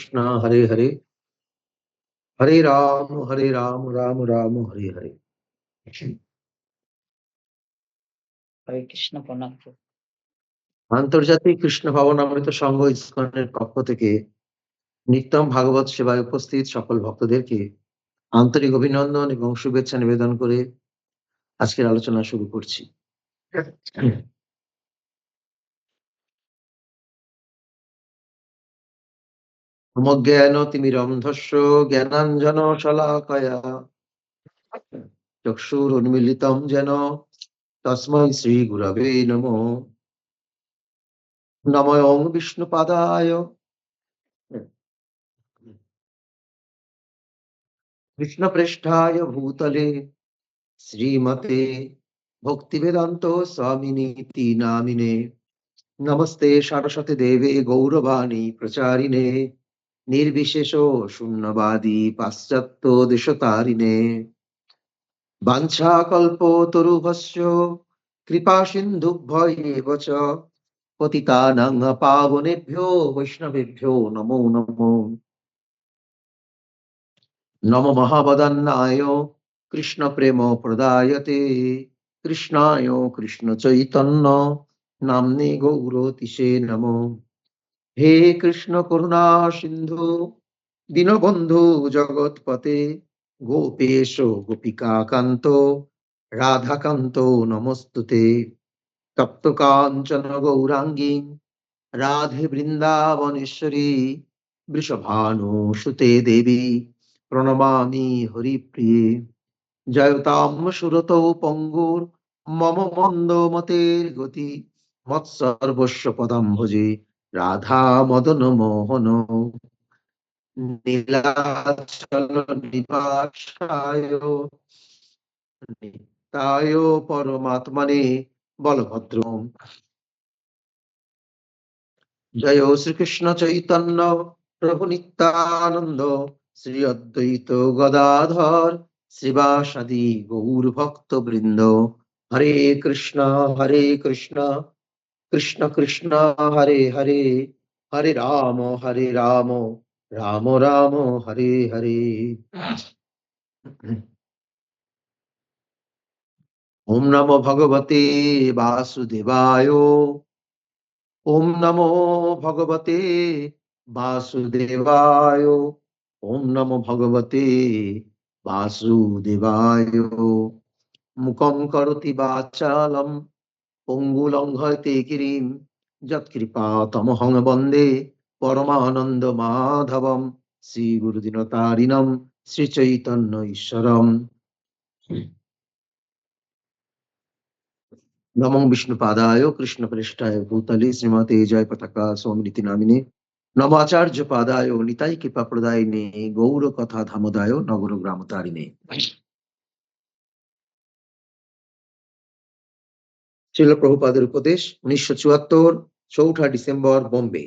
কৃষ্ণ হরে হরে, হরে রাম রাম রাম হরে হরে। হরে কৃষ্ণ, প্রণাম। আন্তর্জাতিক কৃষ্ণ ভবনামৃত সংঘ ইসকনের পক্ষ থেকে নিত্যম ভাগবত সেবায় উপস্থিত সকল ভক্তদেরকে আন্তরিক অভিনন্দন এবং শুভেচ্ছা নিবেদন করে আজকের আলোচনা শুরু করছি। জ্ঞান তিমিরন্ধস্য জ্ঞানাঞ্জন শলাকয়া চক্ষুরুন্মিলিতম যেন তস্मै শ্রী গুরবে নমঃ। নমো বিষ্ণুপাদায় কৃষ্ণপ্রেষ্ঠায় ভূতলে শ্রীমতে ভক্তিবেদান্ত স্বামিনীতি নামিনে নমস্তে সরস্বতী দেবে গৌরবাণী প্রচারিণে নির্বিশেষ শূন্যবাদী পাশ্চাত্য দেশতারিণে বাঞ্ছাকল্পতরুভ্যশ্চ কৃপা সিন্ধুভ্যৈব চ পতিতানাং পাবনেভ্যো বৈষ্ণবেভ্যো নমো নমো। নম মহাবদান্নায় কৃষ্ণ প্রেম প্রদায়তে কৃষ্ণায় কৃষ্ণ চৈতন্য নাম্নে গৌরতিশে নমো। হে কৃষ্ণ করুণা সিন্ধু দীনবন্ধু জগৎপতে গোপেশ গোপিকা কান্ত রাধাকান্ত নমস্তুতে। তপ্ত কাঞ্চন গৌরাঙ্গী রাধে বৃন্দাবনেশ্বরী বৃষভানুসুতে দেবী প্রণমামি হরিপ্রিয়ে। জয়তাম সুরতৌ পঙ্গুর মম মন্দ মতের গতি মৎসর্বস্ব পদম ভজে রাধা মদন মোহন। নীলাচল নিবাসায় নিত্যায় পরমাত্মনে বলভদ্র। জয় শ্রীকৃষ্ণ চৈতন্য প্রভু নিত্যানন্দ শ্রী অদ্বৈত গদাধর শ্রীবাসাদি গৌর ভক্ত বৃন্দ। হরে কৃষ্ণ কৃষ্ণ কৃষ্ণ হরে হরে, হরে রাম রাম রাম হরে হরে। ওম নমো ভগবতে বাসুদেবায়, ওম নমো ভগবতে বাসুদেবায়, ওম নমো ভগবতে বাসুদেবায়। মুখং করোতি বাচালম পঙ্গু লঙ্ঘয়তে গিরিম যৎকৃপা তমহং বন্দে পরমানন্দ মাধবম শ্রী গুরুদিনতারিণম শ্রী চৈতন্য ঈশ্বরম। নমো বিষ্ণুপাদায় কৃষ্ণপ্রেষ্ঠায় ভূতলে শ্রীমতে জয় পতাকা স্বামিনীতি নামিনে নম আচার্য পাদায় নিতাই কৃপা প্রদায়িনে গৌর কথা ধামদায় নগর গ্রাম তারিণে। শ্রীল প্রভুপাদের উপদেশ 1974, 4 ডিসেম্বর, বোম্বে।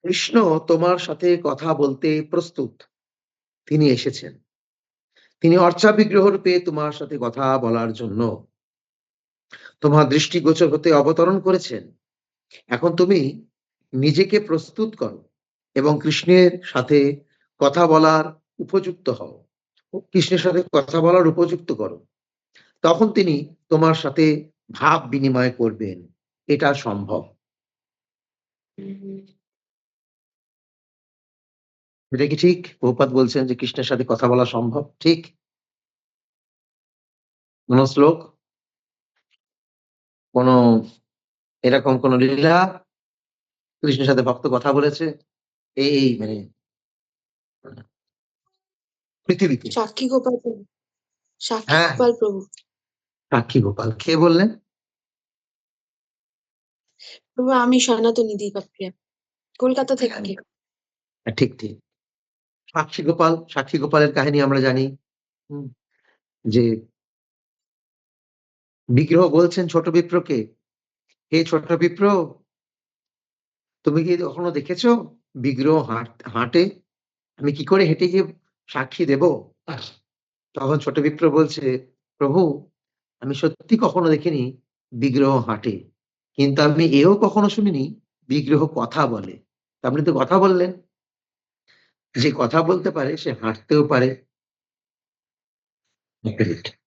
কৃষ্ণ তোমার সাথে কথা বলতে প্রস্তুত, তিনি এসেছেন। তিনি অর্চা বিগ্রহ রূপে তোমার সাথে কথা বলার জন্য তোমার দৃষ্টিগোচর হতে অবতরণ করেছেন। এখন তুমি নিজেকে প্রস্তুত করো এবং কৃষ্ণের সাথে কথা বলার উপযুক্ত হও, কৃষ্ণের সাথে কথা বলার উপযুক্ত করো। তখন তিনি তোমার সাথে ভাব বিনিময় করবেন, এটা সম্ভব। এটা কি ঠিক? প্রভুপাদ বলছেন যে কৃষ্ণের সাথে কথা বলা সম্ভব, ঠিক? কোন শ্লোক, কোন এরকম কোন লীলা কৃষ্ণের সাথে ভক্ত কথা বলেছে এই মানে পৃথিবীতে? সাক্ষী গোপাল প্রভু, সাক্ষী হ্যাঁ, গোপাল প্রভু। সাক্ষী গোপাল কে বললেন? প্রভু আমি সনাতনী দীপাপ্রিয়া, কলকাতা থেকে। ঠিক ঠিক, সাক্ষী গোপালের কাহিনী আমরা জানি যে বিগ্রহ বলছেন ছোট বিপ্রকে, হে ছোট বিপ্র, তুমি কি কখনো দেখেছো বিগ্রহ হাঁটে? আমি কি করে হেঁটে গিয়ে সাক্ষী দেব? তখন ছোট বিপ্র বলছে, প্রভু আমি সত্যি কখনো দেখিনি বিগ্রহ হাঁটে, কিন্তু আমি এও কখনো শুনিনি বিগ্রহ কথা বলে। আপনি তো কথা বললেন। যে কথা বলতে পারে সে হাঁটতেও পারে। এক মিনিট।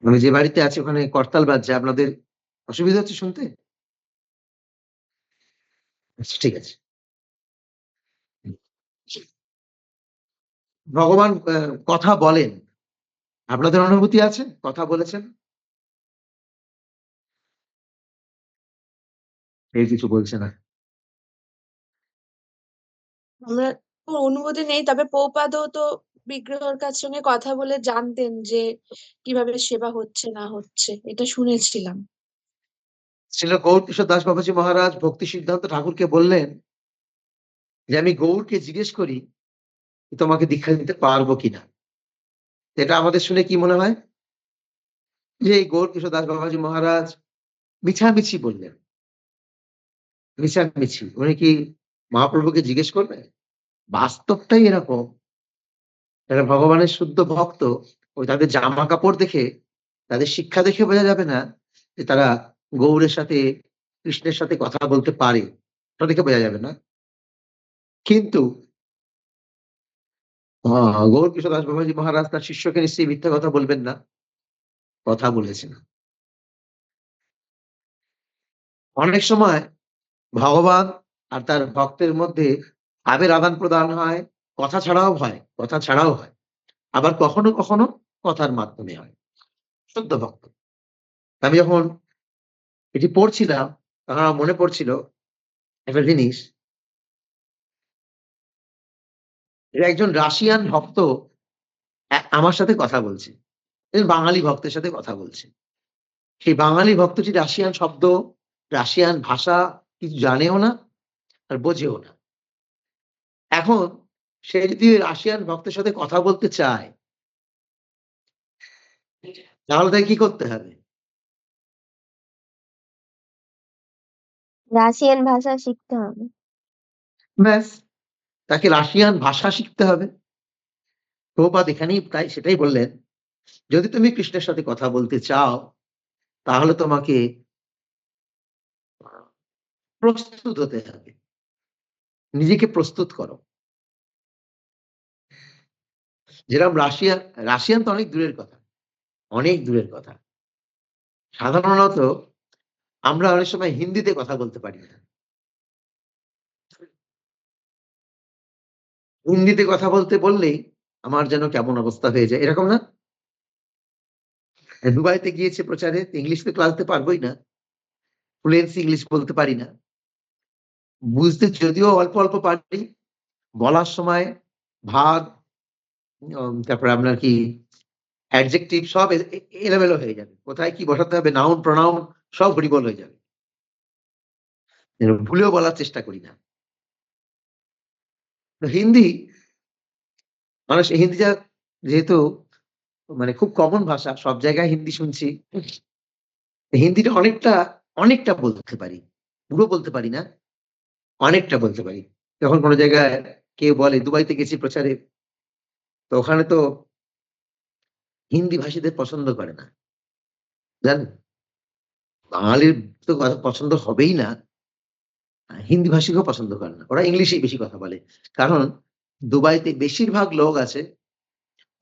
আমি যে বাড়িতে আছি ওখানে করতাল বাজছে। আপনাদের অসুবিধা হচ্ছে শুনতে? আচ্ছা, ঠিক আছে। ভগবান কথা বলেন। আপনাদের অনুভূতি আছে? কথা বলেছেন? কেউ কিছু বলছে না। আমরা অনুমতি নেই, তবে প্রভুপাদও তো বিগ্রহর কাছে সঙ্গে কথা বলে জানতেন যে কিভাবে সেবা হচ্ছে না হচ্ছে, এটা শুনেছিলাম। শ্রীল গৌরকিশোর দাস বাবাজী মহারাজ ভক্তি সিদ্ধান্ত ঠাকুরকে বললেন যে, "আমি গৌরকে জিজ্ঞেস করি তোমাকে দীক্ষা দিতে পারবো কিনা?" এটা আমাদের শুনে কি মনে হয়? যে এই গৌরকিশোর দাস বাবাজী মহারাজ মিছামিছি বললেন। মিছামিছি। উনি কি মহাপ্রভুকে জিজ্ঞেস করবেন? বাস্তবটাই এরকম। যারা ভগবানের শুদ্ধ ভক্ত, ওই তাদের জামা কাপড় দেখে, তাদের শিক্ষা দেখে বোঝা যাবে না যে তারা গৌড়ের সাথে, কৃষ্ণের সাথে কথা বলতে পারে। ওটা দেখে বোঝা যাবে না। কিন্তু গৌরকিশোর দাস বাবাজী মহারাজ তার শিষ্যকে নিশ্চয়ই মিথ্যা কথা বলবেন না। কথা বলেছেন। অনেক সময় ভগবান আর তার ভক্তের মধ্যে ভাবের আদান-প্রদান হয়, কথা ছাড়াও হয়, কথা ছাড়াও হয়। আবার কখনো, কখনো কথার মাধ্যমে হয়। শুদ্ধ ভক্ত। আমি যখন এটি পড়ছিলাম, তখন আমার মনে পড়ছিল একটা জিনিস। যে একজন রাশিয়ান ভক্ত আমার সাথে কথা বলছে। একজন বাঙালি ভক্তের সাথে কথা বলছে। সেই বাঙালি ভক্তটি রাশিয়ান শব্দ, রাশিয়ান ভাষা কিছু জানেও না আর বোঝেও না। এখন সে যদি ওই রাশিয়ান ভক্তের সাথে কথা বলতে চায়, তাহলে তাকে কি করতে হবে? রাশিয়ান ভাষা শিখতে হবে। ব্যাস, তাকে রাশিয়ান ভাষা শিখতে হবে। প্রভুপাদ এখানেই প্রায় সেটাই বললেন, যদি তুমি কৃষ্ণের সাথে কথা বলতে চাও, তাহলে তোমাকে প্রস্তুত হতে হবে। নিজেকে প্রস্তুত করো। যেরকম রাশিয়ান তো অনেক দূরের কথা। অনেক দূরের কথা। সাধারণত আমরা অনেক সময় হিন্দিতে কথা বলতে পারি না। হিন্দিতে কথা বলতে বললেই আমার যেন কেমন অবস্থা হয়ে যায়। এরকম না? দুবাইতে গিয়েছে প্রচারে, ইংলিশ তো ক্লাস দিতে পারবোই না। ফ্লুয়েন্সি ইংলিশ বলতে পারি না। বুঝতে যদিও অল্প, অল্প পারি, বলার সময় ভাগ, তারপরে আপনার কি অ্যাডজেক্টিভ সব এলোমেলো হয়ে যাবে। কোথায় কি বসাতে হবে, নাউন, প্রোনাউন সব হরিবোল হয়ে যাবে। ভুলেও বলার চেষ্টা করি না। তো হিন্দি, মানুষ হিন্দিটা যেহেতু মানে খুব কমন ভাষা, সব জায়গায় হিন্দি শুনছি। হিন্দিটা অনেকটা বলতে পারি। পুরো বলতে পারি না, অনেকটা বলতে পারি। যখন কোন জায়গায় কেউ বলে দুবাইতে গেছি প্রচারে, তো ওখানে তো হিন্দি ভাষীদের পছন্দ করে না। জানেন? বাঙালির তো পছন্দ হবেই না। হিন্দি ভাষীকেও পছন্দ করে না। ওরা ইংলিশেই বেশি কথা বলে। কারণ দুবাইতে বেশিরভাগ লোক আছে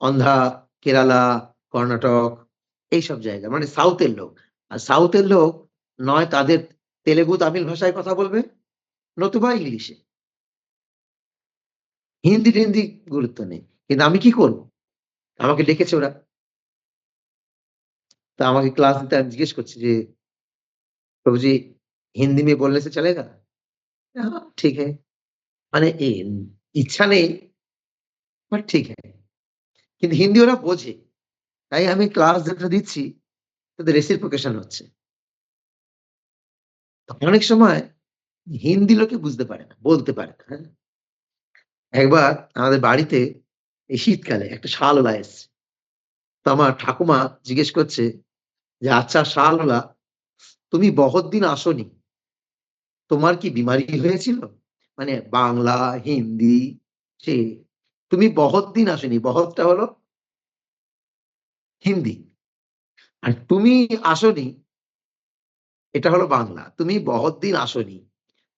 অন্ধ্রা, কেরালা, কর্ণাটক এইসব জায়গা। মানে সাউথ এর লোক। আর সাউথ এর লোক নয় তাদের তেলেগু, তামিল ভাষায় কথা বলবে, নতুবা ইংলিশে। হিন্দি-টিন্দি গুরুত্ব নেই। কিন্তু আমি কি করব? আমাকে ডেকেছে ওরা। তো আমাকে ক্লাস দিতে আমি জিজ্ঞেস করছি যে, "प्रभु जी हिंदी में बोलने से चलेगा?" हाँ, ठीक है। মানে ইচ্ছা নেই, বাট ঠিক হ্যাঁ। কিন্তু হিন্দি ওরা বোঝে। তাই আমি ক্লাস যেটা দিচ্ছি তাতে রেসিপ্রোকেশন হচ্ছে। তো অনেক সময় হিন্দি লোকে বুঝতে পারে না, বলতে পারে না। হ্যাঁ? একবার আমাদের বাড়িতে এই শীতকালে একটা শালওলা এসছে। তো আমার ঠাকুমা জিজ্ঞেস করছে যে, "আচ্ছা শালওলা, তুমি বহুত দিন আসোনি। তোমার কি বিমারি হয়েছিল?" মানে বাংলা, হিন্দি সে তুমি বহুত দিন আসোনি। বহতটা হলো হিন্দি। আর তুমি আসোনি এটা হলো বাংলা। তুমি বহুত দিন আসনি।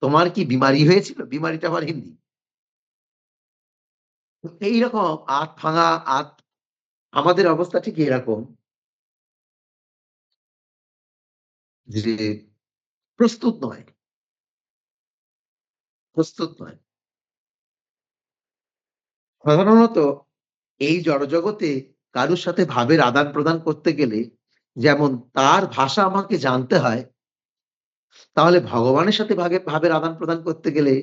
তোমার কি বিমারি হয়েছিল? বিমারিটা আবার হিন্দি। এইরকম আধ ভাঙা আমাদের অবস্থা ঠিক এরকম যে প্রস্তুত নয়, প্রস্তুত নয়। সাধারণত এই জড়জগতে কারোর সাথে ভাবের আদান-প্রদান করতে গেলে যেমন তার ভাষা আমাকে জানতে হয়, তাহলে ভগবানের সাথে ভাবের আদান-প্রদান করতে গেলে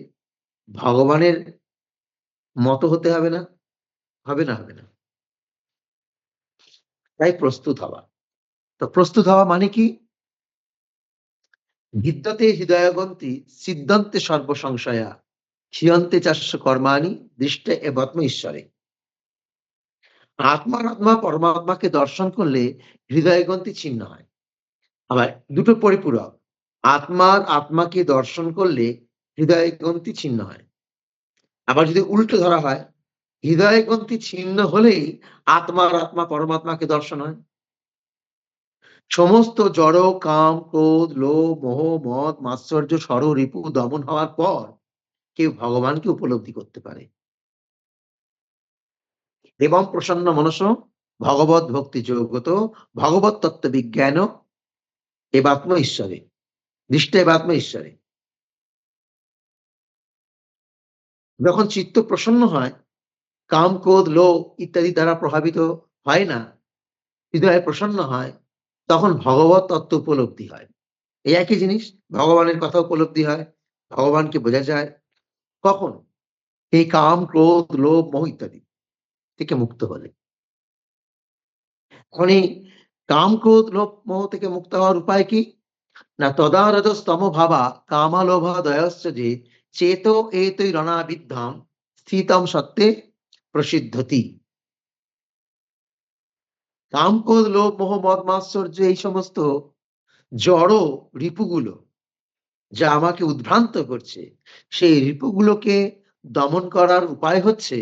ভগবানের মতো হতে হবে না? হবে না, হবে না। তাই প্রস্তুত হওয়া। তো প্রস্তুত হওয়া মানে কি? বিদ্যতে হৃদয়গন্তি সিদ্ধান্তে সর্বসংশয়া ক্ষীয়ন্তে চাস্য কর্মাণি দৃষ্টে এবাত্ম ঈশ্বরে। আত্মা পরমাত্মাকে দর্শন করলে হৃদয়গ্রন্থি ছিন্ন হয়। আবার দুটো পরিপূরক। আত্মাকে দর্শন করলে হৃদয়গ্রন্থি ছিন্ন হয়। আবার যদি উল্টো ধরা হয়, হৃদয়গ্রন্থি ছিন্ন হলেই আত্মা পরমাত্মাকে দর্শন হয়। সমস্ত জড়, কাম, ক্রোধ, লোভ, মোহ, মদ, মাৎসর্য, রিপু দমন হওয়ার পর কেউ ভগবানকে উপলব্ধি করতে পারে। এবং প্রসন্ন মনস ভগবত ভক্তি যোগত ভগবত তত্ত্ব বিজ্ঞান এবাত্ম ঈশ্বরে দৃষ্ট এবাত্ম ঈশ্বরে। যখন চিত্ত প্রসন্ন হয়, কাম, ক্রোধ, লোভ ইত্যাদি দ্বারা প্রভাবিত হয় না, হৃদয় প্রসন্ন হয়, তখন ভগবত তত্ত্ব উপলব্ধি হয়। এই একই জিনিস, ভগবানের কথা উপলব্ধি হয়, ভগবানকে বোঝা যায়। কখন? এই কাম, ক্রোধ, লোভ, মোহ ইত্যাদি থেকে মুক্ত হলে। এখন এই কাম, ক্রোধ, লোভ, মোহ থেকে মুক্ত হওয়ার উপায় কি? না তদা রজস্তম ভাবা কামালোভাদয়শ্চ যে চেতো এতৈ রণাবিদ্ধাম স্থিতম সত্ত্বে প্রসিদ্ধতি। কাম, ক্রোধ, লোভ, মোহ, মদ, মাৎসর্য এই সমস্ত জড় রিপুগুলো যা আমাকে উদ্ভ্রান্ত করছে, সেই রিপুগুলোকে দমন করার উপায় হচ্ছে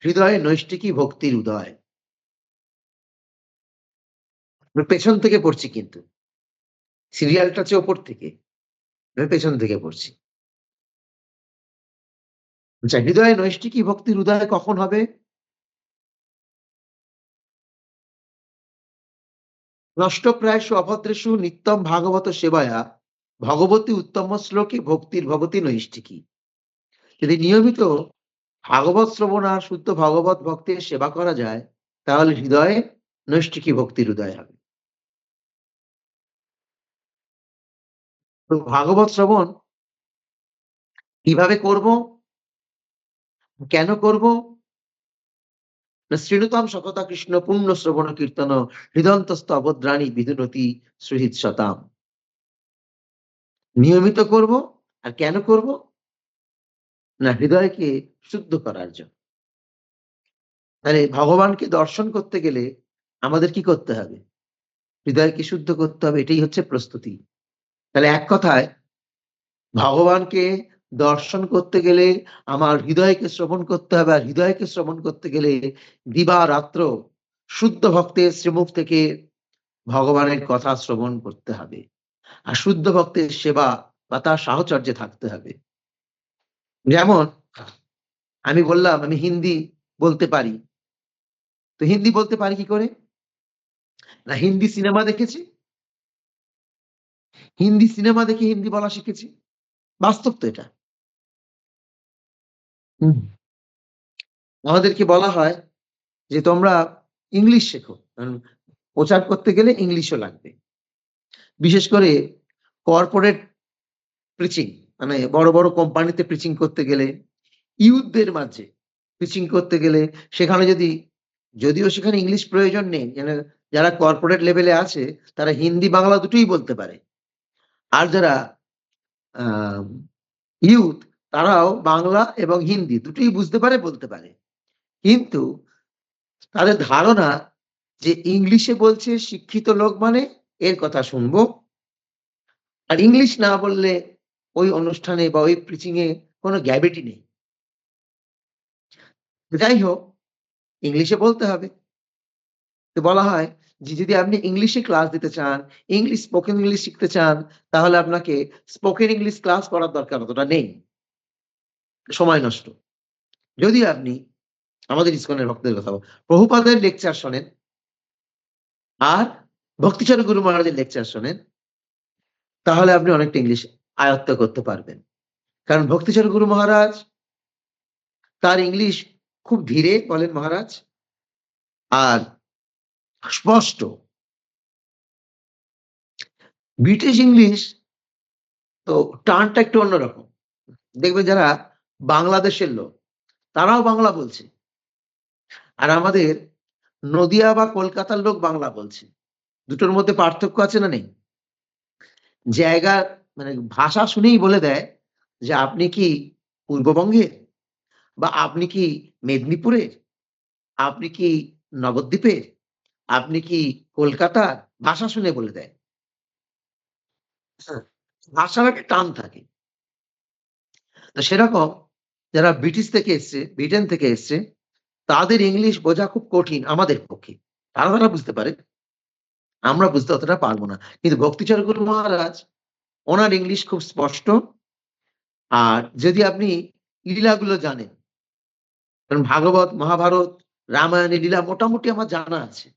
হৃদয়ে নৈষ্ঠিকী ভক্তির উদয়। আমি পেছন থেকে পড়ছি কিন্তু সিরিয়ালটা হচ্ছে ওপর থেকে, আমি পেছন থেকে পড়ছি। আচ্ছা, হৃদয়ে নৈষ্ঠিকী ভক্তির উদয় কখন হবে? নষ্টপ্রায়সু অভদ্রেষু নিত্যম ভাগবত সেবায়া ভগবতী উত্তম শ্লোকে ভক্তির ভবতী নৈষ্ঠিকী। যদি নিয়মিত ভাগবত শ্রবণ আর শুদ্ধ ভগবত ভক্তের সেবা করা যায়, তাহলে হৃদয়ে নৈষ্ঠিকী ভক্তির উদয় হবে। তো ভাগবত শ্রবণ কিভাবে করব? কেন করব? না শ্রীণুতাম শততা কৃষ্ণ পুণ্য শ্রবণ কীর্তন হৃদন্তস্থ অভদ্রাণী বিদুনতি সুহৃদ শতাম। নিয়মিত করব। আর কেন করব? না হৃদয়কে শুদ্ধ করার জন্য। তাহলে ভগবানকে দর্শন করতে গেলে আমাদের কি করতে হবে? হৃদয়কে শুদ্ধ করতে হবে, এটাই হচ্ছে প্রস্তুতি। তাহলে এক কথায় ভগবানকে দর্শন করতে গেলে আমার হৃদয়কে শ্রবণ করতে হবে, আর হৃদয়কে শ্রবণ করতে গেলে দিবারাত্র শুদ্ধ ভক্তের শ্রীমুখ থেকে ভগবানের কথা শ্রবণ করতে হবে। আর শুদ্ধ ভক্তের সেবা বা তার সাহচর্যে থাকতে হবে। যেমন আমি বললাম আমি হিন্দি বলতে পারি। তো হিন্দি বলতে পারি কি করে? না হিন্দি সিনেমা দেখেছি। হিন্দি সিনেমা দেখে হিন্দি বলা শিখেছি। বাস্তব তো এটা। হুম। আমাদেরকে বলা হয় যে তোমরা ইংলিশ শেখো। কারণ প্রচার করতে গেলে ইংলিশও লাগবে। বিশেষ করে কর্পোরেট প্রিচিং মানে বড়, বড় কোম্পানিতে প্রিচিং করতে গেলে, ইয়ুথদের মাঝে প্রিচিং করতে গেলে সেখানে যদিও সেখানে ইংলিশ প্রয়োজন নেই। যারা কর্পোরেট লেভেলে আছে তারা হিন্দি, বাংলা দুটোই বলতে পারে। আর যারা আ ইয়ুথ তারাও বাংলা এবং হিন্দি দুটোই বুঝতে পারে, বলতে পারে। কিন্তু তাদের ধারণা যে ইংলিশে বলছে শিক্ষিত লোক মানে এর কথা শুনবো। আর ইংলিশ না বললে ওই অনুষ্ঠানে বা ওই প্রিচিং এ কোনো গ্র্যাভিটি নেই। যাই হোক, ইংলিশে বলতে হবে। তো বলা হয় যে যদি আপনি ইংলিশে ক্লাস দিতে চান, স্পোকেন ইংলিশ শিখতে চান, তাহলে আপনাকে স্পোকেন ইংলিশ ক্লাস করার দরকার অতটা নেই। সময় নষ্ট। যদি আপনি আমাদের ইসকনের ভক্তদের কথা প্রভুপাদের লেকচার শোনেন আর ভক্তিচরণ গুরু মহারাজের লেকচার শোনেন, তাহলে আপনি অনেকটা ইংলিশ আয়ত্ত করতে পারবেন। কারণ ভক্তিচরণ গুরু মহারাজ তার ইংলিশ খুব ধীরে বলেন মহারাজ আর স্পষ্ট। ব্রিটিশ ইংলিশ তো টানটা একটু অন্যরকম। দেখবেন যারা বাংলাদেশের লোক তারাও বাংলা বলছে। আর আমাদের নদিয়া বা কলকাতার লোক বাংলা বলছে। দুটোর মধ্যে পার্থক্য আছে না নেই? জায়গা মানে ভাষা শুনেই বলে দেয় যে আপনি কি পূর্ববঙ্গের? বা আপনি কি মেদিনীপুরের? আপনি কি নবদ্বীপের? আপনি কি কলকাতার? ভাষা শুনে বলে দেয়। হ্যাঁ, ভাষার একটা টান থাকে। তো সেরকম যারা ব্রিটিশ থেকে এসছে, ব্রিটেন থেকে এসছে, তাদের ইংলিশ বোঝা খুব কঠিন আমাদের পক্ষে। তারা বুঝতে পারে। আমরা বুঝতে অতটা পারব না। কিন্তু ভক্তিচরণ গুরু মহারাজ ওনার ইংলিশ খুব স্পষ্ট। আর যদি আপনি লীলাগুলো জানেন, কারণ ভাগবত, মহাভারত, রামায়ণের লীলা মোটামুটি আমার জানা আছে।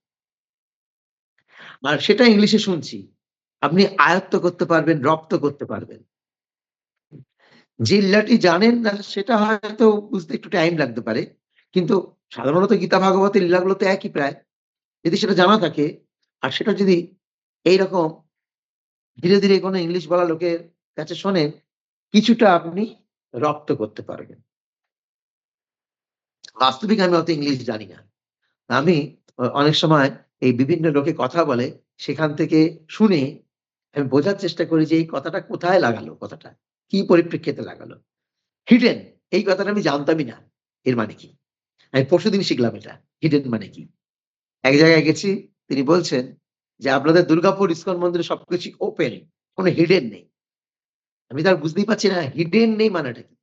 আর সেটা ইংলিশে শুনছি। আপনি আয়ত্ত করতে পারবেন, রপ্ত করতে পারবেন। যে লীলাটি জানেন না সেটা হয়তো বুঝতে একটু টাইম লাগতে পারে। কিন্তু সাধারণত গীতা ভাগবতের লীলাগুলো তো একই প্রায়। যদি সেটা জানা থাকে আর সেটা যদি এইরকম ধীরে, ধীরে কোনো ইংলিশ বলা লোকের কাছে শোনেন, কিছুটা আপনি রপ্ত করতে পারবেন। বাস্তবিক আমি অত ইংলিশ জানি না। আমি অনেক সময় এই বিভিন্ন লোকে কথা বলে, সেখান থেকে শুনে আমি বোঝার চেষ্টা করি যে এই কথাটা কোথায় লাগালো কথাটা? কি পরিপ্রেক্ষিতে লাগালো? হিডেন এই কথাটা আমি জানতামই না। এর মানে কি? আমি পরশুদিন শিখলাম এটা। হিডেন মানে কি? এক জায়গায় গেছি, তিনি বলছেন যে, "আপনাদের দুর্গাপুর ইসকন মন্দিরে সবকিছু ওপেন, কোন হিডেন নেই।" আমি তো আর বুঝতেই পারছি না হিডেন নেই মানেটা কি?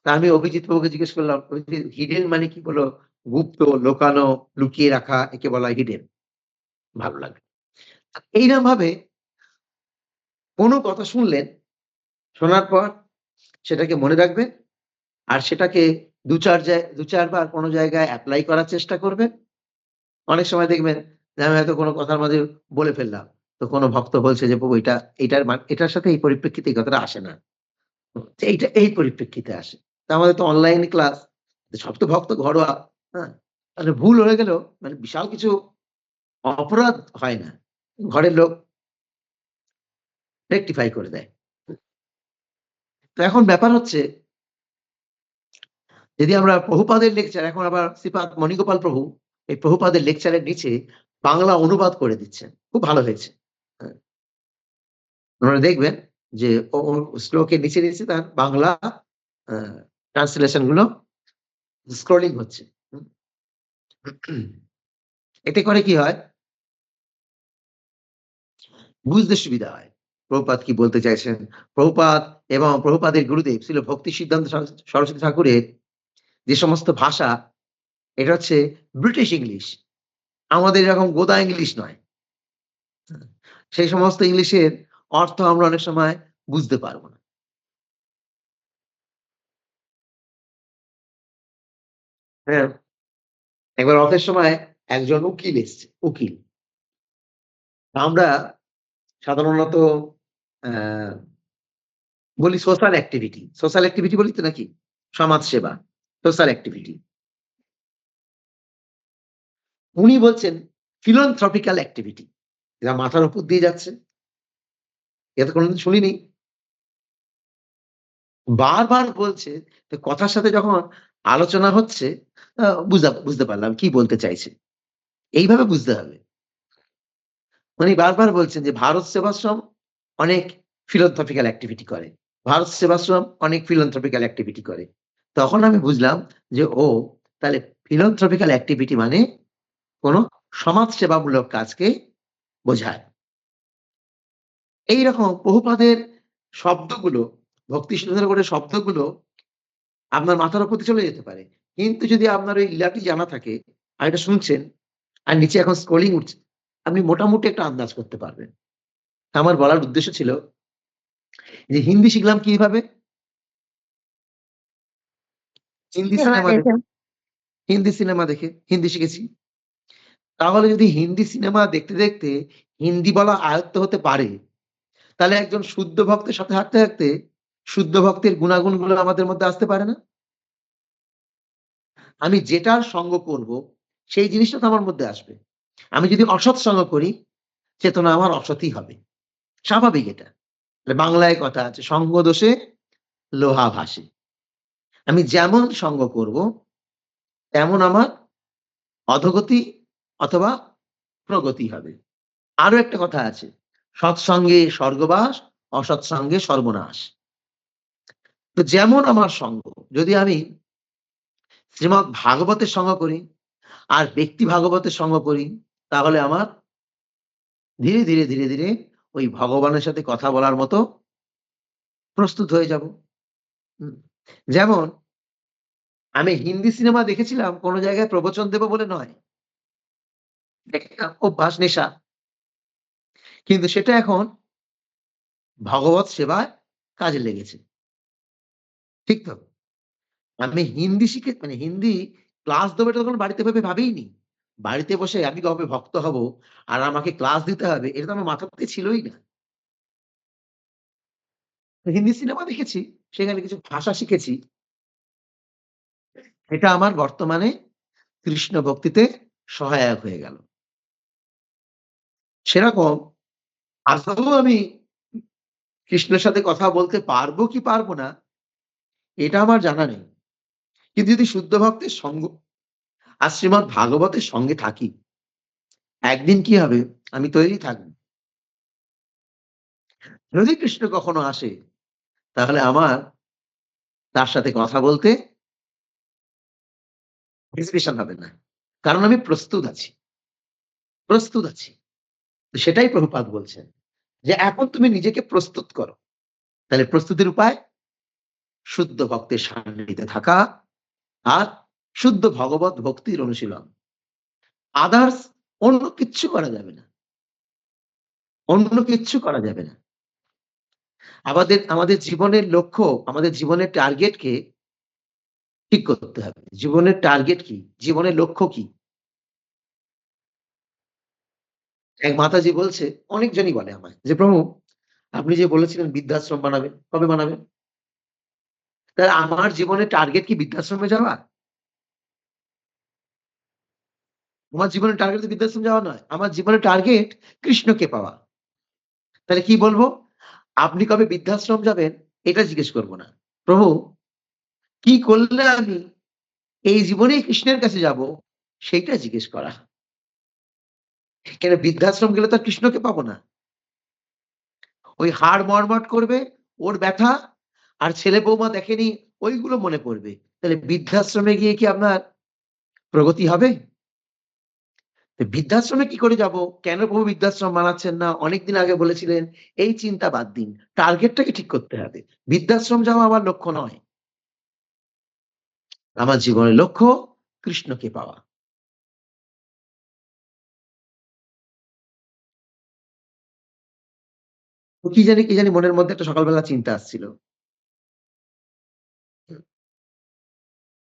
তা আমি অভিজিৎ বাবুকে জিজ্ঞেস করলাম, "অভিজিৎ হিডেন মানে কি?" বলল, "গুপ্ত, লুকানো, লুকিয়ে রাখা একে বলা হয় হিডেন।" ভালো লাগলো। এইরকম ভাবে কোন কথা শুনলেন, শোনার পর সেটাকে মনে রাখবেন। আর সেটাকে ২-৪ বার কোন জায়গায় এপ্লাই করার চেষ্টা করবেন। অনেক সময় দেখবেন যে আমি হয়তো কোন কথার মাঝে বলে ফেললাম। তো কোন ভক্ত বলছে যে, "প্রভু এটার সাথে এই পরিপ্রেক্ষিতে এই কথাটা আসে না।" এইটা এই পরিপ্রেক্ষিতে আসে। তো আমাদের তো অনলাইন ক্লাস। সব তো ভক্ত ঘরোয়া, হ্যাঁ? তাহলে ভুল হয়ে গেলেও মানে বিশাল কিছু অপরাধ হয় না। ঘরের লোক রেকটিফাই করে দেয়। তো এখন ব্যাপার হচ্ছে যদি আমরা প্রভুপাদের লেকচার এখন আবার শ্রীপাদ মণিগোপাল প্রভু এই প্রভুপাদের লেকচারের নিচে বাংলা অনুবাদ করে দিচ্ছেন। খুব ভালো হয়েছে। হ্যাঁ, আপনারা দেখবেন যে ও শ্লোকের নিচে তার বাংলা আ ট্রান্সলেশন গুলো স্ক্রলিং হচ্ছে। হুম? এতে করে কি হয়? বুঝতে সুবিধা হয়। প্রভুপাদ কি বলতে চাইছেন। প্রভুপাদ এবং প্রভুপাদের গুরুদেব ছিল ভক্তি সিদ্ধান্ত সরস্বতী ঠাকুরের যে সমস্ত ভাষা এটা হচ্ছে ব্রিটিশ ইংলিশ। আমাদের এরকম গোদা ইংলিশ নয়। হুম। সেই সমস্ত ইংলিশের অর্থ আমরা অনেক সময় বুঝতে পারব না। হ্যাঁ, একবার রথের সময় একজন উকিল এসছে, উকিল। আমরা সাধারণত অ্যা বলি সোশ্যাল অ্যাক্টিভিটি। সোশ্যাল অ্যাক্টিভিটি বলি তো নাকি? সমাজ সেবা, সোশ্যাল অ্যাক্টিভিটি। উনি বলছেন philanthropical activity এরা মাথার উপর দিয়ে যাচ্ছে। এ তো কোনদিন শুনিনি। বারবার বলছে, তো কথার সাথে যখন আলোচনা হচ্ছে বুঝতে পারলাম কি বলতে চাইছে। এইভাবে বুঝতে হবে। উনি বারবার বলছেন যে ভারত সেবাশ্রম অনেক philanthropical activity করে। ভারত সেবাশ্রম অনেক philanthropical activity করে। তখন আমি বুঝলাম যে তাহলে philanthropical activity মানে কোন সমাজ সেবামূলক কাজকে বোঝায়। এইরকম প্রভুপাদের শব্দগুলো, ভক্তি সিদ্ধান্ত শব্দগুলো আপনার মাথার উপর দিয়ে চলে যেতে পারে। কিন্তু যদি আপনার ওই লীলাটি জানা থাকে আর এটা শুনছেন, আর নিচে এখন স্ক্রলিং উঠছে। আপনি মোটামুটি একটা আন্দাজ করতে পারবেন। আমার বলার উদ্দেশ্য ছিল যে হিন্দি শিখলাম কিভাবে? হিন্দি সিনেমা সিনেমা দেখে। দেখে। হিন্দি সিনেমা দেখে হিন্দি শিখেছি। তাহলে যদি হিন্দি সিনেমা দেখতে, দেখতে হিন্দি বলা আয়ত্ত হতে পারে, তাহলে একজন শুদ্ধ ভক্তের সাথে হাঁটতে, হাঁটতে শুদ্ধ ভক্তের গুণাগুণগুলো আমাদের মধ্যে আসতে পারে না? আমি যেটার সঙ্গ করব, সেই জিনিসটা তো আমার মধ্যে আসবে। আমি যদি অসৎ সঙ্গ করি, চেতনা আমার অসৎই হবে। স্বাভাবিক এটা। বাংলায় কথা আছে, সঙ্গ দোষে লোহা ভাসে। আমি যেমন সঙ্গ করব, তেমন আমার অধোগতি অথবা প্রগতি হবে। আরো একটা কথা আছে, সৎসঙ্গে স্বর্গবাস, অসৎসঙ্গে সর্বনাশ। তো যেমন আমার সঙ্গ, যদি আমি শ্রীমদ ভাগবতের সঙ্গ করি আর ব্যক্তি ভাগবতের সঙ্গ করি, তাহলে আমার ধীরে, ধীরে, ধীরে, ধীরে ওই ভগবানের সাথে কথা বলার মতো প্রস্তুত হয়ে যাব। হুম। যেমন আমি হিন্দি সিনেমা দেখেছিলাম কোন জায়গায় প্রবচন দেব বলে নয়। দেখলাম অভ্যাস, নেশা। কিন্তু সেটা এখন ভগবৎ সেবায় কাজে লেগেছে। ঠিক তো? আমি হিন্দি শিখে মানে হিন্দি ক্লাস দেবো এটা তখন বাড়িতে ভেবে ভাবিইনি। বাড়িতে বসে আমি কবে ভক্ত হব আর আমাকে ক্লাস দিতে হবে এটা তো আমার মাথাতে ছিলই না। হিন্দি সিনেমা দেখেছি, সেখানে কিছু ভাষা শিখেছি। এটা আমার বর্তমানে কৃষ্ণ ভক্তিতে সহায়ক হয়ে গেল। সেরকম আদৌ আমি কৃষ্ণের সাথে কথা বলতে পারবো কি পারবো না, এটা আমার জানা নেই। কিন্তু যদি শুদ্ধ ভক্তের সঙ্গ আর শ্রীমদ ভাগবতের সঙ্গে থাকি, একদিন কি হবে আমি তৈরি থাকবো। যদি কৃষ্ণ কখনো আসে, তাহলে আমার তার সাথে কথা বলতে হেজিটেশন হবে না। কারণ আমি প্রস্তুত আছি, প্রস্তুত আছি। তো সেটাই প্রভুপাদ বলছেন যে, "এখন তুমি নিজেকে প্রস্তুত করো।" তাহলে প্রস্তুতির উপায় শুদ্ধ ভক্তের সান্নিধ্যে থাকা আর শুদ্ধ ভগবত ভক্তির অনুশীলন। আদার্স অন্য কিচ্ছু করা যাবে না। অন্য কিচ্ছু করা যাবে না। আমাদের জীবনের লক্ষ্য, আমাদের জীবনের টার্গেটকে ঠিক করতে হবে। জীবনের টার্গেট কি? জীবনের লক্ষ্য কি? এক মাতাজি বলছে, অনেকজনই বলে আমায় যে, "প্রভু আপনি যে বলেছিলেন বৃদ্ধাশ্রম বানাবেন, কবে বানাবেন?" তাহলে আমার জীবনের টার্গেট কি বৃদ্ধাশ্রমে যাওয়া? আমার জীবনের টার্গেট তো বৃদ্ধাশ্রম যাওয়া নয়। আমার জীবনের টার্গেট কৃষ্ণকে পাওয়া। তাহলে কি বলব? আপনি কবে বৃদ্ধাশ্রম যাবেন এটা জিজ্ঞেস করব না। প্রভু কি করলে আমি এই জীবনেই কৃষ্ণের কাছে যাব সেইটা জিজ্ঞেস করা। কেন বৃদ্ধাশ্রম গেলে তো আর কৃষ্ণকে পাবো না। ওই হাড় মড়মড় করবে, ওর ব্যথা আর ছেলে বৌমা দেখেনি ওইগুলো মনে পড়বে। তাহলে বৃদ্ধাশ্রমে গিয়ে কি আপনার প্রগতি হবে? তো বৃদ্ধাশ্রমে কি করে যাব? কেন প্রভু বৃদ্ধাশ্রম বানাচ্ছেন না? অনেকদিন আগে বলেছিলেন, এই চিন্তা বাদ দিন। টার্গেটটাকে ঠিক করতে হবে। বৃদ্ধাশ্রম যাওয়া আমার লক্ষ্য নয়। আমার জীবনের লক্ষ্য কৃষ্ণকে পাওয়া। তো কি জানি মনের মধ্যে একটা সকালবেলা চিন্তা আসছিল।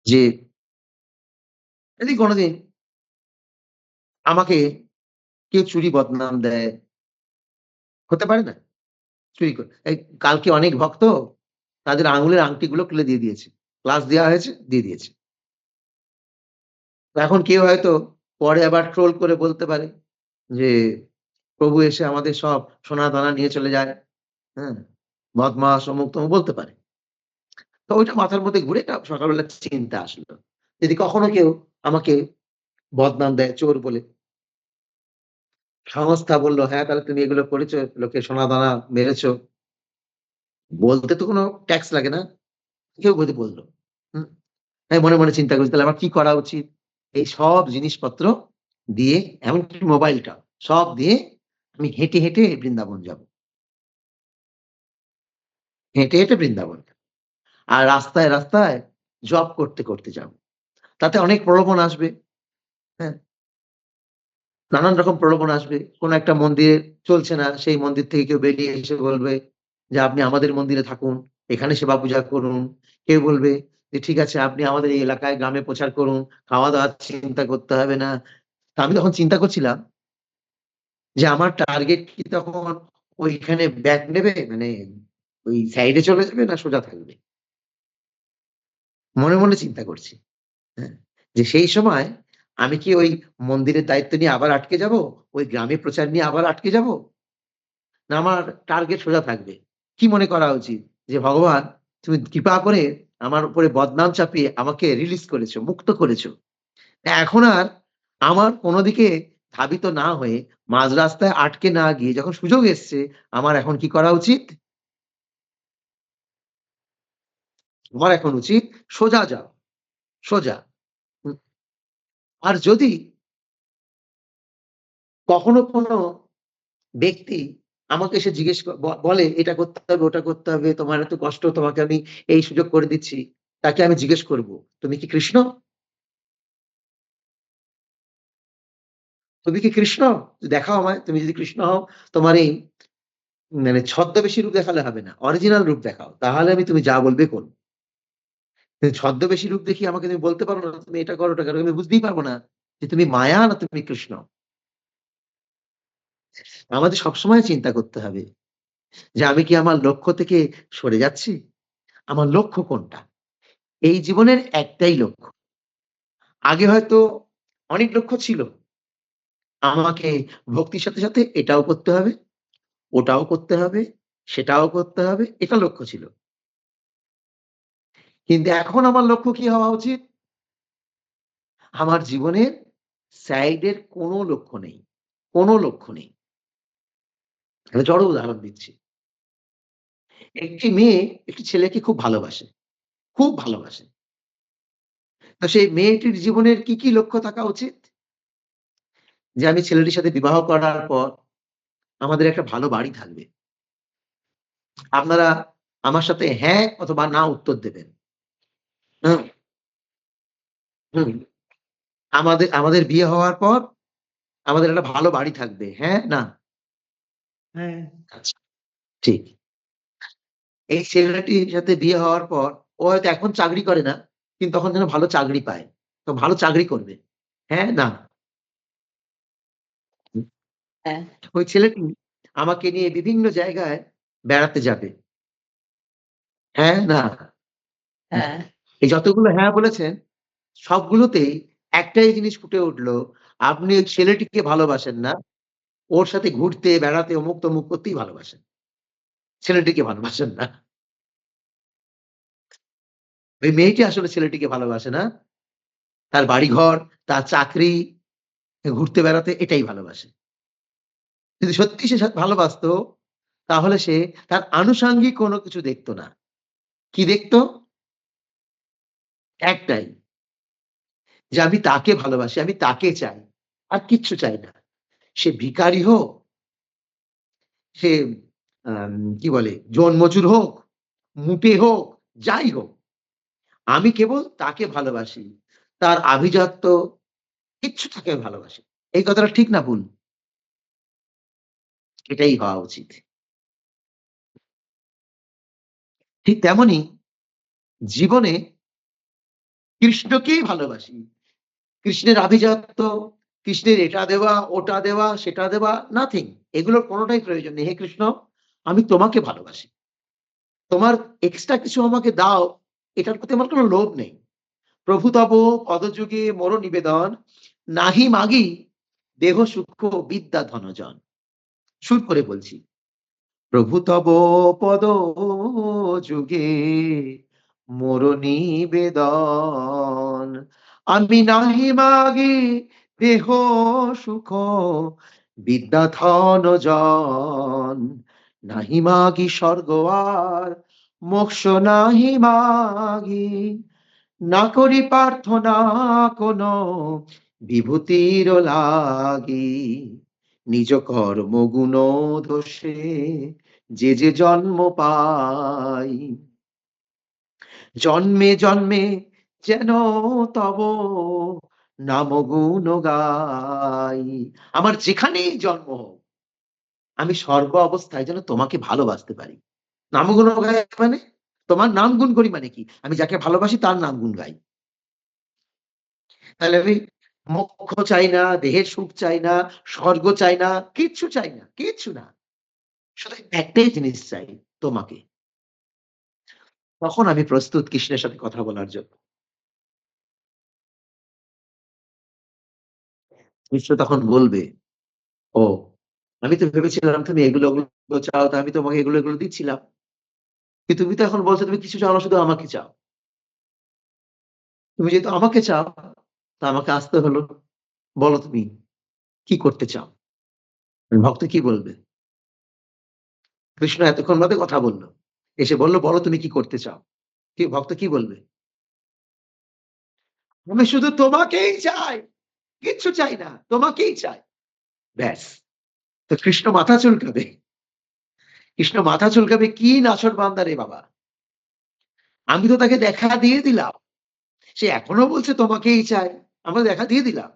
যে যদি কোনদিন আমাকে কেউ চুরি বদনাম দেয়, হতে পারে না? চুরি করে এই কালকে অনেক ভক্ত তাদের আঙুলের আংটিগুলো খুলে দিয়ে দিয়েছে। ক্লাস দেওয়া হয়েছে, দিয়ে দিয়েছে। তো এখন কেউ হয়তো পরে আবার ট্রোল করে বলতে পারে যে, "প্রভু এসে আমাদের সব সোনা-দানা নিয়ে চলে যায়।" হ্যাঁ? বদমাস অমুক-তমুক বলতে পারে। তো ওইটা মাথার মধ্যে ঘুরে একটা সকালবেলা চিন্তা আসলো। যদি কখনো কেউ আমাকে বদনাম দেয় চোর বলে, সংস্থা বলল, "হ্যাঁ, তাহলে তুমি এগুলো করেছো, লোকের সোনা-দানা মেরেছো।" বলতে তো কোনো ট্যাক্স লাগে না। কেউ যদি বলল। হুম? আমি মনে, মনে চিন্তা করি তাহলে আমার কি করা উচিত? এই সব জিনিসপত্র দিয়ে এমনকি মোবাইলটা সব দিয়ে আমি হেঁটে, হেঁটে বৃন্দাবন যাব। হেঁটে, হেঁটে বৃন্দাবন। আর রাস্তায়, রাস্তায় জপ করতে, করতে যাব। তাতে অনেক প্রলোভন আসবে। হ্যাঁ? নানান রকম প্রলোভন আসবে। কোন একটা মন্দিরে চলছে না, সেই মন্দির থেকে কেউ বেরিয়ে এসে বলবে যে, "আপনি আমাদের মন্দিরে থাকুন, এখানে সেবা পূজা করুন।" কেউ বলবে যে, "ঠিক আছে, আপনি আমাদের এই এলাকায় গ্রামে প্রচার করুন, খাওয়া-দাওয়ার চিন্তা করতে হবে না।" তা আমি তখন চিন্তা করছিলাম যে, আমার টার্গেট কি তখন ওইখানে ব্যাক নেবে? মানে ওই সাইডে চলে যাবে না সোজা থাকবে? মনে, মনে চিন্তা করছি। হ্যাঁ? যে সেই সময় আমি কি ওই মন্দিরের দায়িত্ব নিয়ে আবার আটকে যাবো? ওই গ্রামে প্রচার নিয়ে আবার আটকে যাবো? না আমার টার্গেট সোজা থাকবে? কি মনে করা উচিত? যে ভগবান তুমি কৃপা করে আমার উপরে বদনাম চাপিয়ে আমাকে রিলিজ করেছো, মুক্ত করেছো। এখন আর আমার কোন দিকে ধাবিত না হয়ে মাঝ রাস্তায় আটকে না গিয়ে যখন সুযোগ এসছে আমার এখন কি করা উচিত? আমার এখন উচিত সোজা যাও, সোজা। হুম, আর যদি কখনো কোনো ব্যক্তি আমাকে এসে জিজ্ঞেস বলে, "এটা করতে হবে, ওটা করতে হবে, তোমার এত কষ্ট, তোমাকে আমি এই সুযোগ করে দিচ্ছি।" তাকে আমি জিজ্ঞেস করব, "তুমি কি কৃষ্ণ? তুমি কি কৃষ্ণ? দেখাও আমায়। তুমি যদি কৃষ্ণ হও, তোমার এই মানে ছদ্মবেশী রূপ দেখালে হবে না। অরিজিনাল রূপ দেখাও। তাহলে আমি তুমি যা বলবে করব। কিন্তু ছদ্মবেশী রূপ দেখিয়ে আমাকে তুমি বলতে পারো না, তুমি এটা করো, ওটা করো। আমি বুঝতেই পারব না যে তুমি মায়া না তুমি কৃষ্ণ।" আমাদের সবসময় চিন্তা করতে হবে যে আমি কি আমার লক্ষ্য থেকে সরে যাচ্ছি? আমার লক্ষ্য কোনটা? এই জীবনের একটাই লক্ষ্য। আগে হয়তো অনেক লক্ষ্য ছিল। আমাকে ভক্তির সাথে, সাথে এটাও করতে হবে, ওটাও করতে হবে, সেটাও করতে হবে। এটা লক্ষ্য ছিল। কিন্তু এখন আমার লক্ষ্য কি হওয়া উচিত? আমার জীবনের সাইডের কোনো লক্ষ্য নেই। কোনো লক্ষ্য নেই। একটা জড় উদাহরণ দিচ্ছি। একটি মেয়ে একটি ছেলেকে খুব ভালোবাসে। খুব ভালোবাসে। তো সেই মেয়েটির জীবনের কি, কি লক্ষ্য থাকা উচিত? যে আমি ছেলেটির সাথে বিবাহ করার পর আমাদের একটা ভালো বাড়ি থাকবে। আপনারা আমার সাথে হ্যাঁ অথবা না উত্তর দেবেন। হুম, হুম। আমাদের আমাদের বিয়ে হওয়ার পর আমাদের একটা ভালো বাড়ি থাকবে। হ্যাঁ, না? হ্যাঁ। আচ্ছা, ঠিক। এই ছেলেটির সাথে বিয়ে হওয়ার পর ও হয়তো এখন চাকরি করে না। কিন্তু তখন যেন ভালো চাকরি পায়। তো ভালো চাকরি করবে। হ্যাঁ, না? হুম। হ্যাঁ, ওই ছেলেটি আমাকে নিয়ে বিভিন্ন জায়গায় বেড়াতে যাবে। হ্যাঁ, না? হুম। হ্যাঁ, এই যতগুলো হ্যাঁ বলেছেন সবগুলোতেই একটাই জিনিস ফুটে উঠল, আপনি ওই ছেলেটিকে ভালোবাসেন না। ওর সাথে ঘুরতে, বেড়াতে, অমুক-তমুক করতেই ভালোবাসেন। ছেলেটিকে ভালোবাসেন না। ওই মেয়েটি আসলে ছেলেটিকে ভালোবাসে না। তার বাড়িঘর, তার চাকরি, ঘুরতে বেড়াতে এটাই ভালোবাসে। যদি সত্যি সে ভালোবাসতো তাহলে সে তার আনুষঙ্গিক কোন কিছু দেখত না। কি দেখত? একটাই যে আমি তাকে ভালোবাসি, আমি তাকে চাই। আর কিচ্ছু চাই না। সে ভিখারি হোক, সে কি বলে জোন-মজুর হোক, মুটে হোক, যাই হোক। আমি কেবল তাকে ভালোবাসি। তার আভিজাত্য কিচ্ছু তাকে আমি ভালোবাসি। এই কথাটা ঠিক না ভুল? এটাই হওয়া উচিত। ঠিক তেমনি জীবনে কৃষ্ণকেই ভালোবাসি। কৃষ্ণের আভিজাত্য, কৃষ্ণের এটা দেওয়া, ওটা দেওয়া, সেটা দেওয়া, নাথিং। এগুলোর কোনটাই প্রয়োজন নেই। হে কৃষ্ণ, আমি তোমাকে ভালোবাসি। তোমার এক্সট্রা কিছু আমাকে দাও, এটার প্রতি আমার কোন লোভ নেই। প্রভু তব পদযুগে মোর নিবেদন, নাহি মাগি দেহ সূক্ষ্ম বিদ্যা ধনজন। সুর করে বলছি। প্রভু তব পদ যুগে মোর নিবেদন, আমি নাহি মাগি দেহ সুখ বিদ্যা ধন জন, নাহি মাগি স্বর্গ আর মোক্ষ নাহি মাগি, না করি প্রার্থনা কোন বিভূতির লাগি, নিজ কর্ম গুণ দোষে যে যে জন্ম পাই, জন্মে জন্মে যেন তব নাম গুণ গাই। আমার যেখানেই জন্ম হোক, আমি সর্ব অবস্থায় যেন তোমাকে ভালোবাসতে পারি। নাম গুণ গাই মানে তোমার নাম গুণ করি মানে কি? আমি যাকে ভালোবাসি তার নাম গুণ গাই। তাহলে আমি মোক্ষ চাই না, দেহের সুখ চাই না, স্বর্গ চাই না, কিচ্ছু চাই না, কিচ্ছু না। শুধু একটাই জিনিস চাই, তোমাকে। তখন আমি প্রস্তুত কৃষ্ণের সাথে কথা বলার জন্য। কৃষ্ণ তখন বলবে, "ও, আমি তো ভেবেছিলাম তুমি এগুলো, ওগুলো চাও, তো আমি তোমাকে এগুলো, এগুলো দিচ্ছিলাম। কিন্তু তুমি তো এখন বলছো তুমি কিছু চাও না, শুধু আমাকে চাও। তুমি যেহেতু আমাকে চাও, তা আমাকে আসতে হলো। বলো তুমি কি করতে চাও?" ভক্ত কি বলবে? কৃষ্ণ এতক্ষণ বাদে কথা বলল। এসে বলল, "বলো তুমি কি করতে চাও?" ভক্ত কি বলবে? "আমি শুধু তোমাকেই চাই। কিচ্ছু চাই না। তোমাকেই চাই।" ব্যাস। তো কৃষ্ণ মাথা চুলকাবে। কৃষ্ণ মাথা চুলকাবে, "কি নাছোড়বান্দা রে বাবা! আমি তো তাকে দেখা দিয়ে দিলাম। সে এখনো বলছে তোমাকেই চায়। আমরা দেখা দিয়ে দিলাম।"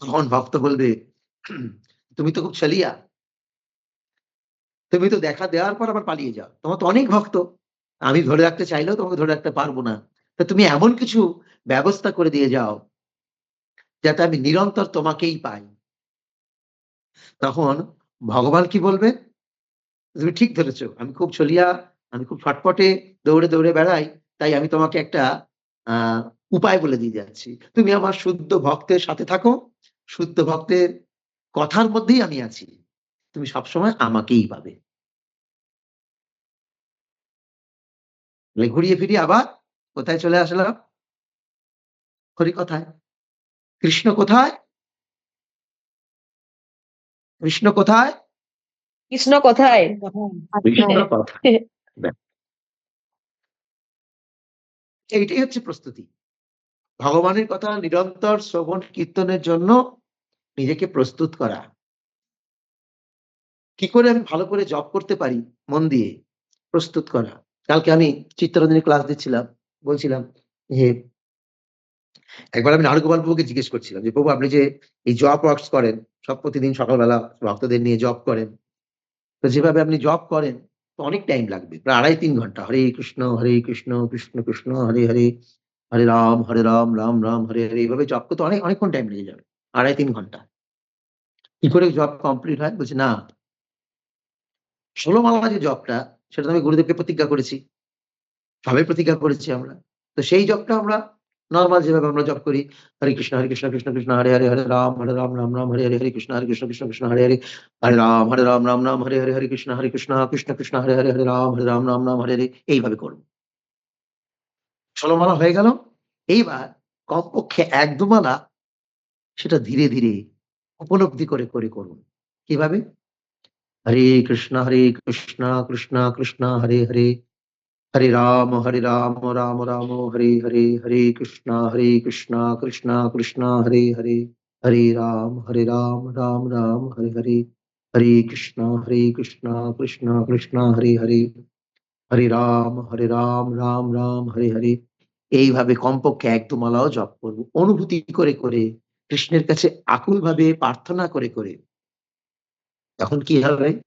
তখন ভক্ত বলবে, "তুমি তো খুব ছলিয়া। তুমি তো দেখা দেওয়ার পর আবার পালিয়ে যাও। তোমার তো অনেক ভক্ত। আমি ধরে রাখতে চাইলেও তোমাকে ধরে রাখতে পারব না। তা তুমি এমন কিছু ব্যবস্থা করে দিয়ে যাও, যাতে আমি নিরন্তর তোমাকেই পাই।" তখন ভগবান কি বলবে? তুমি ঠিক ধরেছ। আমি খুব ছলিয়া, আমি খুব ছটপটে, দৌড়ে, দৌড়ে বেড়াই। তাই আমি তোমাকে একটা আ উপায় বলে দিয়ে যাচ্ছি। তুমি আমার শুদ্ধ ভক্তের সাথে থাকো। শুদ্ধ ভক্তের কথার মধ্যেই আমি আছি। তুমি সবসময় আমাকেই পাবে। ঘুরিয়ে ফিরিয়ে আবার কোথায় চলে আসলাম? হরিকথায়। কৃষ্ণ কোথায়? কৃষ্ণ কোথায়? কৃষ্ণ কোথায়? কৃষ্ণ আত্মায়। কথায়। ব্যাস। এইটাই হচ্ছে প্রস্তুতি। ভগবানের কথা নিরন্তর শ্রবণ কীর্তনের জন্য নিজেকে প্রস্তুত করা। কি করে আমি ভালো করে জব করতে পারি মন দিয়ে? প্রস্তুত করা। কালকে আমি চিত্তরঞ্জনের ক্লাস দিচ্ছিলাম। বলছিলাম যে, একবার আমি নারদগোপাল প্রভুকে জিজ্ঞেস করছিলাম যে, "প্রভু আপনি যে এই জব ওয়ার্কস করেন, সব প্রতিদিন সকালবেলা ভক্তদের নিয়ে জব করেন। তো যেভাবে আপনি জব করেন তো অনেক টাইম লাগবে। প্রায় ২.৫-৩ ঘন্টা। হরে কৃষ্ণ, কৃষ্ণ, কৃষ্ণ হরে, হরে, হরে রাম, রাম, রাম হরে, হরে এভাবে জব করতে অনেকক্ষণ টাইম লেগে যাবে। ২.৫-৩ ঘন্টা। কি করে জব কমপ্লিট হয়?" বলছে, "না, ১৬ মালা যে জবটা সেটা তো আমি গুরুদেবকে প্রতিজ্ঞা করেছি। সবাই প্রতিজ্ঞা করেছি আমরা। তো সেই জপটা আমরা নরমাল যেভাবে আমরা জপ করি, হরে কৃষ্ণ, কৃষ্ণ, কৃষ্ণ, হরে, হরে, হরে রাম, রাম, রাম, হরে, হরে, হরে কৃষ্ণ, কৃষ্ণ, কৃষ্ণ, হরে, হরে, হরে রাম, রাম, রাম, হরে, হরে, হরে কৃষ্ণ, কৃষ্ণ, কৃষ্ণ, হরে, হরে, হরে রাম, রাম, রাম, হরে, হরে এইভাবে করব। ১৬ মালা হয়ে গেল। এইবার কমপক্ষে ১-২ মালা সেটা ধীরে, ধীরে উপলব্ধি করে করুন। কিভাবে? হরে কৃষ্ণ, কৃষ্ণ, কৃষ্ণ, হরে, হরে হরে রাম, রাম, রাম, হরে, হরে, হরে কৃষ্ণ, কৃষ্ণ, কৃষ্ণ, হরে, হরে, হরে রাম, রাম, রাম, হরে, হরে, হরে কৃষ্ণ, কৃষ্ণ, কৃষ্ণ, হরে, হরে, হরে রাম, রাম, রাম, হরে, হরে। এইভাবে কমপক্ষে ১-২ মালাও জপ করব। অনুভূতি করে, কৃষ্ণের কাছে আকুলভাবে প্রার্থনা করে। তখন কি হবে?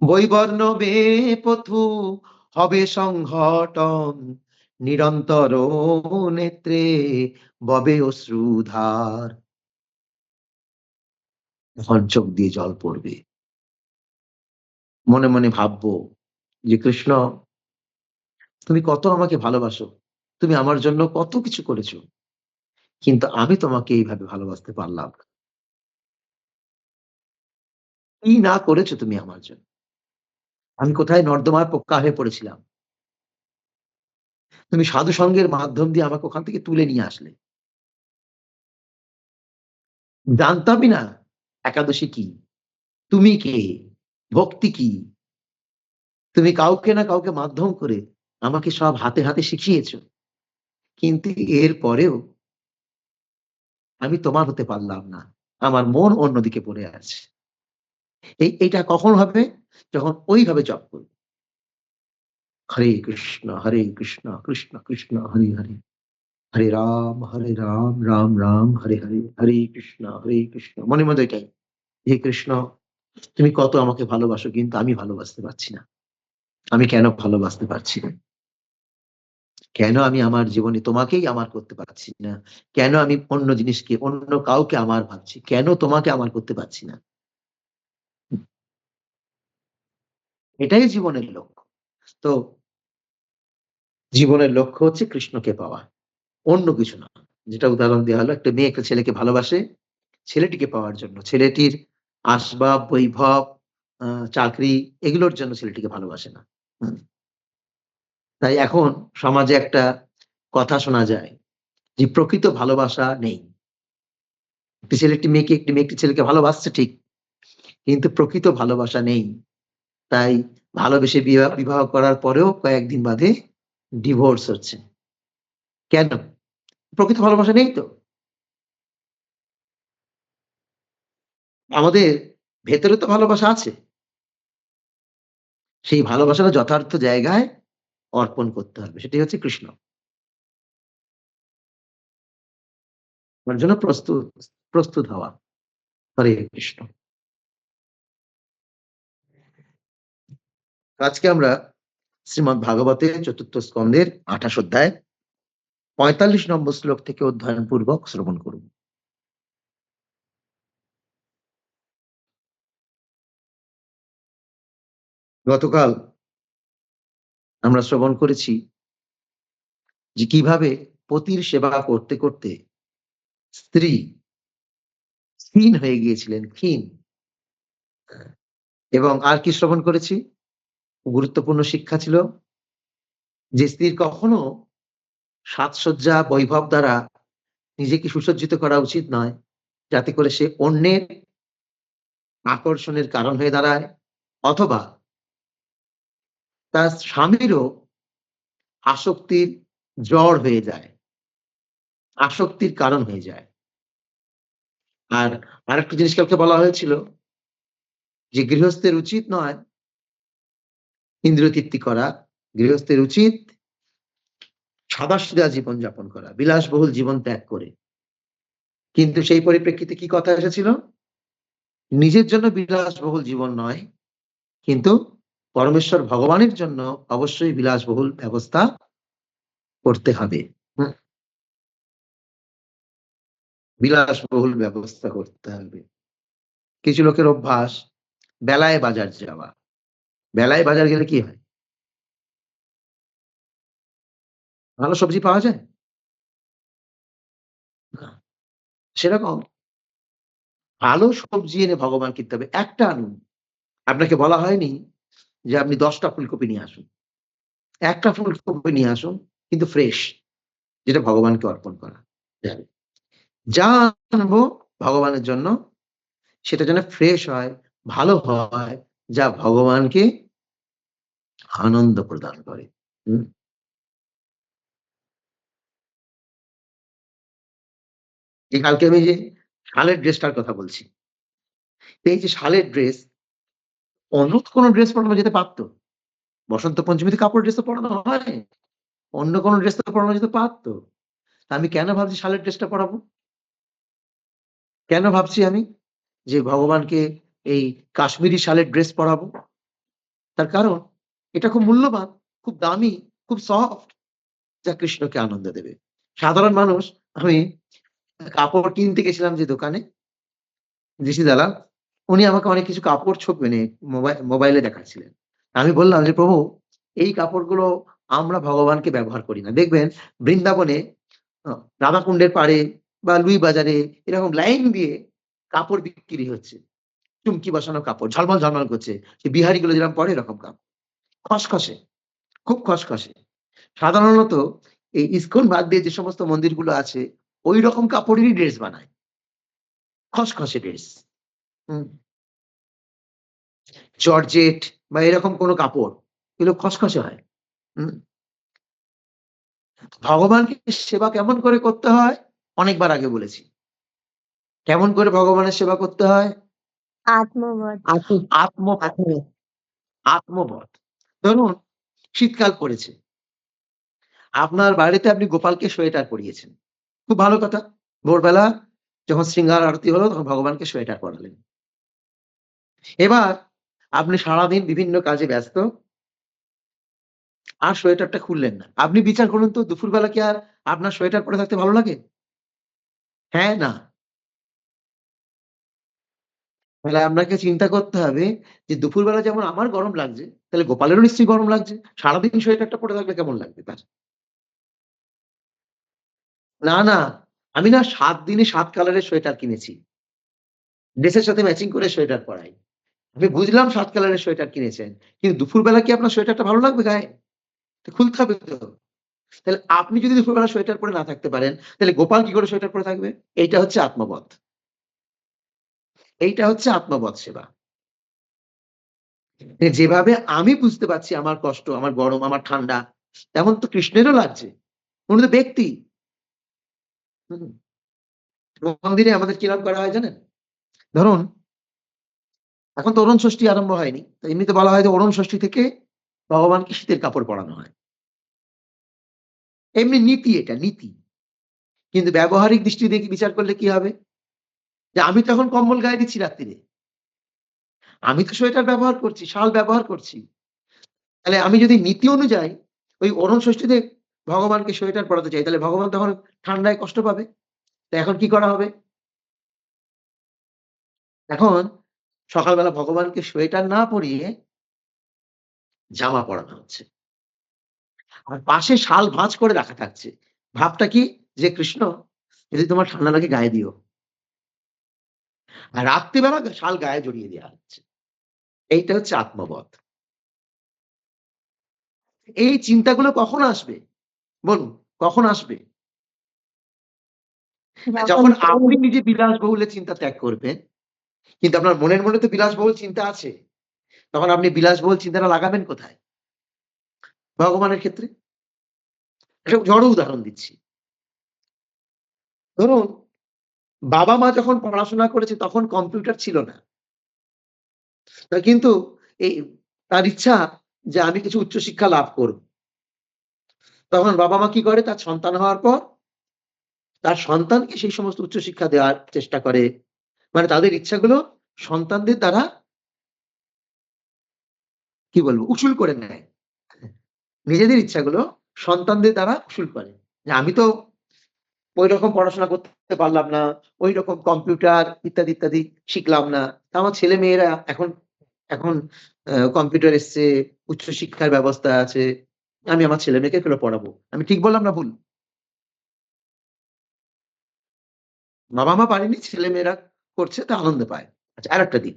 বৈবর্ণবে পথু হবে সংঘটন, নিরন্তর নেত্রে ববে অশ্রুধার। তখন চোখ দিয়ে জল পড়বে। মনে, মনে ভাববো যে, "কৃষ্ণ তুমি কত আমাকে ভালোবাসো। তুমি আমার জন্য কত কিছু করেছো। কিন্তু আমি তোমাকে এইভাবে ভালোবাসতে পারলাম না। কি না করেছো তুমি আমার জন্য? আমি কোথায় নর্দমার পোক্কা হয়ে পড়েছিলাম। তুমি সাধু সঙ্গের মাধ্যম দিয়ে আমাকে ওখান থেকে তুলে নিয়ে আসলে। জানতামই না একাদশী কি? তুমি কে? ভক্তি কি? তুমি কাউকে না কাউকে মাধ্যম করে আমাকে সব হাতে শিখিয়েছ। কিন্তু এরপরেও আমি তোমার হতে পারলাম না। আমার মন অন্যদিকে পড়ে আছে। এইটা কখন হবে? যখন ওইভাবে জপ করব। হরে কৃষ্ণ, কৃষ্ণ, কৃষ্ণ, হরে, হরে। হরে রাম রাম রাম হরে হরে, হরে কৃষ্ণ মনে মধ্যে এটাই, হে কৃষ্ণ তুমি কত আমাকে ভালোবাসো, কিন্তু আমি ভালোবাসতে পারছি না। আমি কেন ভালোবাসতে পারছি না? কেন আমি আমার জীবনে তোমাকেই আমার করতে পারছি না? কেন আমি অন্য জিনিসকে, অন্য কাউকে আমার ভাবছি? কেন তোমাকে আমার করতে পারছি না? এটাই জীবনের লক্ষ্য। তো জীবনের লক্ষ্য হচ্ছে কৃষ্ণকে পাওয়া, অন্য কিছু না। যেটা উদাহরণ দেয়া হলো, একটা মেয়ে একটা ছেলেকে ভালোবাসে ছেলেটিকে পাওয়ার জন্য। ছেলেটির আসবাব, বৈভব, আ চাকরি এগুলোর জন্য ছেলেটিকে ভালোবাসে না। হুম। তাই এখন সমাজে একটা কথা শোনা যায় যে প্রকৃত ভালোবাসা নেই। একটি ছেলে একটি মেয়েকে, একটি মেয়ে একটি ছেলেকে ভালোবাসছে ঠিক, কিন্তু প্রকৃত ভালোবাসা নেই। তাই ভালোবেসে বিবাহ করার পরেও কয়েকদিন বাদে ডিভোর্স হচ্ছে। কেন? প্রকৃত ভালোবাসা নেই তো। আমাদের ভেতরে তো ভালোবাসা আছে। সেই ভালোবাসাটা যথার্থ জায়গায় অর্পণ করতে হবে। সেটাই হচ্ছে কৃষ্ণ। তার জন্য প্রস্তুত হওয়া। হরে কৃষ্ণ। আজকে আমরা শ্রীমদ্ ভাগবতের ৪র্থ স্কন্ধের ২৮ অধ্যায় ৪৫ নম্বর শ্লোক থেকে অধ্যয়ন পূর্বক শ্রবণ করব। গতকাল আমরা শ্রবণ করেছি যে কিভাবে পতির সেবা করতে করতে স্ত্রী ক্ষীণ হয়ে গিয়েছিলেন, ক্ষীণ। এবং আর কি শ্রবণ করেছি? গুরুত্বপূর্ণ শিক্ষা ছিল যে স্ত্রীর কখনো সাজসজ্জা, বৈভব দ্বারা নিজেকে সুসজ্জিত করা উচিত নয়, যাতে করে সে অন্যের আকর্ষণের কারণ হয়ে দাঁড়ায়, অথবা তার স্বামীরও আসক্তির জড় হয়ে যায়, আসক্তির কারণ হয়ে যায়। আর আরেকটা জিনিস কালকে বলা হয়েছিল যে গৃহস্থের উচিত নয় ইন্দ্রিয় তৃপ্তি করা, গৃহস্থের উচিত সাদাসিধা জীবনযাপন করা, বিলাসবহুল জীবন ত্যাগ করে। কিন্তু সেই পরিপ্রেক্ষিতে কি কথা এসেছিল? নিজের জন্য বিলাসবহুল জীবন নয়, কিন্তু পরমেশ্বর ভগবানের জন্য অবশ্যই বিলাসবহুল ব্যবস্থা করতে হবে। হুম, বিলাসবহুল ব্যবস্থা করতে হবে। কিছু লোকের অভ্যাস বেলায় বাজার যাওয়া। বেলায় বাজার গেলে কি হয়? ভালো সবজি পাওয়া যায়? না। সেরকম ভালো সবজি এনে ভগবান কিনতে হবে। একটা আনুন। আপনাকে বলা হয়নি যে আপনি ১০ টা ফুলকপি নিয়ে আসুন। একটা ফুলকপি নিয়ে আসুন, কিন্তু ফ্রেশ, যেটা ভগবানকে অর্পণ করা যাবে। যা আনবো ভগবানের জন্য সেটা যেন ফ্রেশ হয়, ভালো হয়, যা ভগবানকে আনন্দ প্রদান করে। হুম? এই কালকে আমি যে শালের ড্রেসটার কথা বলছি। এই যে শালের ড্রেস, অন্য কোনো ড্রেস পরানো যেতে পারত। বসন্ত পঞ্চমীতে কাপড় ড্রেস তো পরানো হয়। অন্য কোনো ড্রেস তো পরানো যেতে পারত। তা আমি কেন ভাবছি শালের ড্রেসটা পরাবো? কেন ভাবছি আমি যে ভগবানকে এই কাশ্মীরি শালের ড্রেস পরাবো? তার কারণ এটা খুব মূল্যবান, খুব দামি, খুব সফট, যা কৃষ্ণকে আনন্দ দেবে। সাধারণ মানুষ, আমি কাপড় কিনতে গেছিলাম যে দোকানে, ঋষি দালাল, উনি আমাকে অনেক কিছু কাপড় মানে মোবাইলে দেখাচ্ছিলেন। আমি বললাম যে, "প্রভু, এই কাপড়গুলো আমরা ভগবানকে ব্যবহার করি না। দেখবেন বৃন্দাবনে আ রাধাকুণ্ডের পাড়ে বা লুই বাজারে এরকম লাইন দিয়ে কাপড় বিক্রি হচ্ছে। চুমকি বসানো কাপড়, ঝলমল, ঝলমল করছে। সেই বিহারিগুলো যেরকম পরে এরকম কাপড়। খসখসে, খুব খসখসে। সাধারণত এই ইস্কন বাদ দিয়ে যে সমস্ত মন্দিরগুলো আছে, ঐরকম কাপড়েরই ড্রেস বানায়। খসখসে ড্রেস। হুম? জর্জেট বা এরকম কোনো কাপড়, এগুলো খসখসে হয়। হুম? ভগবানকে সেবা কেমন করে করতে হয়? অনেকবার আগে বলেছি। কেমন করে ভগবানের সেবা করতে হয়? আত্মবৎ। আত্মবোধ, আত্মবোধ। ধরুন শীতকাল পড়েছে। আপনার বাড়িতে আপনি গোপালকে সোয়েটার পরিয়েছেন। খুব ভালো কথা। ভোরবেলা যখন শৃঙ্গার আরতি হলো তখন ভগবানকে সোয়েটার পরালেন। এবার আপনি সারাদিন বিভিন্ন কাজে ব্যস্ত। আর সোয়েটারটা খুললেন না। আপনি বিচার করুন তো দুপুরবেলা কি আর আপনার সোয়েটার পরে থাকতে ভালো লাগে? হ্যাঁ, না। তাহলে আপনাকে চিন্তা করতে হবে যে দুপুরবেলা যেমন আমার গরম লাগছে, তাহলে গোপালেরও নিশ্চয়ই গরম লাগছে। সারাদিন সোয়েটারটা পরে থাকলে কেমন লাগবে তার? না, না। আমি না ৭ দিনে ৭ কালারের সোয়েটার কিনেছি। ড্রেসের সাথে ম্যাচিং করে সোয়েটার পরাই। আমি বুঝলাম ৭ কালারের সোয়েটার কিনেছেন। কিন্তু দুপুরবেলা কি আপনার সোয়েটারটা ভালো লাগবে গায়ে? তো খুলতে হবে তো। তাহলে আপনি যদি দুপুরবেলা সোয়েটার পরে না থাকতে পারেন, তাহলে গোপাল কি করে সোয়েটার পরে থাকবে? এইটা হচ্ছে আত্মবধ। এইটা হচ্ছে আত্মবধ সেবা। যেভাবে আমি বুঝতে পারছি আমার কষ্ট, আমার গরম, আমার ঠান্ডা, তেমন তো কৃষ্ণেরও লাগছে। উনি তো ব্যক্তি। হুম। মন্দিরে আমাদের কিরকম করা হয় জানেন? ধরুন এখন তো অরুণ ষষ্ঠী আরম্ভ হয়নি। তো এমনিতে বলা হয় যে অরুণ ষষ্ঠী থেকে ভগবানকে শীতের কাপড় পরানো হয়। এমনি নীতি এটা, নীতি। কিন্তু ব্যবহারিক দৃষ্টি দিয়ে বিচার করলে কি হবে? যে আমি তো এখন কম্বল গায়ে দিচ্ছি রাত্তিরে। আমি তো সোয়েটার ব্যবহার করছি, শাল ব্যবহার করছি। তাহলে আমি যদি নীতি অনুযায়ী ওই অরুণ ষষ্ঠীতে ভগবানকে সোয়েটার পরাতে চাই, তাহলে ভগবান তখন ঠান্ডায় কষ্ট পাবে। তো এখন কি করা হবে? এখন সকালবেলা ভগবানকে সোয়েটার না পরিয়ে জামা পরানো হচ্ছে। আর পাশে শাল ভাঁজ করে রাখা থাকছে। ভাবটা কি? যে কৃষ্ণ যদি তোমার ঠান্ডা লাগে গায়ে দিও। আর রাত্রিবেলা শাল গায়ে জড়িয়ে দেয়া হচ্ছে। এইটা হচ্ছে আত্মবধ। এই চিন্তাগুলো কখন আসবে? বলুন, কখন আসবে? যখন যখন আপনি নিজে বিলাসবহুলের চিন্তা ত্যাগ করবেন, কিন্তু আপনার মনের মনে তো বিলাসবহুল চিন্তা আছে। তখন আপনি বিলাসবহুল চিন্তাটা লাগাবেন কোথায়? ভগবানের ক্ষেত্রে। একটা জড় উদাহরণ দিচ্ছি। ধরুন বাবা-মা যখন পড়াশোনা করেছে তখন কম্পিউটার ছিল না। কিন্তু এই তার ইচ্ছা যে আমি কিছু উচ্চশিক্ষা লাভ করব। তখন বাবা-মা কি করে? তার সন্তান হওয়ার পর তার সন্তানকে সেই সমস্ত উচ্চশিক্ষা দেওয়ার চেষ্টা করে। মানে তাদের ইচ্ছাগুলো সন্তানদের দ্বারা কি বলবো? উসুল করে নেয়। নিজেদের ইচ্ছাগুলো সন্তানদের দ্বারা উসুল করে। যে আমি তো ঐরকম পড়াশোনা করতে পারলাম না। ঐরকম কম্পিউটার ইত্যাদি, ইত্যাদি শিখলাম না। তা আমার ছেলেমেয়েরা এখন এখন কম্পিউটার এসছে, উচ্চশিক্ষার ব্যবস্থা আছে। আমি আমার ছেলেমেয়েকে এগুলো পড়াবো। আমি ঠিক বললাম না ভুল? বাবা-মা পারেনি, ছেলেমেয়েরা করছে তা আনন্দ পায়। আচ্ছা আরেকটা দিক।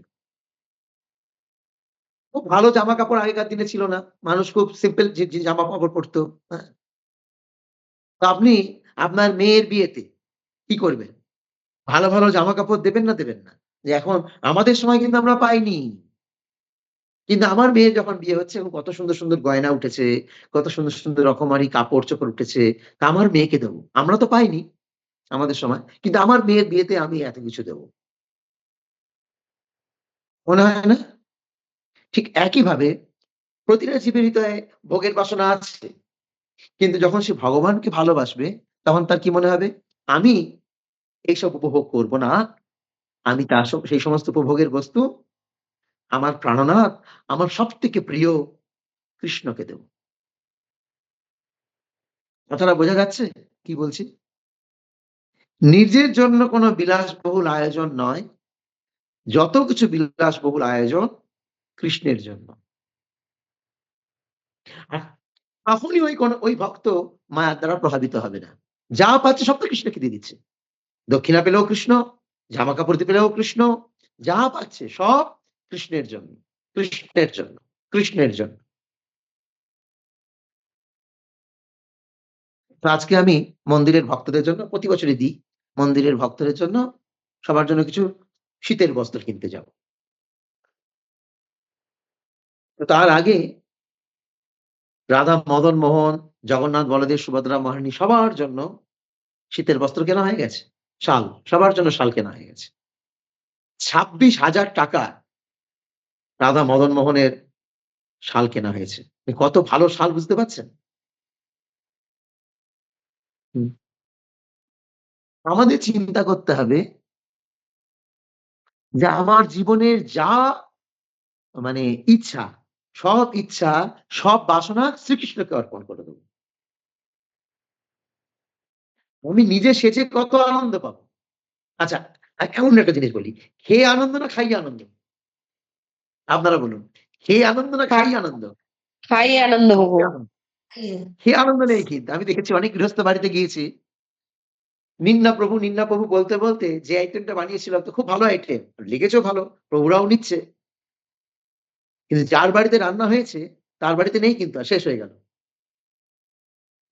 খুব ভালো জামাকাপড় আগেকার দিনে ছিল না। মানুষ খুব সিম্পল যে জামাকাপড় পড়তো। হ্যাঁ? তো আপনি আপনার মেয়ের বিয়েতে কি করবেন? ভালো, ভালো জামাকাপড় দেবেন না দেবেন না? যে এখন আমাদের সময় কিন্তু আমরা পাইনি। কিন্তু আমার মেয়ের যখন বিয়ে হচ্ছে এখন কত সুন্দর, সুন্দর গয়না উঠেছে, কত সুন্দর, সুন্দর রকমারি কাপড়-চোপড় উঠেছে। তা আমার মেয়েকে দেব। আমরা তো পাইনি আমাদের সময়। কিন্তু আমার মেয়ের বিয়েতে আমি এত কিছু দেব। মনে হয় না? ঠিক একইভাবে প্রতিটা জীবের হৃদয়ে ভোগের বাসনা আছে। কিন্তু যখন সে ভগবানকে ভালোবাসবে তখন তার কি মনে হবে? আমি এইসব উপভোগ করব না। আমি তার সেই সমস্ত উপভোগের বস্তু আমার প্রাণনাথ, আমার সবথেকে প্রিয় কৃষ্ণকে দেব। কথাটা বোঝা যাচ্ছে কি বলছি? নিজের জন্য কোন বিলাসবহুল আয়োজন নয়। যত কিছু বিলাসবহুল আয়োজন কৃষ্ণের জন্য। আর তখনই ওই ভক্ত মায়ার দ্বারা প্রভাবিত হবে না। যা পাচ্ছে সব তো কৃষ্ণকে দিয়ে দিচ্ছে। দক্ষিণা পেলেও কৃষ্ণ, জামাকাপড় পেলেও কৃষ্ণ, যা পাচ্ছে সব কৃষ্ণের জন্য, কৃষ্ণের জন্য, কৃষ্ণের জন্য। তো আজকে আমি মন্দিরের ভক্তদের জন্য প্রতি বছরই দিই। মন্দিরের ভক্তদের জন্য সবার জন্য কিছু শীতের বস্ত্র কিনতে যাব। তো তার আগে রাধা, মদন মোহন, জগন্নাথ, বলদেব, সুভদ্রা, মহারানী সবার জন্য শীতের বস্ত্র কেনা হয়ে গেছে। শাল, সবার জন্য শাল কেনা হয়ে গেছে। ৳২৬,০০০ রাধা, মদন মোহনের শাল কেনা হয়েছে। কত ভালো শাল বুঝতে পারছেন? হুম। আমাদের চিন্তা করতে হবে যে আমার জীবনের যা মানে ইচ্ছা, সব বাসনা শ্রীকৃষ্ণকে অর্পণ করে দেব। আমি নিজে সেজে কত আনন্দ পাবো। আচ্ছা, এমন একটা জিনিস বলি, খেয়ে আনন্দ না খাইয়ে আনন্দ? আপনারা বলুন। খেয়ে আনন্দ না খাইয়ে আনন্দ? খাইয়ে আনন্দ পাবো। খাইয়ে আনন্দ। খেয়ে আনন্দ নেই কিন্তু। আমি দেখেছি অনেক গৃহস্থ বাড়িতে গিয়েছি। নিন্না প্রভু বলতে, বলতে যে আইটেমটা বানিয়েছিল তো খুব ভালো আইটেম। লেগেছেও ভালো। প্রভুরাও নিচ্ছে। কিন্তু যার বাড়িতে রান্না হয়েছে তার বাড়িতে নেই কিন্তু আর শেষ হয়ে গেল।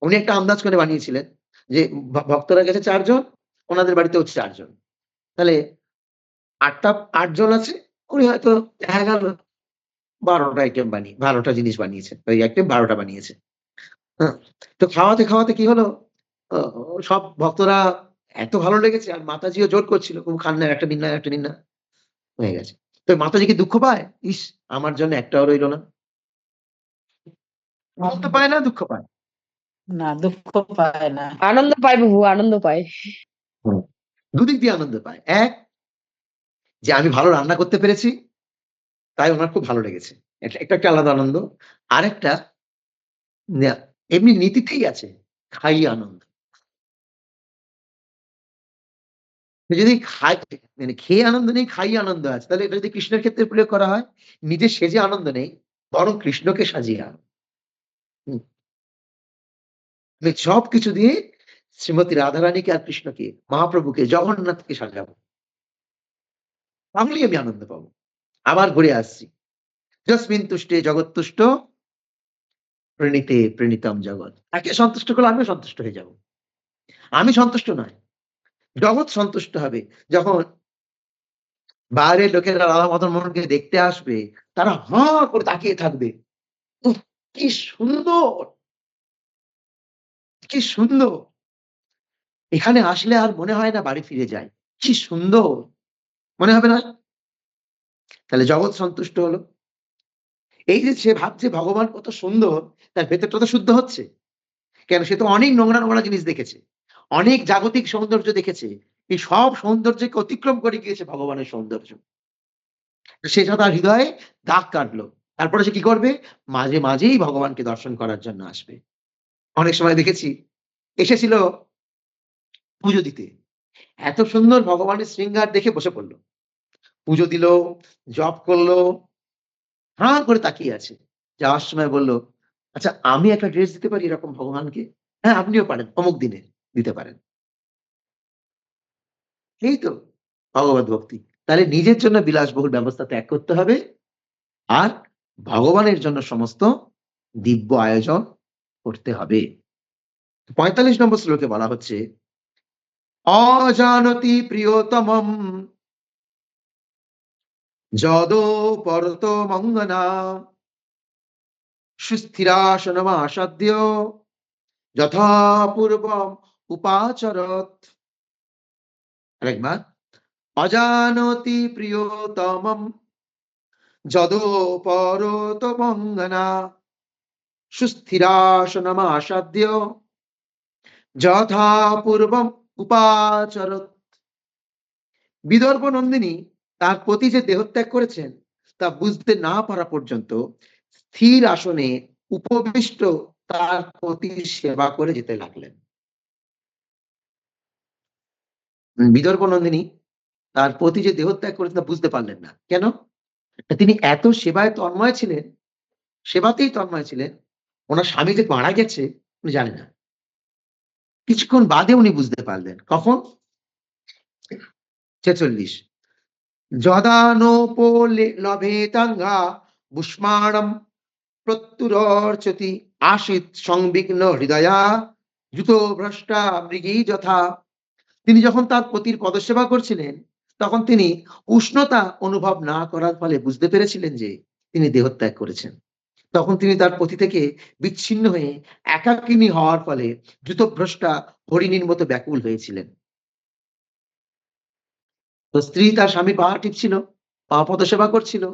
উনি একটা আন্দাজ করে বানিয়েছিলেন যে ভক্তরা গেছে ৪ জন, ওনাদের বাড়িতেও ৪ জন। তাহলে ৮ জন আছে। উনি হয়তো দেখা গেল ১২ টা আইটেম ১২ টা জিনিস বানিয়েছেন। ওই আইটেম ১২ টা বানিয়েছে। হ্যাঁ? তো খাওয়াতে কি হলো? অ সব ভক্তরা এত ভালো লেগেছে আর মাতাজিও জোর করছিল, "প্রভু খান না, একটা নিন না, একটা নিন না।" হয়ে গেছে। তো মাতাজি কি দুঃখ পায়? ইস! আমার জন্য একটাও রইল না। আনন্দ পায় না দুঃখ পায়? না, দুঃখ পায় না। আনন্দ পায় প্রভু, আনন্দ পায়। হুম। দুদিক দিয়ে আনন্দ পায়। এক, যে আমি ভালো রান্না করতে পেরেছি, তাই উনার খুব ভালো লেগেছে। এটা একটা আলাদা আনন্দ। আরেকটা না এমনি নীতিতেই আছে, খাইয়ে আনন্দ। যদি মানে খেয়ে আনন্দ নেই, খাইয়ে আনন্দ আছে, তাহলে এটা যদি কৃষ্ণের ক্ষেত্রে প্রয়োগ করা হয়, নিজে সেজে আনন্দ নেই, বরং কৃষ্ণকে সাজিয়ে আনো। হুম। আমি সবকিছু দিয়ে শ্রীমতী রাধারানীকে আর কৃষ্ণকে, মহাপ্রভুকে, জগন্নাথকে সাজাবো। তাহলেই আমি আনন্দ পাবো। আবার ঘুরে আসছি। যস্মিন তুষ্টে জগৎতুষ্ট প্রণীতে প্রণীতম জগৎ। একে সন্তুষ্ট করলে আমিও সন্তুষ্ট হয়ে যাব। আমি সন্তুষ্ট নয়, জগৎ সন্তুষ্ট হবে। যখন বাইরের লোকেরা রাধা মদন মোহনকে দেখতে আসবে, তারা হাঁ করে তাকিয়ে থাকবে। উফ! কি সুন্দর! কি সুন্দর! এখানে আসলে আর মনে হয় না বাড়ি ফিরে যাই। কি সুন্দর! মনে হবে না? তাহলে জগৎ সন্তুষ্ট হলো। এই যে সে ভাবছে ভগবান কত সুন্দর, তার ভেতরটা তো শুদ্ধ হচ্ছে। কেন? সে তো অনেক নোংরা জিনিস দেখেছে। অনেক জাগতিক সৌন্দর্য দেখেছে। এই সব সৌন্দর্যকে অতিক্রম করে গিয়েছে ভগবানের সৌন্দর্য। সেটা তার হৃদয়ে দাগ কাটলো। তারপরে সে কি করবে? মাঝেই ভগবানকে দর্শন করার জন্য আসবে। অনেক সময় দেখেছি, এসেছিল পুজো দিতে। এত সুন্দর ভগবানের শৃঙ্গার দেখে বসে পড়ল। পুজো দিল, জপ করল, হাঁ করে তাকিয়ে আছে। যাওয়ার সময় বলল, "আচ্ছা আমি একটা ড্রেস দিতে পারি এরকম ভগবানকে?" "হ্যাঁ, আপনিও পারেন। অমুক দিনে দিতে পারেন।" এই তো ভগবত ভক্তি। তাহলে নিজের জন্য বিলাসবহুল ব্যবস্থা ত্যাগ করতে হবে আর ভগবানের জন্য সমস্ত দিব্য আয়োজন করতে হবে। ৪৫ নম্বর শ্লোকে বলা হচ্ছে, "অজানতি প্রিয়তমম যদোপরতমঙ্গনা সুস্থিরাসনমাসাদ্য যথাপূর্বম উপাচরৎ।" আরেকবার, "অজানতি প্রিয়তমম যদোপরতমঙ্গনা সুস্থিরাসনমাসাদ্য যথাপূর্বম উপাচরৎ।" বিদর্ভ নন্দিনী তার পতি যে দেহত্যাগ করেছেন তা বুঝতে না পারা পর্যন্ত স্থির আসনে উপবিষ্ট তার পতির সেবা করে যেতে লাগলেন। বিদর্ভ নন্দিনী তার পতি যে দেহত্যাগ করেছেন তা বুঝতে পারলেন না। কেন? তিনি এত সেবায় তন্ময় ছিলেন, সেবাতেই তন্ময় ছিলেন, উনার স্বামী যে মারা গেছে উনি জানেন না। কিছুক্ষণ বাদে উনি বুঝতে পারলেন। কখন? ৪৬, লভেতাঙ্গা বুষ্মাণম প্রত্যুরর্চতি আশিত সংবিঘ্ন হৃদয়া দ্রুতভ্রষ্টা মৃগী যথা। তিনি যখন তার পতির পদসেবা করছিলেন, তখন তিনি উষ্ণতা অনুভব না করার ফলে বুঝতে পেরেছিলেন যে তিনি দেহত্যাগ করেছেন। তখন তিনি তার পতি থেকে বিচ্ছিন্ন হয়ে একাকিনী হওয়ার ফলে দ্রুতভ্রষ্টা হরিণীর মতো ব্যাকুল হয়েছিলেন। তো স্ত্রী তার স্বামীর পা টিপছিল, পা পদসেবা করছিল।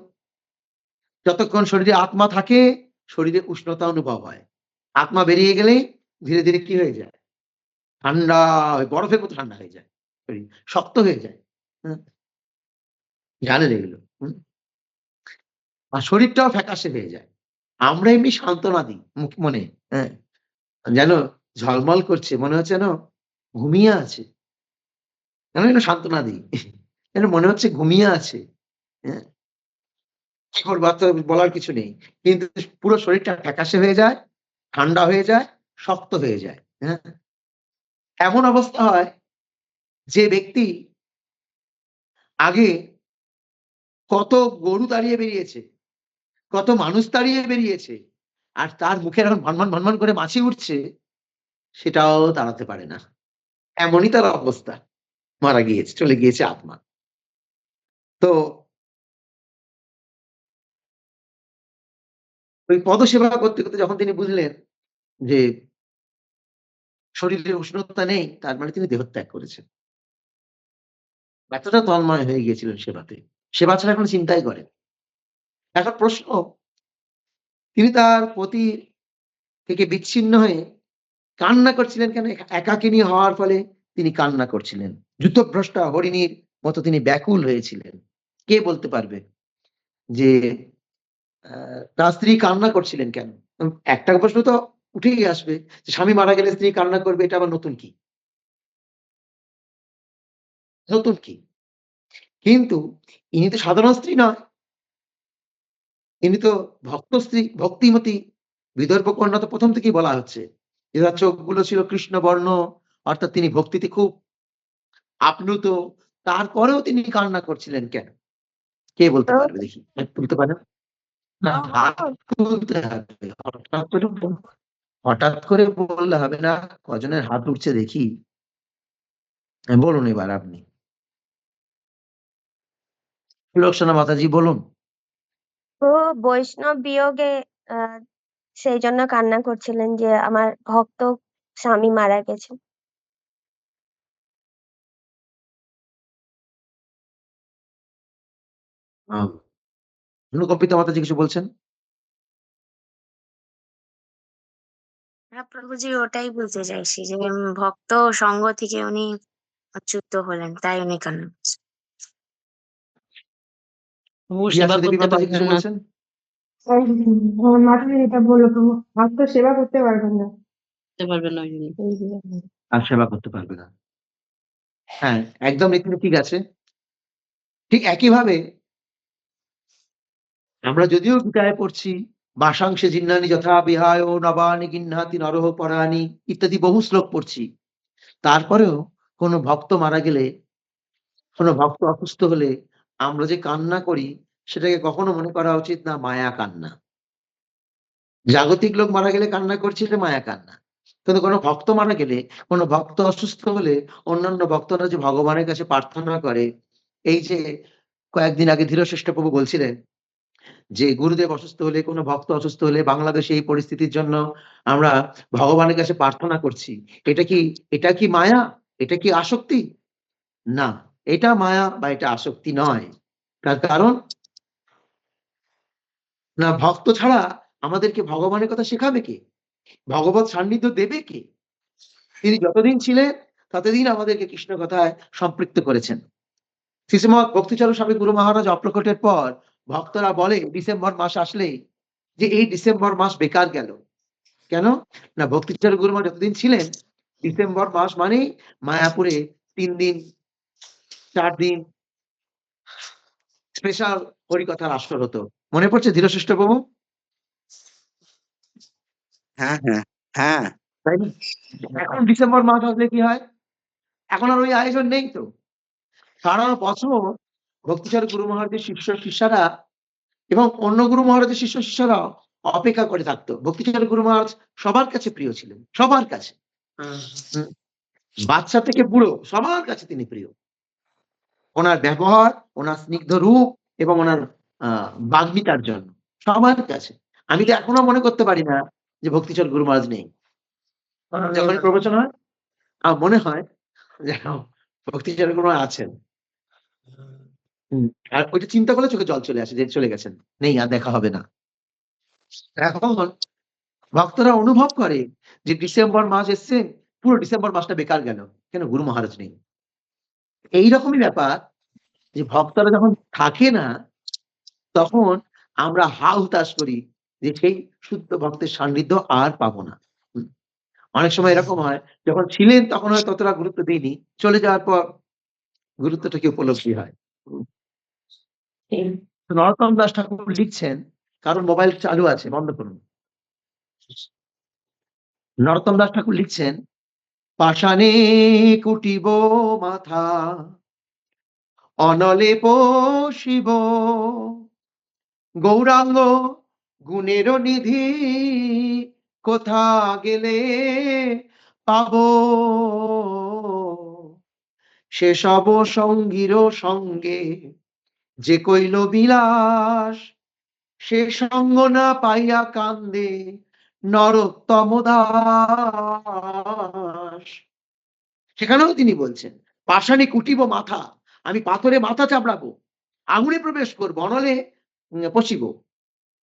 যতক্ষণ শরীরে আত্মা থাকে, শরীরে উষ্ণতা অনুভব হয়। আত্মা বেরিয়ে গেলেই ধীরে কি হয়ে যায়? ঠান্ডা বরফের মতো ঠান্ডা হয়ে যায়, শরীর শক্ত হয়ে যায়। জানেন এগুলো? আর শরীরটাও ফ্যাকাশে হয়ে যায়। আমরা এমনি সান্ত্বনা দিই মনে, হ্যাঁ, যেন ঝলমল করছে, মনে হচ্ছে যেন ঘুমিয়ে আছে, যেন সান্ত্বনা দিই, যেন মনে হচ্ছে ঘুমিয়ে আছে। হ্যাঁ, কি করবো আর তো বলার কিছু নেই, কিন্তু পুরো শরীরটা ফ্যাকাশে হয়ে যায়, ঠান্ডা হয়ে যায়, শক্ত হয়ে যায়। হ্যাঁ, এমন অবস্থা হয় যে ব্যক্তি আগে কত গরু তাড়িয়ে বেরিয়েছে, কত মানুষ তাড়িয়ে বেরিয়েছে, আর তার মুখে এখন ভনভন ভনভন করে মাছি উঠছে, সেটাও তাড়াতে পারে না। এমনই তার অবস্থা। মারা গিয়েছে, চলে গিয়েছে আত্মা। তো ওই পদসেবা করতে, করতে যখন তিনি বুঝলেন যে শরীরে উষ্ণতা নেই, তার মানে তিনি দেহত্যাগ করেছেন। এতটা তন্ময় হয়ে গিয়েছিলেন সেবাতে। সেবা ছাড়া কোনো চিন্তাই করেন। এখন প্রশ্ন, তিনি তার পতি থেকে বিচ্ছিন্ন হয়ে কান্না করছিলেন কেন? একাকিনী হওয়ার ফলে তিনি কান্না করছিলেন। যুদ্ধভ্রষ্টা হরিণীর মতো তিনি ব্যাকুল হয়েছিলেন। কে বলতে পারবে যে তার স্ত্রী কান্না করছিলেন কেন? একটা প্রশ্ন তো উঠেই আসবে যে স্বামী মারা গেলে স্ত্রী কান্না করবে, এটা আবার নতুন কি? নতুন কি? কিন্তু ইনি তো সাধারণ স্ত্রী নয়। ইনি তো ভক্ত স্ত্রী, ভক্তিমতী। বিদর্ভ কন্যা তো ১ম থেকেই বলা হচ্ছে যে তার চোখগুলো ছিল কৃষ্ণবর্ণ, অর্থাৎ তিনি ভক্তিতে খুব আপ্লুত। তারপরেও তিনি কান্না করছিলেন কেন? কে বলতে তো পারবে দেখি? হাত তুলতে পারেন? না, হাত তুলতে হবে। হঠাৎ করে বললে হবে না। কজনের হাত উঠছে দেখি। বলুন এবার আপনি। সুলক্ষণা মাতাজি বলুন। ও বৈষ্ণব বিয়োগে সেই জন্য কান্না করছিলেন যে আমার ভক্ত স্বামী মারা গেছে। আ অনুকম্পিতা মাতাজি কিছু বলছেন? হ্যাঁ, প্রভুজি ওটাই বলতে চাইছি যে ভক্ত সঙ্গ থেকে উনি অচ্যুত হলেন, তাই উনি কান্না করছেন। প্রভু রিয়া সেবা সুদেবী করতে মাতাজি কিছু পারবেন না। বলছেন? মাধুরী এটা বললো প্রভু, আর তো সেবা করতে পারবেন না। করতে পারবেন না ওই জন্য। আর সেবা করতে পারবে না। হ্যাঁ, একদম এখানে ঠিক আছে। ঠিক একইভাবে আমরা যদিও গীতায় পড়ছি, "বাসাংসে জিন্নানি যথা বিহায় নবানি গিন্নাতি নরঃ পরাণি" ইত্যাদি বহু শ্লোক পড়ছি। তারপরেও কোন ভক্ত মারা গেলে, কোন ভক্ত অসুস্থ হলে আমরা যে কান্না করি, সেটাকে কখনো মনে করা উচিত না মায়া কান্না। জাগতিক লোক মারা গেলে কান্না করছি, এটা মায়া কান্না। কিন্তু কোন ভক্ত মারা গেলে, কোন ভক্ত অসুস্থ হলে অন্যান্য ভক্তরা যে ভগবানের কাছে প্রার্থনা করে, এই যে কয়েকদিন আগে ধীরশ্রেষ্ঠ প্রভু বলছিলেন যে গুরুদেব অসুস্থ হলে, কোন ভক্ত অসুস্থ হলে বাংলাদেশে এই পরিস্থিতির জন্য আমরা ভগবানের কাছে প্রার্থনা করছি। এটা কি মায়া? এটা কি আসক্তি? না, এটা মায়া বা এটা আসক্তি নয়। তার কারণ, না ভক্ত ছাড়া আমাদেরকে ভগবানের কথা শেখাবে কে? ভগবৎ সান্নিধ্য দেবে কে? তিনি যতদিন ছিলেন ততদিন আমাদেরকে কৃষ্ণ কথায় সম্পৃক্ত করেছেন। শ্রীশ্রীমৎ ভক্তিচরণ স্বামী গুরু মহারাজ অপ্রকটের পর ভক্তরা বলে ডিসেম্বর মাস আসলেই যে এই ডিসেম্বর মাস বেকার গেল। কেন? না ভক্তিচরণ গুরু মহারাজ যতদিন ছিলেন ডিসেম্বর মাস মানেই মায়াপুরে ৩ দিন ৪ দিন স্পেশাল হরিকথার আসর হতো। মনে পড়ছে ধীরশ্রেষ্ঠ প্রভু? হ্যাঁ, হ্যাঁ, হ্যাঁ। তাই না? এখন ডিসেম্বর মাস আসলে কি হয়? এখন আর ওই আয়োজন নেই তো। সারা বছর ভক্তিচরণ গুরু মহারাজের শিষ্যরা এবং অন্য গুরু মহারাজের শিষ্যরাও অপেক্ষা করে থাকতো। ভক্তিচরণ গুরু মহারাজ সবার কাছে প্রিয় ছিলেন। সবার কাছে। হুম। বাচ্চা থেকে বুড়ো সবার কাছে তিনি প্রিয়। ওনার ব্যবহার, ওনার স্নিগ্ধ রূপ এবং ওনার বাগ্মিতার জন্য সবার কাছে। আমি তো এখনো মনে করতে পারি না যে ভক্তিচরণ গুরু মহারাজ নেই। যখনই প্রবচন হয় আমার মনে হয় যেন ভক্তিচরণ গুরু মহারাজ আছেন। আর ওইটা চিন্তা করলে চোখে জল চলে আসে যে চলে গেছেন। নেই, আর দেখা হবে না। এখন ভক্তরা অনুভব করে যে ডিসেম্বর মাস এসছে, পুরো ডিসেম্বর মাসটা বেকার গেল, কেন গুরু মহারাজ নেই। এইরকমই ব্যাপার যে ভক্তরা যখন থাকে না, তখন আমরা হা হুতাশ করি যে সেই শুদ্ধ ভক্তের সান্নিধ্য আর পাবো না। অনেক সময় এরকম হয়, যখন ছিলেন তখন হয়তো ততটা গুরুত্ব দিইনি, চলে যাওয়ার পর গুরুত্বটা কি উপলব্ধি হয়। তো নরোত্তম দাস ঠাকুর লিখছেন, কারণ মোবাইল চালু আছে, বন্ধ করুন। নরোত্তম দাস ঠাকুর লিখছেন, পাষাণে কুটিব মাথা, অনলে পশিব, গৌরাঙ্গ গুণের নিধি, কোথা গেলে পাবো, সেসব সঙ্গীর সঙ্গে যে কইল বিলাস, সে সঙ্গ না পাইয়া কান্দে নরোত্তম দাস। সেখানেও তিনি বলছেন, পাষাণে কুটিব মাথা, আমি পাথরে মাথা চাপড়াবো, আগুনে প্রবেশ করবো, অনলে পশিব।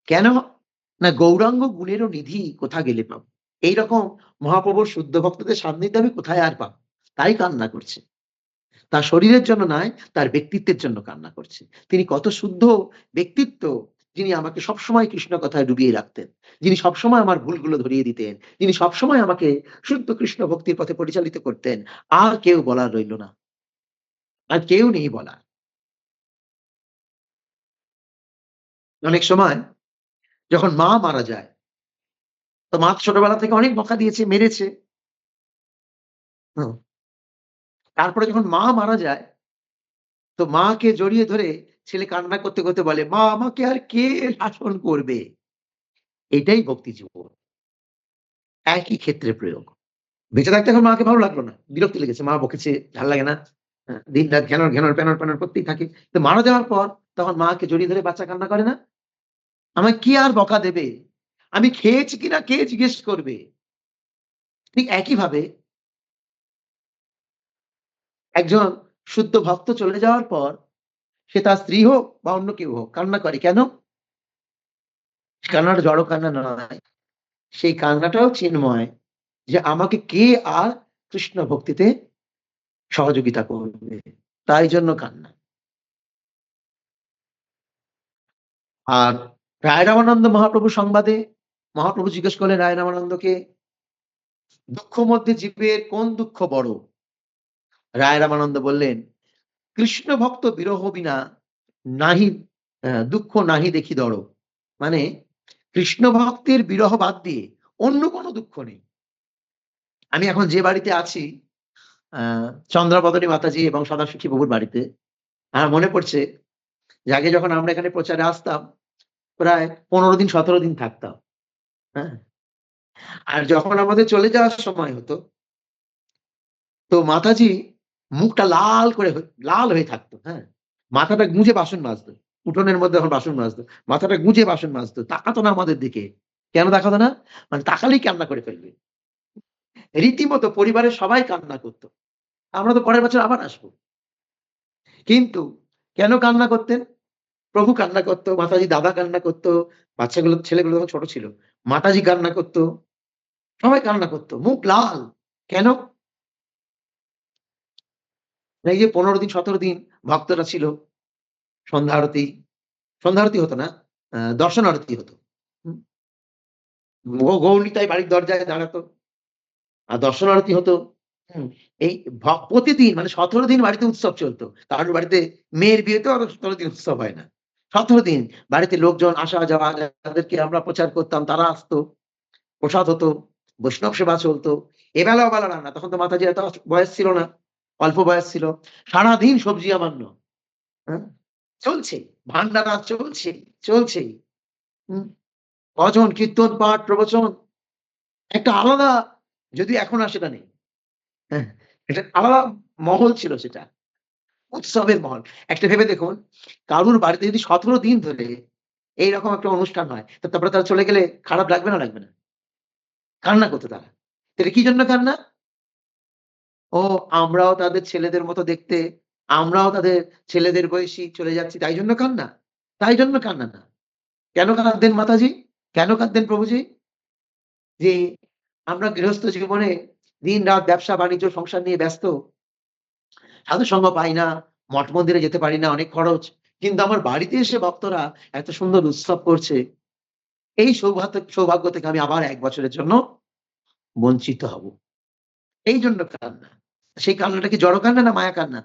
কেন না, গৌরাঙ্গ গুণেরও নিধি কোথা গেলে পাবো। এইরকম মহাপ্রভুর শুদ্ধ ভক্তদের সান্নিধ্যে আমি কোথায় আর পাবো, তাই কান্না করছে। তার শরীরের জন্য নয়, তার ব্যক্তিত্বের জন্য কান্না করছে। তিনি কত শুদ্ধ ব্যক্তিত্ব, যিনি আমাকে সবসময় কৃষ্ণ কথায় ডুবিয়ে রাখতেন, যিনি সবসময় আমার ভুলগুলো ধরিয়ে দিতেন, যিনি সবসময় আমাকে শুদ্ধ কৃষ্ণ ভক্তির পথে পরিচালিত করতেন। আর কেউ বলার রইল না, আর কেউ নেই বলার। অনেক সময় যখন মা মারা যায়, তো মা ছোটবেলা থেকে অনেক বকা দিয়েছে, মেরেছে। হুম। তারপরে যখন মা মারা যায়, তো মাকে জড়িয়ে ধরে ছেলে কান্না করতে করতে বলে, মা আমাকে আর কে শাসন করবে। এটাই ভক্তি জীবন, একই ক্ষেত্রে প্রয়োগ। বেঁচে থাকতে এখন মাকে ভালো লাগলো না, বিরক্তি লেগেছে, মা বকেছে, ভাল লাগে না, দিন রাত ঘ্যানর ঘ্যানর প্যানর প্যানর করতেই থাকে। তো মারা যাওয়ার পর তখন মাকে জড়িয়ে ধরে বাচ্চা কান্না করে না, আমায় কি আর বকা দেবে, আমি খেয়েছি কিনা কে জিজ্ঞেস করবে। ঠিক একইভাবে একজন শুদ্ধ ভক্ত চলে যাওয়ার পর সে তার স্ত্রী হোক বা অন্য কেউ হোক কান্না করে। কেন? কান্নাটা জড় কান্না নয়, সেই কান্নাটাও চিন্ময়, যে আমাকে কে আর কৃষ্ণ ভক্তিতে সহযোগিতা করবে, তাই জন্য কান্না। আর রায় রামানন্দ মহাপ্রভু সংবাদে মহাপ্রভু জিজ্ঞেস করলেন রায় রামানন্দকে, দুঃখ মধ্যে জীবের কোন দুঃখ বড়? রায় রামানন্দ বললেন, কৃষ্ণ ভক্ত বিরহ বিনা নাহি দুঃখ নাহি দেখি দড়। মানে কৃষ্ণ ভক্তের বিরহ বাদ দিয়ে অন্য কোনো দুঃখ নেই। আমি এখন যে বাড়িতে আছি, চন্দ্রাবতী মাতাজি এবং সদাশিক্ষী প্রভুর বাড়িতে, আমার মনে পড়ছে যে আগে যখন আমরা এখানে প্রচারে আসতাম, প্রায় 15 দিন 17 দিন থাকতাম। হ্যাঁ, আর যখন আমাদের চলে যাওয়ার সময় হতো, তো মাতাজি মুখটা লাল হয়ে থাকতো। হ্যাঁ, মাথাটা গুঁজে বাসন মাজতো, উঠোনের মধ্যে যখন বাসন মাজতো, মাথাটা গুঁজে বাসন মাজতো, তাকাতো না আমাদের দিকে। কেন তাকাতো না? মানে তাকালেই কান্না করে ফেলবে। রীতিমতো পরিবারের সবাই কান্না করতো, আমরা তো পরের বছর আবার আসবো। কিন্তু কেন কান্না করতেন? প্রভু কান্না করতো, মাতাজি দাদা কান্না করতো, বাচ্চাগুলো ছেলেগুলো তখন ছোট ছিল, মাতাজি কান্না করতো, সবাই কান্না করতো, মুখ লাল। কেন? এই যে 15 দিন 17 দিন ভক্তরা ছিল, সন্ধ্যা আরতি, সন্ধ্যা আরতি হতো না, দর্শন আরতি হতো। হুম? গৌরনিতাই বাড়ির দরজায় দাঁড়াতো, আর দর্শন আরতি হতো। হুম? এই প্রতিদিন মানে 17 দিন বাড়িতে উৎসব চলতো। কারোর বাড়িতে মেয়ের বিয়েতেও অত 17 দিন উৎসব হয় না। 17 দিন বাড়িতে লোকজন আসা যাওয়া, যাদেরকে আমরা প্রচার করতাম তারা আসতো, প্রসাদ হতো, বৈষ্ণব সেবা চলতো। এবেলা ওবেলা রান্না, তখন তো মাতাজির এত বয়স ছিল না, অল্প বয়স ছিল। সারাদিন সবজি আমান্য। হ্যাঁ? চলছে, ভান্ডারা চলছে, চলছেই। হুম? ভজন, কীর্তন, পাঠ, প্রবচন, একটা আলাদা, যদিও এখন আর সেটা নেই। হ্যাঁ, এটা আলাদা মহল ছিল সেটা। উৎসবের মহল। একটা ভেবে দেখুন, কারুর বাড়িতে যদি 17 দিন ধরে এইরকম একটা অনুষ্ঠান হয়, তো তারপরে তারা চলে গেলে খারাপ লাগবে না লাগবে না? কান্না করতো তারা। এটা কি জন্য কান্না? ও, আমরাও তাদের ছেলেদের মতো দেখতে, আমরাও তাদের ছেলেদের বয়সী চলে যাচ্ছি, তাই জন্য কান্না? তাই জন্য কান্না না। কেন কাঁদতেন মাতাজি? কেন কাঁদতেন প্রভুজি? যে আমরা গৃহস্থ জীবনে দিন রাত ব্যবসা বাণিজ্য সংসার নিয়ে ব্যস্ত, সাধু সঙ্গ পাই না, মঠ মন্দিরে যেতে পারি না, অনেক খরচ। কিন্তু আমার বাড়িতে এসে ভক্তরা এত সুন্দর উৎসব করছে, এই সৌভাগ্য থেকে আমি আবার ১ বছরের জন্য বঞ্চিত হব। এই জন্য কান্না। সেই কান্নাটা কি জড় কান্না না মায়া কান্না?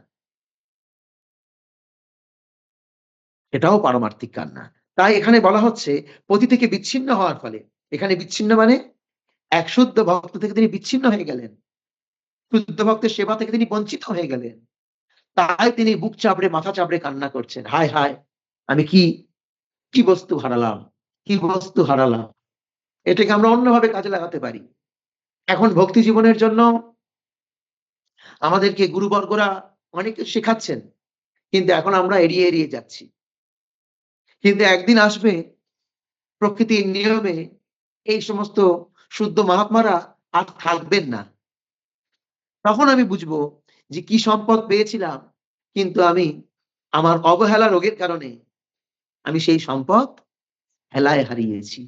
এটাও পারমার্থিক কান্না। তাই এখানে বলা হচ্ছে পতি থেকে বিচ্ছিন্ন হওয়ার ফলে, এখানে বিচ্ছিন্ন মানে এক শুদ্ধ ভক্ত থেকে তিনি বিচ্ছিন্ন হয়ে গেলেন। শুদ্ধ ভক্তের সেবা থেকে তিনি বঞ্চিত হয়ে গেলেন। তাই তিনি বুক চাপড়ে মাথা চাপড়ে কান্না করছেন। হায়, হায়! আমি কি বস্তু হারালাম, কি বস্তু হারালাম। এটাকে আমরা অন্যভাবে কাজে লাগাতে পারি। এখন ভক্তি জীবনের জন্য আমাদেরকে গুরুবর্গরা অনেক কিছু শেখাচ্ছেন। কিন্তু এখন আমরা এড়িয়ে যাচ্ছি। কিন্তু একদিন আসবে প্রকৃতির নিয়মে এই সমস্ত শুদ্ধ মহাত্মারা আর থাকবেন না। তখন আমি বুঝবো যে কি সম্পদ পেয়েছিলাম, কিন্তু আমি আমার অবহেলা রোগের কারণে আমি সেই সম্পদ হেলায় হারিয়েছি।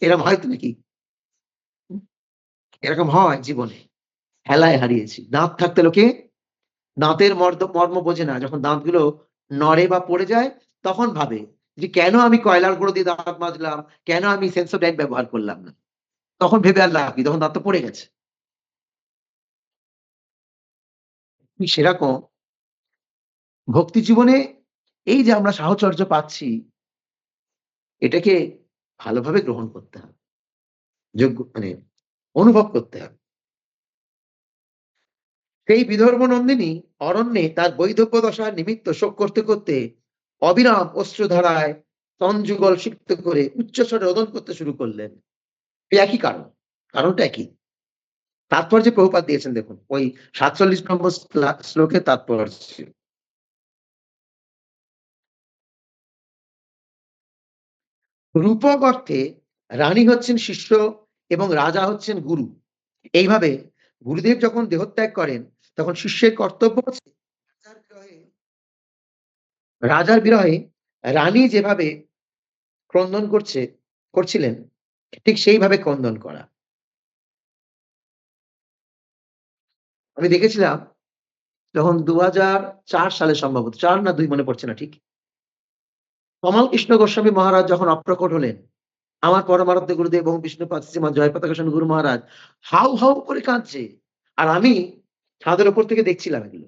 এরকম হয় তো নাকি? এরকম হয় জীবনে। হেলায় হারিয়েছি। দাঁত থাকতে লোকে দাঁতের মর্ম বোঝে না। যখন দাঁতগুলো নড়ে বা পড়ে যায় তখন ভাবে যে কেন আমি কয়লার গুঁড়ো দিয়ে দাঁত মাজলাম, কেন আমি সেন্সোডাইন ব্যবহার করলাম না। তখন ভেবে আর লাভ কি? তখন দাঁত তো পড়ে গেছে। ঠিক সেরকম ভক্তি জীবনে এই যে আমরা সাহচর্য পাচ্ছি, এটাকে ভালোভাবে গ্রহণ করতে হবে। মানে অনুভব করতে হবে। সেই বিদর্ভ নন্দিনী অরণ্যে তার বৈধব্য দশার নিমিত্ত শোক করতে অবিরাম অশ্রুধারায় তনযুগল সিক্ত করে উচ্চস্বরে রোদন করতে শুরু করলেন। এই একই কারণ। কারণটা একই। তাৎপর্য প্রভুপাদ দিয়েছেন দেখুন। ওই ৪৭ নম্বর শ্লোকে তাৎপর্য। রূপক অর্থে রানী হচ্ছেন শিষ্য এবং রাজা হচ্ছেন গুরু। এইভাবে গুরুদেব যখন দেহত্যাগ করেন তখন শিষ্যের কর্তব্য হচ্ছে রাজার বিরহে রানী যেভাবে ক্রন্দন করছিলেন ঠিক সেইভাবে ক্রন্দন করা। আমি দেখেছিলাম যখন ২০০৪ সালে সম্ভবত ৪ না ২ মনে পড়ছে না ঠিক। কমল কৃষ্ণ গোস্বামী মহারাজ যখন অপ্রকট হলেন, আমার পরমারাধ্য গুরুদেব এবং বিষ্ণুপাদ শ্রীমৎ জয়প্রতাপ গোস্বামী গুরু মহারাজ হাউ করে কাঁদছে। আর আমি ছাদের উপর থেকে দেখছিলাম এগুলো।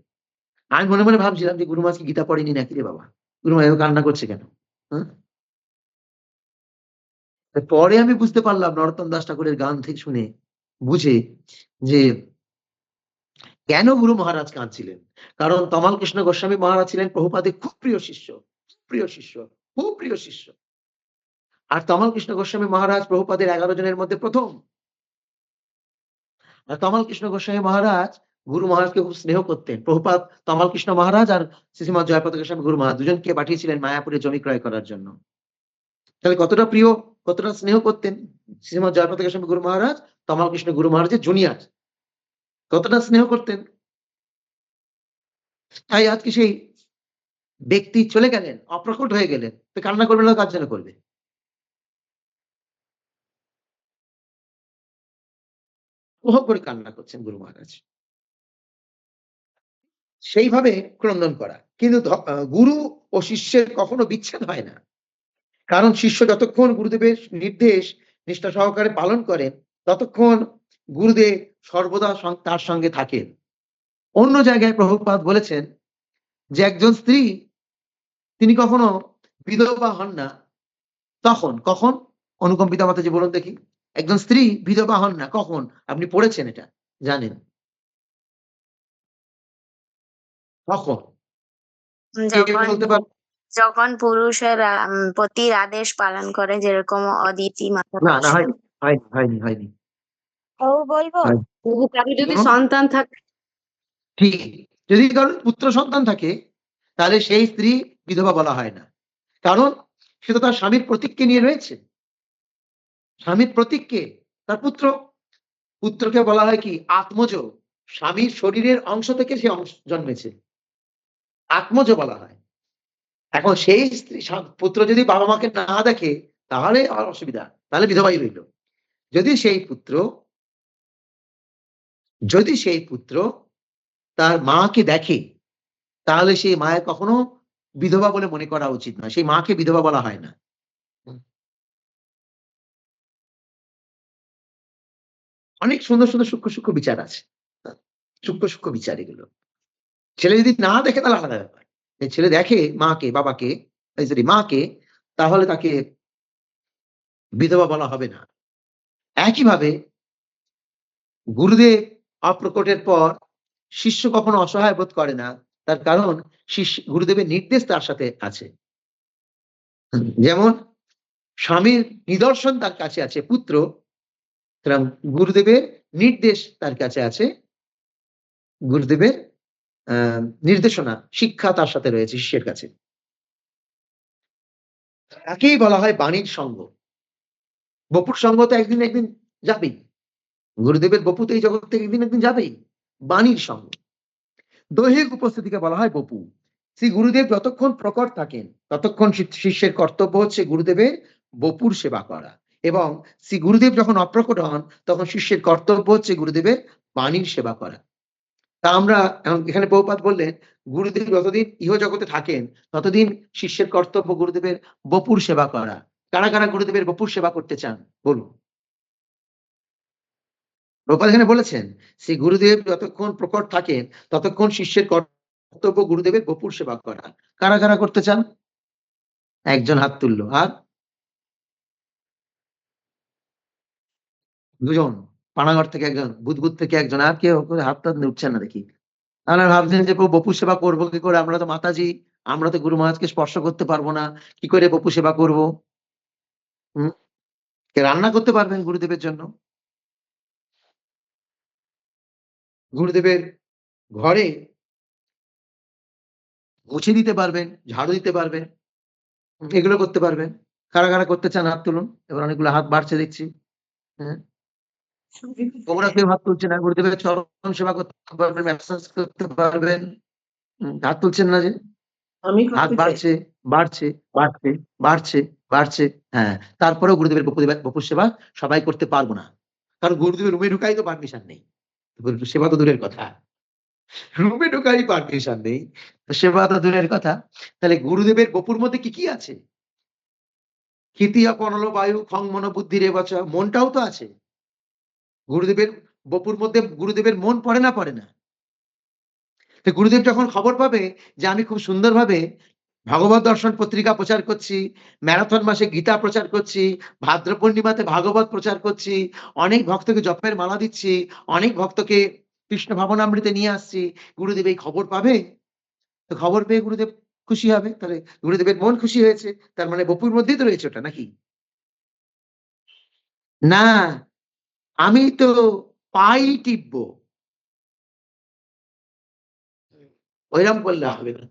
আমি মনে ভাবছিলাম যে গুরু মহারাজ কি গীতা পড়েনি নাকি রে বাবা? গুরু মহারাজ কান্না করছে কেন? হ্যাঁ? পরে আমি বুঝতে পারলাম নরোত্তম দাস ঠাকুরের গান থেকে শুনে বুঝে যে কেন গুরু মহারাজ কাঁদছিলেন। কারণ তমাল কৃষ্ণ গোস্বামী মহারাজ ছিলেন প্রভুপাদের খুব প্রিয় শিষ্য, খুব প্রিয় শিষ্য। আর তমাল কৃষ্ণ গোস্বামী মহারাজ প্রভুপাদের ১১ জনের মধ্যে প্রথম। আর তমাল কৃষ্ণ গোস্বামী মহারাজ গুরু মহারাজকে খুব স্নেহ করতেন। প্রভুপাদ তমাল কৃষ্ণ মহারাজ আর শ্রীমৎ জয়প্রতাপ গোস্বামী গুরু মহারাজ দুজনকে পাঠিয়েছিলেন মায়াপুরে জমি ক্রয় করার জন্য। তাহলে কতটা প্রিয়, কতটা স্নেহ করতেন শ্রীমৎ জয়প্রতাপ গোস্বামী গুরু মহারাজ তমাল কৃষ্ণ গুরু মহারাজের জুনিয়র। কতটা স্নেহ করতেন। তাই আজকে সেই ব্যক্তি চলে গেলেন, অপ্রকট হয়ে গেলেন। তো কান্না করবে না কার জন্য করবে? উপভোগ করে কান্না করছেন গুরু মহারাজ। সেইভাবে ক্রন্দন করা। কিন্তু গুরু ও শিষ্যের কখনো বিচ্ছেদ হয় না। কারণ শিষ্য যতক্ষণ গুরুদেবের নির্দেশ নিষ্ঠা সহকারে পালন করেন, ততক্ষণ গুরুদেব সর্বদা তার সঙ্গে থাকেন। অন্য জায়গায় প্রভুপাদ বলেছেন যে একজন স্ত্রী তিনি কখনো বিধবা হন না। কখন? অনুপম পিতা মাতাজি বলুন দেখি। একজন স্ত্রী বিধবা হন না কখন? আপনি পড়েছেন এটা, জানেন। কখন? কে যখন বলতে পারবে? যখন পুরুষের পতির আদেশ পালন করে, যেরকম অদিতি মাতা না, বসু। হয়নি। ও বলবো? হয়নি। তবু কারো যদি বলুন। সন্তান থাকে ঠিক। যদি কারোর পুত্র সন্তান থাকে তাহলে সেই স্ত্রী বিধবা বলা হয় না। কারণ সে তো তার স্বামীর প্রতীককে নিয়ে রয়েছে। স্বামীর প্রতীক কে? তার পুত্র। পুত্রকে বলা হয় কি? আত্মজ। স্বামীর শরীরের অংশ থেকে সে জন্মেছে। আত্মজ বলা হয়। এখন সেই স্ত্রী পুত্র যদি বাবা মাকে না দেখে তাহলে আর অসুবিধা। তাহলে বিধবাই রইল। যদি সেই পুত্র যদি সেই পুত্র তার মাকে দেখে তাহলে সেই মায়ের কখনো বিধবা বলে মনে করা উচিত নয়, সেই মাকে বিধবা বলা হয় না। অনেক সুন্দর সুন্দর সূক্ষ্ম সূক্ষ্ম বিচার আছে, সূক্ষ্ম সূক্ষ্ম বিচার এগুলো। ছেলে যদি না দেখে তাহলে আলাদা ব্যাপার। ছেলে দেখে মাকে বাবাকে সরি মাকে, তাহলে তাকে বিধবা বলা হবে না। একইভাবে গুরুদেব অপ্রকটের পর শিষ্য কখনো অসহায় বোধ করে না, তার কারণ গুরুদেবের নির্দেশ তার সাথে আছে। যেমন স্বামীর নিদর্শন তার কাছে আছে পুত্র, সুতরাং গুরুদেবের নির্দেশ তার কাছে আছে, গুরুদেবের নির্দেশনা শিক্ষা তার সাথে রয়েছে শিষ্যের কাছে। একেই বলা হয় বাণীর সঙ্গ। বপুর সঙ্গ তো একদিন একদিন যাবেই, গুরুদেবের বপু তো এই জগৎ থেকে একদিন একদিন যাবেই। বাণীর সঙ্গ, দৈহিক উপস্থিতিকে বলা হয় বপু। শ্রী গুরুদেব যতক্ষণ প্রকট থাকেন ততক্ষণ শিষ্যের কর্তব্য হচ্ছে গুরুদেবের বপুর সেবা করা, এবং শ্রী গুরুদেব যখন অপ্রকট হন তখন শিষ্যের কর্তব্য হচ্ছে গুরুদেবের বাণীর সেবা করা। তা আমরা এখানে প্রভুপাদ বললেন গুরুদেব যতদিন ইহজগতে থাকেন ততদিন শিষ্যের কর্তব্য গুরুদেবের বপুর সেবা করা। কারা কারা গুরুদেবের বপুর সেবা করতে চান বলুন? প্রভুপাদ এখানে বলেছেন শ্রী গুরুদেব যতক্ষণ প্রকট থাকেন ততক্ষণ শিষ্যের কর্তব্য গুরুদেবের বপুর সেবা করা। কারা কারা করতে চান? একজন হাত তুললো, আর দুজন, পানাগড় থেকে একজন, বুদবুদ থেকে একজন, আর কেউ হাত টাত উঠছে না দেখি। আমরা ভাবছেন যে বপু সেবা করবো কি করে, আমরা তো মাতাজি, আমরা তো গুরু মহারাজকে স্পর্শ করতে পারবো না, কি করে বপু সেবা করবো? কে রান্না করতে পারবেন গুরুদেবের জন্য? গুরুদেবের ঘরে মুছে দিতে পারবেন, ঝাড়ু দিতে পারবেন, এগুলো করতে পারবেন। কারা কারা করতে চান হাত তুলুন। এবার অনেকগুলো হাত বাড়ছে দেখছি। হ্যাঁ, তোমরা কেউ হাত তুলছে না। গুরুদেবের চরণ সেবা করতে পারবেন, ম্যাসাজ করতে পারবেন। হাত তুলছেন না যে? আমি হাত করতে চাই। বাড়ছে, বাড়ছে, বাড়ছে, বাড়ছে, বাড়ছে। হ্যাঁ, তারপরেও গুরুদেবের বপুর সেবা সবাই করতে পারবো না, কারণ গুরুদেবের রুমে ঢুকাই তো পারমিশন নেই। সেবা তো দূরের কথা, রুমে ঢুকারই পারমিশন নেই, সেবা তো দূরের কথা। তাহলে গুরুদেবের বপুর মধ্যে কি কি আছে? ক্ষিতিয়া পনল বায়ু খং মন বুদ্ধি রে বচা, মনটাও তো আছে গুরুদেবের বপুর মধ্যে। গুরুদেবের মন পড়ে না? পড়ে না। তো গুরুদেব যখন খবর পাবে যে আমি খুব সুন্দরভাবে ভগবত দর্শন পত্রিকা প্রচার করছি, ম্যারাথন মাসে গীতা প্রচার করছি, ভাদ্র পূর্ণিমাতে ভাগবত প্রচার করছি, অনেক ভক্তকে জপের মালা দিচ্ছি, অনেক ভক্তকে কৃষ্ণ ভাবনামৃতে নিয়ে আসছি, গুরুদেব এই খবর পাবে। তো খবর পেয়ে গুরুদেব খুশি হবে। তাহলে গুরুদেবের মন খুশি হয়েছে, তার মানে বপুর মধ্যেই তো রয়েছে ওটা, নাকি? না, আমি তো পাই টিপবো, ওইরকম করলে হবে না।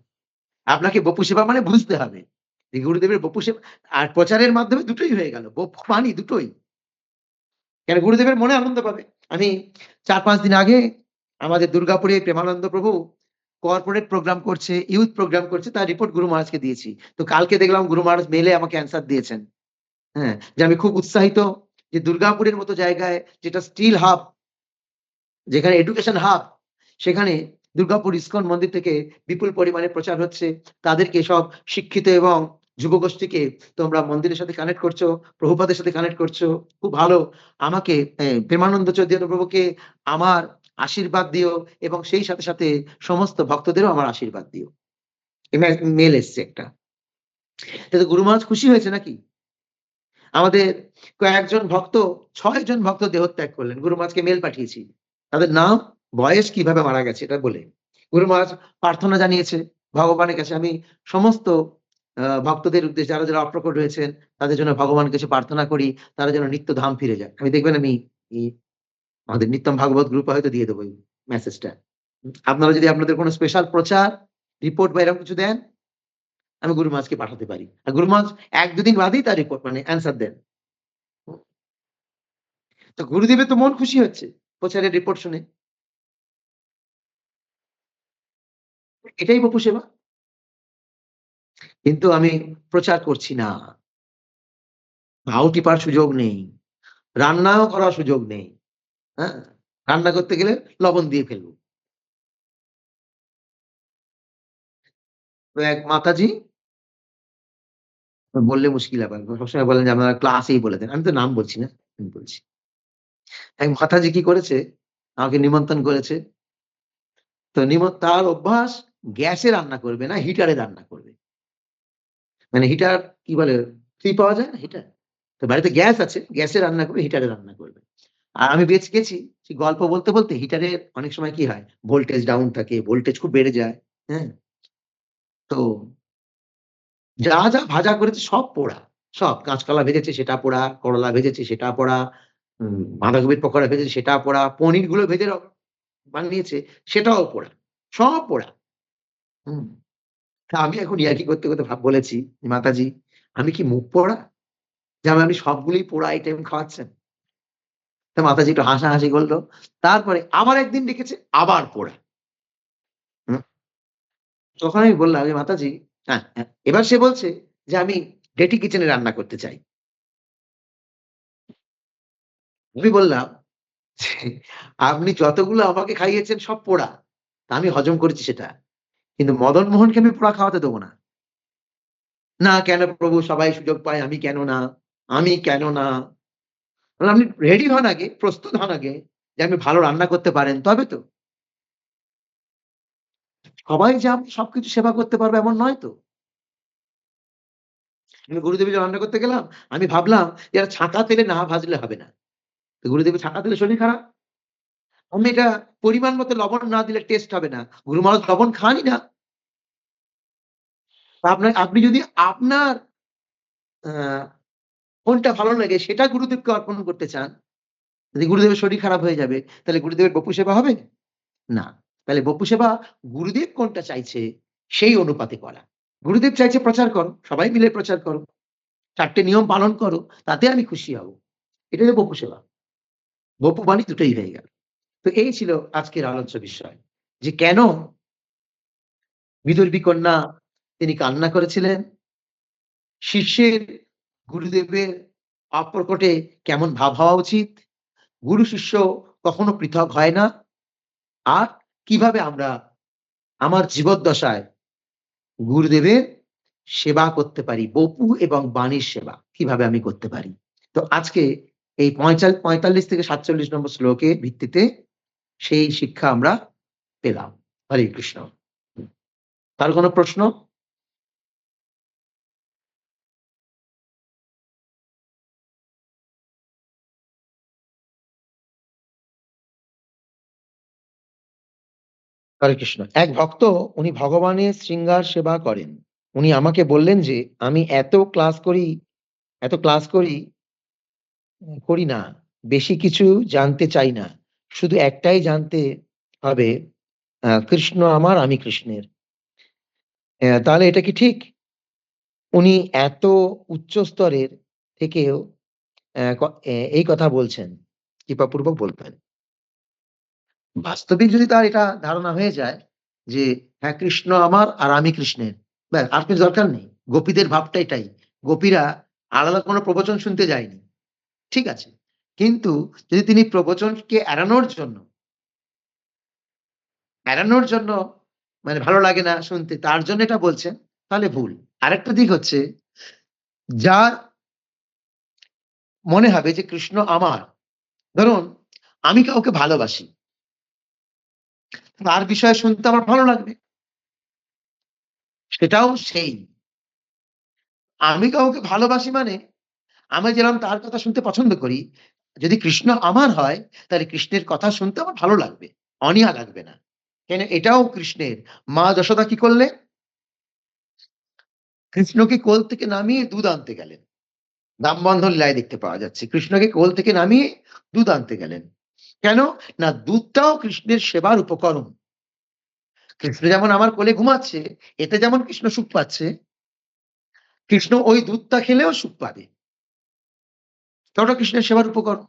আপনাকে বপু সেবা মানে বুঝতে হবে যে গুরুদেবের বপু সেবা আর প্রচারের মাধ্যমে দুটোই হয়ে গেল, বপু বাণী দুটোই। কেন? গুরুদেবের মনে আনন্দ পাবে। আমি ৪-৫ দিন আগে আমাদের দুর্গাপুরে প্রেমানন্দ প্রভু কর্পোরেট প্রোগ্রাম করছে, ইউথ প্রোগ্রাম করছে, তার রিপোর্ট গুরু মহারাজকে দিয়েছি। তো কালকে দেখলাম গুরু মহারাজ মেইলে আমাকে অ্যান্সার দিয়েছেন। হ্যাঁ, যে আমি খুব উৎসাহিত যে দুর্গাপুরের মতো জায়গায়, যেটা স্টিল হাব, যেখানে এডুকেশন হাব, সেখানে দুর্গাপুর ইস্কন মন্দির থেকে বিপুল পরিমাণে প্রচার হচ্ছে। তাদেরকে সব শিক্ষিত এবং যুবগোষ্ঠীকে তোমরা মন্দিরের সাথে কানেক্ট করছো, প্রভুপাদের সাথে কানেক্ট করছো, খুব ভালো। আমাকে প্রেমানন্দ চৈতন্য প্রভুকে আমার আশীর্বাদ দিও, এবং সেই সাথে সাথে সমস্ত ভক্তদেরও আমার আশীর্বাদ দিও। মেল এসছে একটা। তো গুরু মহারাজ খুশি হয়েছে নাকি? আমাদের কয়েকজন ভক্ত, ৬ জন ভক্ত দেহত্যাগ করলেন, গুরু মহারাজকে মেল পাঠিয়েছি। তাদের নাম, বয়স, কিভাবে মারা গেছে এটা বলে। গুরু মহারাজ প্রার্থনা জানিয়েছে ভগবানের কাছে। আমি সমস্ত ভক্তদের উদ্দেশ্যে, যারা যারা অপ্রকট রয়েছেন তাদের জন্য ভগবানের কাছে প্রার্থনা করি, তারা যেন নিত্য ধাম ফিরে যায়। আমি দেখবেন আমি আমাদের নিত্যম ভাগবত গ্রুপে হয়তো দিয়ে দেবো এই মেসেজটা। আপনারা যদি আপনাদের কোনো স্পেশাল প্রচার রিপোর্ট বা এরকম কিছু দেন, আমি গুরু মহারাজকে পাঠাতে পারি। আর গুরু মহারাজ ১-২ দিন বাদেই তার রিপোর্ট মানে অ্যান্সার দেন। তো গুরুদেবের তো মন খুশি হচ্ছে প্রচারের রিপোর্ট শুনে। এটাই বপু সেবা। কিন্তু আমি প্রচার করছি না, ভাও টিপার সুযোগ নেই, রান্নাও করার সুযোগ নেই। হ্যাঁ, রান্না করতে গেলে লবণ দিয়ে ফেলবো। তো এক মাতাজি বললে মুশকিল ব্যাপার। সবসময় বলেন যে আপনারা ক্লাসেই বলে দেন। আমি তো নাম বলছি না, আমি বলছি। এক মাতাজি কি করেছে, আমাকে নিমন্ত্রণ করেছে। তো তার অভ্যাস গ্যাসে রান্না করবে না, হিটারে রান্না করবে। মানে হিটার কি বলে? ফ্রি পাওয়া যায় না হিটার? তো বাড়িতে গ্যাস আছে, গ্যাসে রান্না করবে, হিটারে রান্না করবে। আর আমি গেছি, সেই গল্প বলতে হিটারের অনেক সময় কি হয়? ভোল্টেজ ডাউন থাকে, ভোল্টেজ খুব বেড়ে যায়। হ্যাঁ? তো যা ভাজা করেছে সব পোড়া। সব কাঁচকলা ভেজেছে সেটা পোড়া, করলা ভেজেছে সেটা পোড়া, বাঁধাকপির পকোড়া ভেজেছে সেটা পোড়া, পনির গুলো ভেজে বানিয়েছে সেটাও পোড়া। সব পোড়া। হুম। তা আমি এখন ইয়ার্কি করতে বলেছি, "মাতাজি, আমি কি মুখ পোড়া? যে আপনি সবগুলোই পোড়া আইটেম খাওয়াচ্ছেন?" তো মাতাজি একটু হাসাহাসি করল। তারপরে আবার একদিন ডেকেছে, আবার পোড়া। হুম। তখন আমি বললাম যে, "মাতাজি" এবার সে বলছে যে, "আমি ডেটি কিচেন এ রান্না করতে চাই।" আমি বললাম যে, "আপনি যতগুলো আমাকে খাইয়েছেন সব পোড়া। তা আমি হজম করেছি সেটা। কিন্তু মদন মোহনকে আমি পোড়া খাওয়াতে দেব না।" "না কেন প্রভু সবাই সুযোগ পায়, আমি কেন না? আমি কেন না?" বললাম, "আপনি রেডি হন আগে, প্রস্তুত হন আগে যে আপনি ভালো রান্না করতে পারেন তবে তো। সবাই যে সবকিছু সেবা করতে পারবে এমন নয় তো।" আমি গুরুদেবের রান্না করতে গেলাম। আমি ভাবলাম যে এটা ছাঁকা তেলে না ভাজলে হবে না। তো গুরুদেবের ছাঁকা তেলে শরীর খারাপ। আমি এটা পরিমাণ মতো লবণ না দিলে টেস্ট হবে না। গুরু মহারাজ লবণ খানই না। আপনি যদি আপনার আ কোনটা ভালো লাগে সেটা গুরুদেবকে অর্পণ করতে চান, যদি গুরুদেবের শরীর খারাপ হয়ে যাবে, তাহলে গুরুদেবের বপু সেবা হবে? না। তাহলে বপু সেবা গুরুদেব কোনটা চাইছে সেই অনুপাতে করা। গুরুদেব চাইছে প্রচার করো, সবাই মিলে প্রচার করো। ৪ টে নিয়ম পালন করো, তাতে আমি খুশি হব। এটাই তো বপু সেবা। বপু মানে দুটোই হয়ে গেল। তো এই ছিল আজকের আলোচ্য বিষয়। যে কেন বিদুর্বী কন্যা তিনি কান্না করেছিলেন, শিষ্যের গুরুদেবের অপ্রকটে কেমন ভাব হওয়া উচিত, গুরু শিষ্য কখনো পৃথক হয় না, আর কিভাবে আমরা আমার জীবদ্দশায় গুরুদেবের সেবা করতে পারি, বপু এবং বাণীর সেবা কিভাবে আমি করতে পারি। তো আজকে এই ৪৫ থেকে ৪৭ নম্বর শ্লোকের ভিত্তিতে সেই শিক্ষা আমরা পেলাম। হরে কৃষ্ণ। কারো কোনো প্রশ্ন? হরে কৃষ্ণ। এক ভক্ত উনি ভগবানের শৃঙ্গার সেবা করেন। উনি আমাকে বললেন যে, "আমি এত ক্লাস করি না। বেশি কিছু জানতে চাই না। শুধু একটাই জানতে হবে, কৃষ্ণ আমার, আমি কৃষ্ণের।" তাহলে এটা কি ঠিক? উনি এত উচ্চ স্তরের থেকেও অ্যা ক এই কথা বলছেন। কৃপাপূর্বক বলবেন। বাস্তবিক যদি তার এটা ধারণা হয়ে যায় যে, হ্যাঁ, কৃষ্ণ আমার আর আমি কৃষ্ণের। ব্যাস আর কিছু দরকার নেই। গোপীদের ভাবটা এটাই। গোপীরা আলাদা কোনো প্রবচন শুনতে যায়নি। ঠিক আছে। কিন্তু যদি তিনি প্রবচনকে এড়ানোর জন্য মানে ভালো লাগে না শুনতে, তার জন্য এটা বলছেন, তাহলে ভুল। আরেকটা দিক হচ্ছে, যার মনে হবে যে কৃষ্ণ আমার, ধরুন আমি কাউকে ভালোবাসি। তার বিষয়ে শুনতে আমার ভালো লাগবে। সেটাও সেই। আমি কাউকে ভালোবাসি মানে আমি যেরকম তার কথা শুনতে পছন্দ করি, যদি কৃষ্ণ আমার হয়, তাহলে কৃষ্ণের কথা শুনতে আমার ভালো লাগবে। অনীহা লাগবে না। কেন এটাও কৃষ্ণের। মা যশোদা কি করলেন? কৃষ্ণকে কোল থেকে নামিয়ে দুধ আনতে গেলেন। রামবন্ধন লীলায় দেখতে পাওয়া যাচ্ছে। কৃষ্ণকে কোল থেকে নামিয়ে দুধ আনতে গেলেন। কেন? না দুধটাও কৃষ্ণের সেবার উপকরণ। কৃষ্ণ যেমন আমার কোলে ঘুমাচ্ছে, এতে যেমন কৃষ্ণ সুখ পাচ্ছে, কৃষ্ণ ওই দুধটা খেলেও সুখ পাবে। তো ওটা কৃষ্ণের সেবার উপকরণ।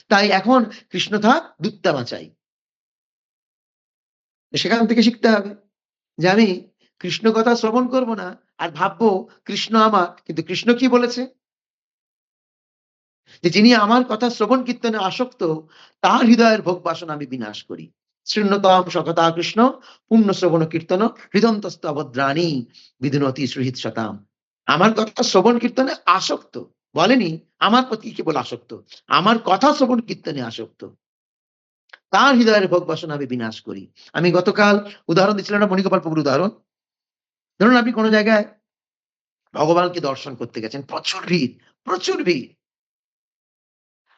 তাই এখন কৃষ্ণ থাক, দুধটা বাঁচাই। সেখান থেকে শিখতে হবে যে আমি কৃষ্ণ কথা শ্রবণ করব না, আর ভাববো কৃষ্ণ আমার। কিন্তু কৃষ্ণ কি বলেছে? যে যিনি আমার কথা শ্রবণ কীর্তনে আসক্ত তার হৃদয়ের ভোগ বাসনা আমি বিনাশ করি। শৃণ্যতাম সকথা কৃষ্ণ পুণ্য শ্রবণ কীর্তন হৃদন্তস্ত অভদ্রাণী বিধুনতি সুহৃৎ শতাম। আমার কথা শ্রবণ কীর্তনে আসক্ত বলেনি আমার প্রতি কেবল আসক্ত, আমার কথা শ্রবণ কীর্তনে আসক্ত তার হৃদয়ের ভোগ বাসনা আমি বিনাশ করি। আমি গতকাল উদাহরণ দিচ্ছিলাম না মণিগোপাল প্রভুর উদাহরণ। ধরুন আপনি কোনো জায়গায় ভগবানকে দর্শন করতে গেছেন, প্রচুর ভিড়, প্রচুর ভিড়।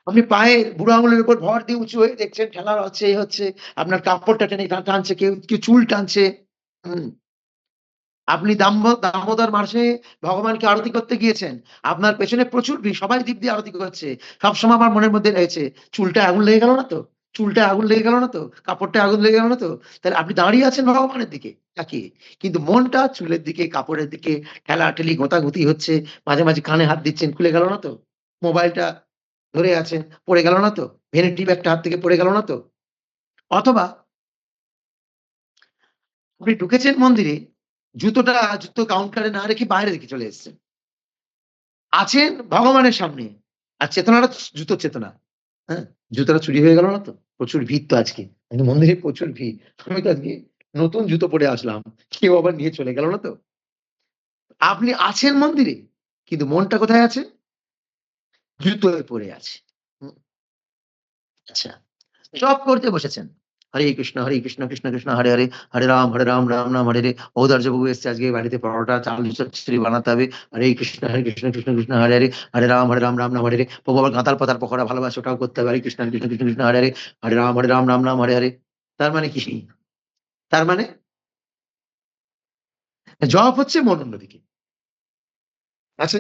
আপনি পায়ে বুড়ো আঙুলের উপর ভর দিয়ে উঁচু হয়ে দেখছেন ঠেলা হচ্ছে, এই হচ্ছে, আপনার কাপড়টা টেনে টানছে, কেউ চুল টানছে। হুম। আপনি দামোদর মাসে ভগবানকে আরতি করতে গিয়েছেন, আপনার পেছনে প্রচুর ভিড়, সবাই দিক দিয়ে আরতি করছে। সবসময় আমার মনের মধ্যে রয়েছে চুলটা আগুন লেগে গেল না তো, চুলটা আগুন লেগে গেল না তো, কাপড়টা আগুন লেগে গেল না তো। তাহলে আপনি দাঁড়িয়ে আছেন ভগবানের দিকে তাকিয়ে, কিন্তু মনটা চুলের দিকে, কাপড়ের দিকে, ঠেলাঠেলি গোতাগুতি হচ্ছে, মাঝে মাঝে কানে হাত দিচ্ছেন, খুলে গেল না তো, মোবাইলটা ধরে আছেন, পড়ে গেল না তো, ভ্যানিটি ব্যাগটা হাত থেকে পড়ে গেল না তো। অথবা আপনি ঢুকেছেন মন্দিরে, জুতো কাউন্টারে না রেখে বাইরে রেখে চলে এসেছেন, আছেন ভগবানের সামনে, আর চেতনাটা জুতোর চেতনা। হ্যাঁ, জুতোটা চুরি হয়ে গেল না তো? প্রচুর ভিড় তো আজকে, মন্দিরে প্রচুর ভিড়। আমি তো আজকে নতুন জুতো পরে আসলাম, কেউ আবার নিয়ে চলে গেল না তো? আপনি আছেন মন্দিরে, কিন্তু মনটা কোথায় আছে? জুতোয় পড়ে আছে। হুম, আচ্ছা, জপ করতে বসেছেন। হরে কৃষ্ণ, কৃষ্ণ কৃষ্ণ, হরে হরে, হরে রাম, রাম রাম হরে হরে। ঔদার্য বাবু এসছে আজকে বাড়িতে পরোটা, চাল চচ্চড়ি বানাতে হবে। হরে কৃষ্ণ, কৃষ্ণ কৃষ্ণ, হরে হরে, হরে রাম, রাম হরে হরে। প্রভু আবার গাঁতার পাতার পকোড়া ভালোবাসে, ওটাও করতে হবে। হরে কৃষ্ণ, কৃষ্ণ কৃষ্ণ, হরে হরে, হরে রাম, রাম হরে হরে। তার মানে কি? তার মানে জপ হচ্ছে মন অন্যদিকে আছে।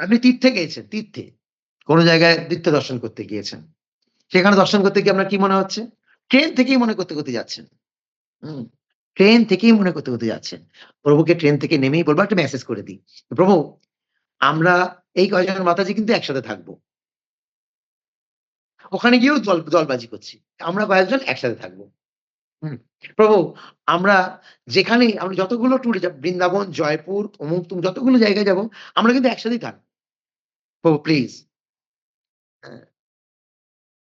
আপনি তীর্থে গিয়েছেন, তীর্থে কোন জায়গায় তীর্থ দর্শন করতে গিয়েছেন, সেখানে দর্শন করতে গিয়ে আপনার কি মনে হচ্ছে? ট্রেন থেকেই মনে করতে করতে যাচ্ছেন। হুম, ট্রেন থেকেই মনে করতে করতে যাচ্ছেন। প্রভুকে ট্রেন থেকে নেমেই বলবো একটা মেসেজ করে দিই। প্রভু, আমরা এই কয়জন মাতাজি কিন্তু একসাথে থাকবো। ওখানে গিয়েও দলবাজি করছি। আমরা কয়েকজন একসাথে থাকবো। হুম। প্রভু, আমরা যেখানেই আমরা যতগুলো ট্যুরে যাব, বৃন্দাবন, জয়পুর, অমুক তুম যতগুলো জায়গায় যাব, আমরা কিন্তু একসাথেই থাকবো। প্রভু প্লিজ। হ্যাঁ,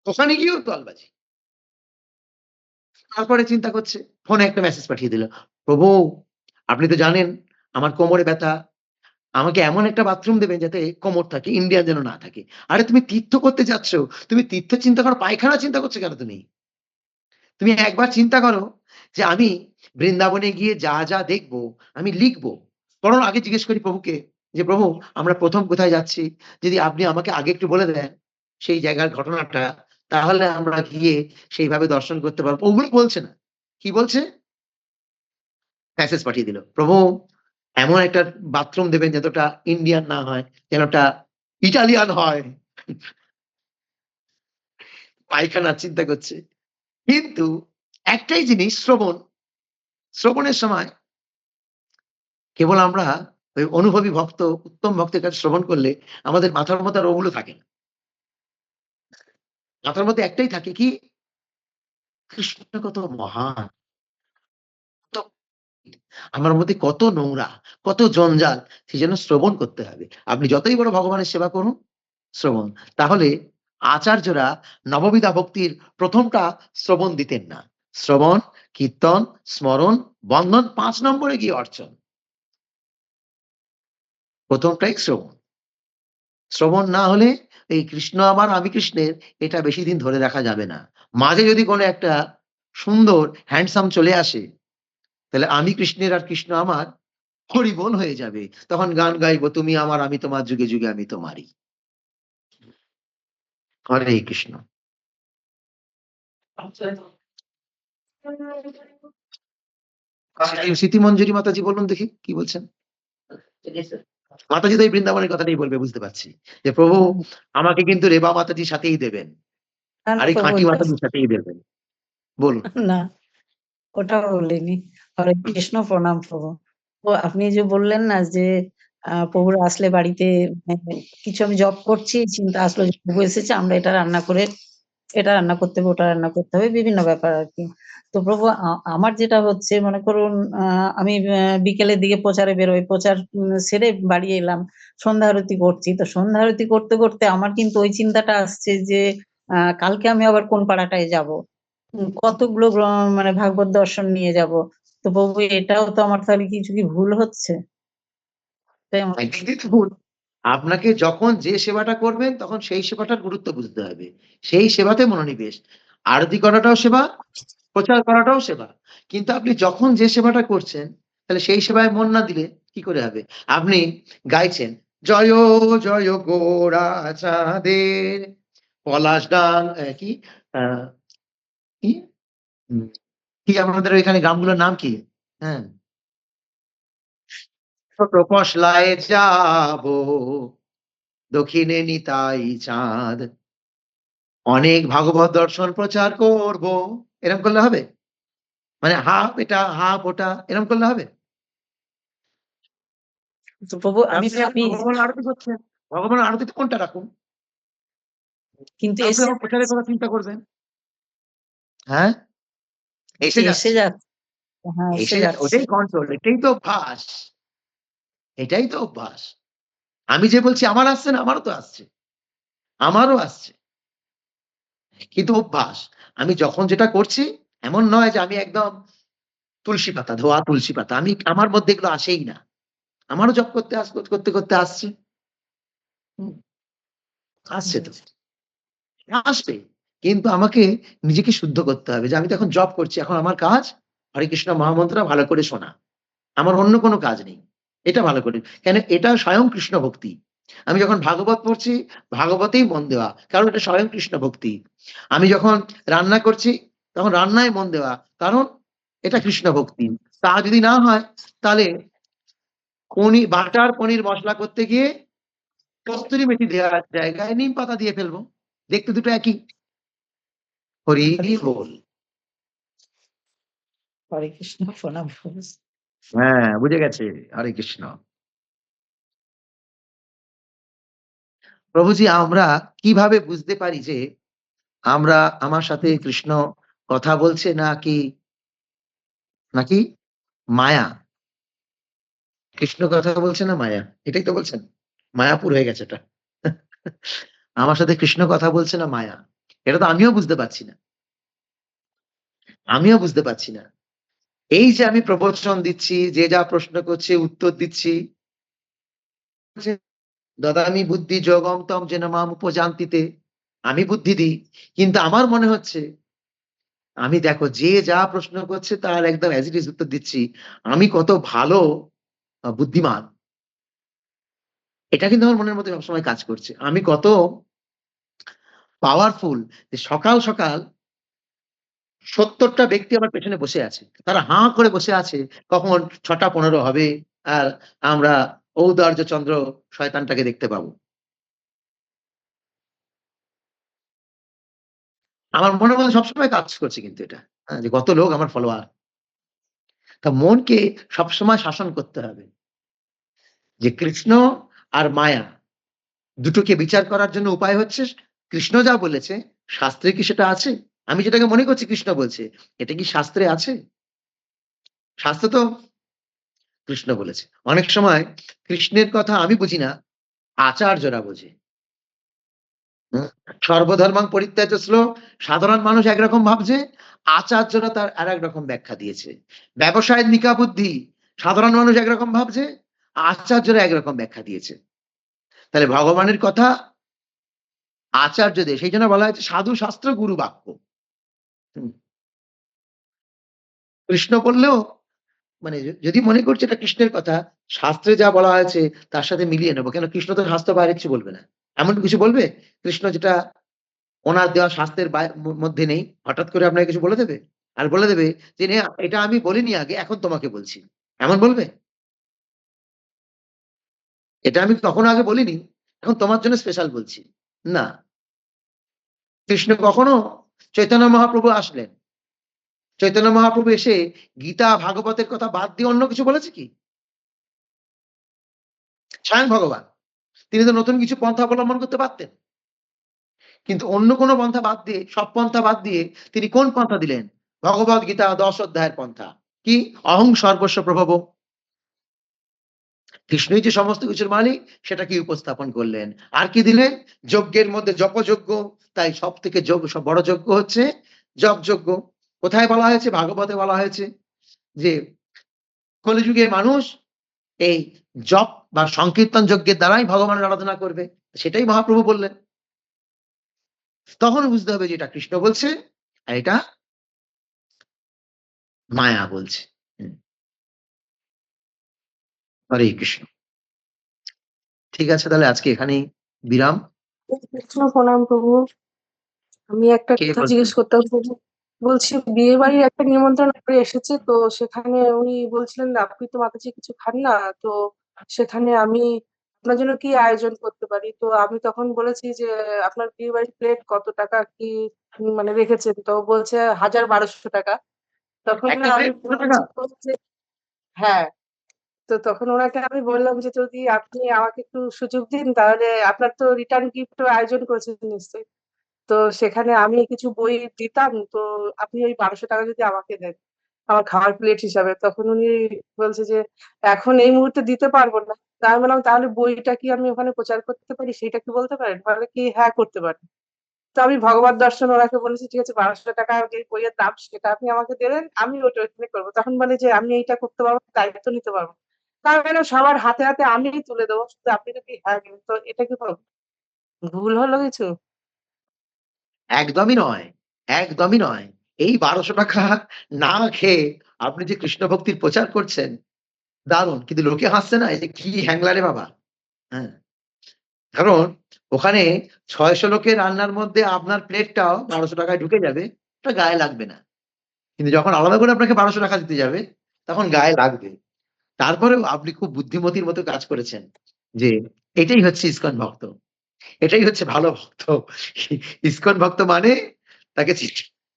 ওখানে গিয়েও দলবাজি। তারপরে চিন্তা করছে, ফোনে একটা মেসেজ পাঠিয়ে দিল। প্রভু, আপনি তো জানেন আমার কোমরে ব্যথা। আমাকে এমন একটা বাথরুম দেবেন যাতে কোমর থাকে, ইন্ডিয়ান যেন না থাকে। আরে তুমি তীর্থ করতে যাচ্ছ, তুমি তীর্থ চিন্তা করো, পায়খানা চিন্তা করছো কেন তুমি? তুমি একবার চিন্তা করো যে আমি বৃন্দাবনে গিয়ে যা, যা দেখবো আমি লিখবো। বরং আগে জিজ্ঞেস করি প্রভুকে যে, "প্রভু, আমরা ১ম কোথায় যাচ্ছি? যদি আপনি আমাকে আগে একটু বলে দেন সেই জায়গার ঘটনাটা, তাহলে আমরা গিয়ে সেইভাবে দর্শন করতে পারবো।" ওগুলো বলছে না। কি বলছে? মেসেজ পাঠিয়ে দিল। "প্রভু, এমন একটা বাথরুম দেবেন যতটা ইন্ডিয়ান না হয়, যেন ওটা ইটালিয়ান হয়।" পায়খানার চিন্তা করছে। কিন্তু একটাই জিনিস শ্রবণ। শ্রবণের সময় কেবল আমরা ওই অনুভবী ভক্ত, উত্তম ভক্তের কাছে শ্রবণ করলে আমাদের মাথার মধ্যে আর ওগুলো থাকে না। মাথার মধ্যে একটাই থাকে কি? কৃষ্ণ কত মহান, কত আমার মধ্যে কত নোংরা, কত জঞ্জাল, সেজন্য শ্রবণ করতে হবে। আপনি যতই বড় ভগবানের সেবা করুন, শ্রবণ। তাহলে আচার্যরা নববিধা ভক্তির ১ম টা শ্রবণ দিতেন না। শ্রবণ, কীর্তন, স্মরণ, বন্ধন, ৫ নম্বরে গিয়ে অর্চন। ১ম টাই শ্রবণ। শ্রবণ না হলে এই কৃষ্ণ আমার আমি কৃষ্ণের এটা বেশিদিন ধরে রাখা যাবে না। মাঝে যদি কোনো একটা সুন্দর হ্যান্ডসাম চলে আসে, তাহলে আমি কৃষ্ণের আর কৃষ্ণ আমার হরিবোল হয়ে যাবে। তখন গান গাইবো, তুমি আমার আমি তোমার, যুগে যুগে আমি তোমারই। হরে কৃষ্ণ। স্মৃতিমঞ্জুরি মাতাজি বলুন দেখি কি বলছেন? মাতাজি তো এই বৃন্দাবনের কথাটাই বলবে বুঝতে পারছি। যে প্রভু আমাকে কিন্তু রেবা মাতাজির সাথেই দেবেন। না, আর এই প্রভু খাঁটি মাতাজির সাথেই দেবেন। বলুন। না, ওটা বলিনি। হরে কৃষ্ণ, প্রণাম প্রভু। তো আপনি যে বললেন না যে প্রভুরা আসলে বাড়িতে কিছু আমি জব করছি, চিন্তা আসলো যে প্রভু এসেছে, আমরা এটা রান্না করে এটা রান্না করতে হবে, ওটা রান্না করতে হবে, বিভিন্ন ব্যাপার আরকি। তো প্রভু আমার যেটা হচ্ছে মনে করুন আমি বিকেলের দিকে প্রচারে বেরোই। প্রচার সেরে বাড়ি এলাম। সন্ধ্যা আরতি করছি। তো সন্ধ্যা আরতি করতে, করতে আমার কিন্তু ওই চিন্তাটা আসছে যে কালকে আমি আবার কোন পাড়াটায় যাবো? কতগুলো মানে ভাগবত দর্শন নিয়ে যাবো। তো প্রভু এটাও তো আমার তাহলে কিছু কি ভুল হচ্ছে? তাই আমার একদিক দিয়ে তো ভুল। আপনাকে যখন যে সেবাটা করবেন তখন সেই সেবাটার গুরুত্ব বুঝতে হবে। সেই সেবাতে মনোনিবেশ। আরতি করাটাও সেবা, প্রচার করাটাও সেবা। কিন্তু আপনি যখন যে সেবাটা করছেন তাহলে সেই সেবায় মন না দিলে কি করে হবে? আপনি গাইছেন, জয় জয় গৌরাচাঁদের পলাশ ডাল কি? আ কি? হুম, কি আপনাদের ওইখানে গ্রামগুলোর নাম কি? হ্যাঁ, ছোট পশলায় যাবো, দক্ষিণে নিতাই চাঁদ। অনেক ভাগবত দর্শন প্রচার করব। এরকম করলে হবে? মানে হাফ এটা, হাফ ওটা এরকম করলে হবে? তো প্রভু আমি আপনি এখন ভাবি ভগবানের আরতি করছেন। ভগবানের আরতিতে কোনটা রাখুন? কিন্তু তারপরে এসে আবার প্রচারের কথা চিন্তা করবেন। হ্যাঁ? এসে এসে যাচ্ছে। যাচ্ছে। হ্যাঁ, এসে এসে যাচ্ছে। ওটাই কন্ট্রোল, এটাই তো অভ্যাস। এটাই তো অভ্যাস। আমি যে বলছি আমার আসছে না, আমারও তো আসছে। আমারও আসছে। কিন্তু অভ্যাস। আমি যখন যেটা করছি এমন নয় যে আমি একদম তুলসী পাতা, ধোয়া তুলসী পাতা। আমার মধ্যে এগুলো আসেই না। আমারও জপ করতে, করতে আসছে। হুম, আসছে তো। আসবে। কিন্তু আমাকে নিজেকে শুদ্ধ করতে হবে যে আমি তো এখন জব করছি। এখন আমার কাজ হরে কৃষ্ণ মহামন্ত্র ভালো করে শোনা। আমার অন্য কোনো কাজ নেই। এটা ভালো করে। কেন এটা স্বয়ং কৃষ্ণ ভক্তি। আমি যখন ভাগবত পড়ছি, ভাগবতেই মন দেওয়া। কারণ এটা স্বয়ং কৃষ্ণ ভক্তি। আমি যখন রান্না করছি, তখন রান্নায় মন দেওয়া। কারণ এটা কৃষ্ণ ভক্তি। তা যদি না হয় তাহলে বাটার পনির মসলা করতে গিয়ে কস্তুরী মেথি দেওয়ার জায়গায় নিম পাতা দিয়ে ফেলবো। দেখতে দুটো একই। হরি হরে বল। হরে কৃষ্ণ প্রণাম প্রভু। হ্যাঁ, বুঝে গেছে। হরে কৃষ্ণ। প্রভুজি আমরা কিভাবে বুঝতে পারি যে আমার সাথে কৃষ্ণ কথা বলছে নাকি মায়া? কৃষ্ণ কথা বলছে না মায়া? এটাই তো বলছেন? মায়াপুর হয়ে গেছে এটা। আমার সাথে কৃষ্ণ কথা বলছে না মায়া? এটা তো আমিও বুঝতে পারছি না। আমিও বুঝতে পারছি না। এই যে আমি প্রবচন দিচ্ছি, যে যা প্রশ্ন করছে উত্তর দিচ্ছি। দদামি বুদ্ধি যোগম তম যেন মাম উপজান্তিতে। আমি বুদ্ধি দিই। কিন্তু আমার মনে হচ্ছে আমি দেখো যে যা প্রশ্ন করছে তার একদম as it is উত্তর দিচ্ছি। আমি কত ভালো বুদ্ধিমান। এটা কিন্তু আমার মনের মধ্যে সবসময় কাজ করছে। আমি কত পাওয়ারফুল যে সকাল, সকাল ৭০ টা ব্যক্তি আমার পেছনে বসে আছে। তারা হাঁ করে বসে আছে কখন ৬:১৫ হবে আর আমরা ঔদার্যচন্দ্র শয়তানটাকে দেখতে পাবো। আমার মনের মধ্যে সবসময় কাজ করছে কিন্তু এটা। হ্যাঁ, যে কত লোক আমার ফলোয়ার। তা মনকে সবসময় শাসন করতে হবে। যে কৃষ্ণ আর মায়া দুটোকে বিচার করার জন্য উপায় হচ্ছে কৃষ্ণ যা বলেছে শাস্ত্রে কি সেটা আছে? আমি যেটাকে মনে করছি কৃষ্ণ বলছে, এটা কি শাস্ত্রে আছে? শাস্ত্রে তো কৃষ্ণ বলেছে। অনেক সময় কৃষ্ণের কথা আমি বুঝি না, আচার্যরা বোঝে। হুম? সর্বধর্মাং পরিত্যাজ্য শ্লোক সাধারণ মানুষ একরকম ভাবছে, আচার্যরা তার আরেক রকম ব্যাখ্যা দিয়েছে। ব্যবসায়ের নিকা বুদ্ধি সাধারণ মানুষ একরকম ভাবছে, আচার্যরা একরকম ব্যাখ্যা দিয়েছে। তাহলে ভগবানের কথা আচার্যদের সেই জন্য বলা হয়েছে সাধু শাস্ত্র গুরু বাক্য। হুম। কৃষ্ণ বললেও মানে যদি মনে করছে এটা কৃষ্ণের কথা, শাস্ত্রে যা বলা হয়েছে তার সাথে মিলিয়ে নেব। কেন কৃষ্ণ তো শাস্ত্র বাইরে কিছু বলবে না। এমন কিছু বলবে? কৃষ্ণ যেটা ওনার দেওয়া শাস্ত্রের মধ্যে নেই, হঠাৎ করে আপনাকে কিছু বলে দেবে? আর বলে দেবে যে, "না এটা আমি বলিনি আগে, এখন তোমাকে বলছি।" এমন বলবে? "এটা আমি কখনো আগে বলিনি, এখন তোমার জন্য স্পেশাল বলছি।" না। কৃষ্ণ কখনো চৈতন্য মহাপ্রভু আসলেন। চৈতন্য মহাপ্রভু এসে গীতা, ভাগবতের কথা বাদ দিয়ে অন্য কিছু বলেছে কি? স্বয়ং ভগবান। তিনি তো নতুন কিছু পন্থা অবলম্বন করতে পারতেন। কিন্তু অন্য কোনো পন্থা বাদ দিয়ে, সব পন্থা বাদ দিয়ে তিনি কোন পন্থা দিলেন? ভগবদ গীতা 10 অধ্যায়ের পন্থা। কি? অহং সর্বস্ব প্রভব। কৃষ্ণই যে সমস্ত কিছুর মালিক সেটাকে উপস্থাপন করলেন। আর কি দিলেন? যজ্ঞের মধ্যে জপযজ্ঞ, তাই সবথেকে বড় যজ্ঞ হচ্ছে জপযজ্ঞ। কোথায় বলা হয়েছে? ভাগবতে বলা হয়েছে যে কলিযুগের মানুষ এই জপ বা সংকীর্তন যজ্ঞের দ্বারাই ভগবানের আরাধনা করবে। সেটাই মহাপ্রভু বললেন। তখন বুঝতে হবে যে এটা কৃষ্ণ বলছে আর এটা মায়া বলছে। হুম, হরে কৃষ্ণ। ঠিক আছে, তাহলে আজকে এখানেই বিরাম। কৃষ্ণ প্রণাম প্রভু। আমি একটা কে কথা বলছেন? জিজ্ঞেস করতাম প্রভু। বলছি বিয়ে বাড়ির একটা নিমন্ত্রণ করে এসেছে, তো সেখানে উনি বলছিলেন আপনি তো মাতাজি কিছু খান না, তো সেখানে আমি আপনার জন্য কি আয়োজন করতে পারি? তো আমি তখন বলেছি যে আপনার বিয়ে বাড়ির প্লেট কত টাকা কি মানে রেখেছেন? তো বলছে ১,০০০-১,২০০ টাকা। তখন একটা আমি প্লেট 100 টাকা? বলছি যে হ্যাঁ। তো তখন ওনাকে আমি বললাম যে যদি আপনি আমাকে একটু সুযোগ দিন, তাহলে আপনার তো রিটার্ন গিফট আয়োজন করেছেন নিশ্চয়ই। তো সেখানে আমি কিছু বই দিতাম, তো আপনি ওই ১,২০০ টাকা যদি আমাকে দেন আমার খাওয়ার প্লেট হিসাবে। তখন উনি বলছে যে এখন এই মুহূর্তে দিতে পারবো না। তা আমি বললাম তাহলে বইটা কি আমি ওখানে প্রচার করতে পারি, সেটা কি বলতে পারেন? বলে কি হ্যাঁ করতে পারেন। তো আমি ভগবত দর্শন ওনাকে বলেছি ঠিক আছে ১,২০০ টাকা যে বইয়ের দাম সেটা আপনি আমাকে দেবেন, আমি ওটা ওখানে করবো। তখন বলে যে আমি এইটা করতে পারবো না, দায়িত্ব নিতে পারবো না। তার মানে সবার হাতে, হাতে আমিই তুলে দেবো। শুধু আপনি যদি হ্যাঁ বলেন। তো এটা কি ভুল হলো কিছু? একদমই নয়, একদমই নয়। এই ১২০০ টাকা না খেয়ে আপনি যে কৃষ্ণ ভক্তির প্রচার করছেন, দারুণ। কিন্তু লোকে হাসছে না, এই যে কি হ্যাংলা রে বাবা! হ্যাঁ, কারণ ওখানে ৬০০ লোকের রান্নার মধ্যে আপনার প্লেটটাও ১২০০ টাকায় ঢুকে যাবে, ওটা গায়ে লাগবে না। কিন্তু যখন আলাদা করে আপনাকে ১২০০ টাকা দিতে যাবে, তখন গায়ে লাগবে। তারপরেও আপনি খুব বুদ্ধিমতির মতো কাজ করেছেন যে এটাই হচ্ছে ইসকন ভক্ত। এটাই হচ্ছে ভালো ভক্ত। ইসকন ভক্ত মানে তাকে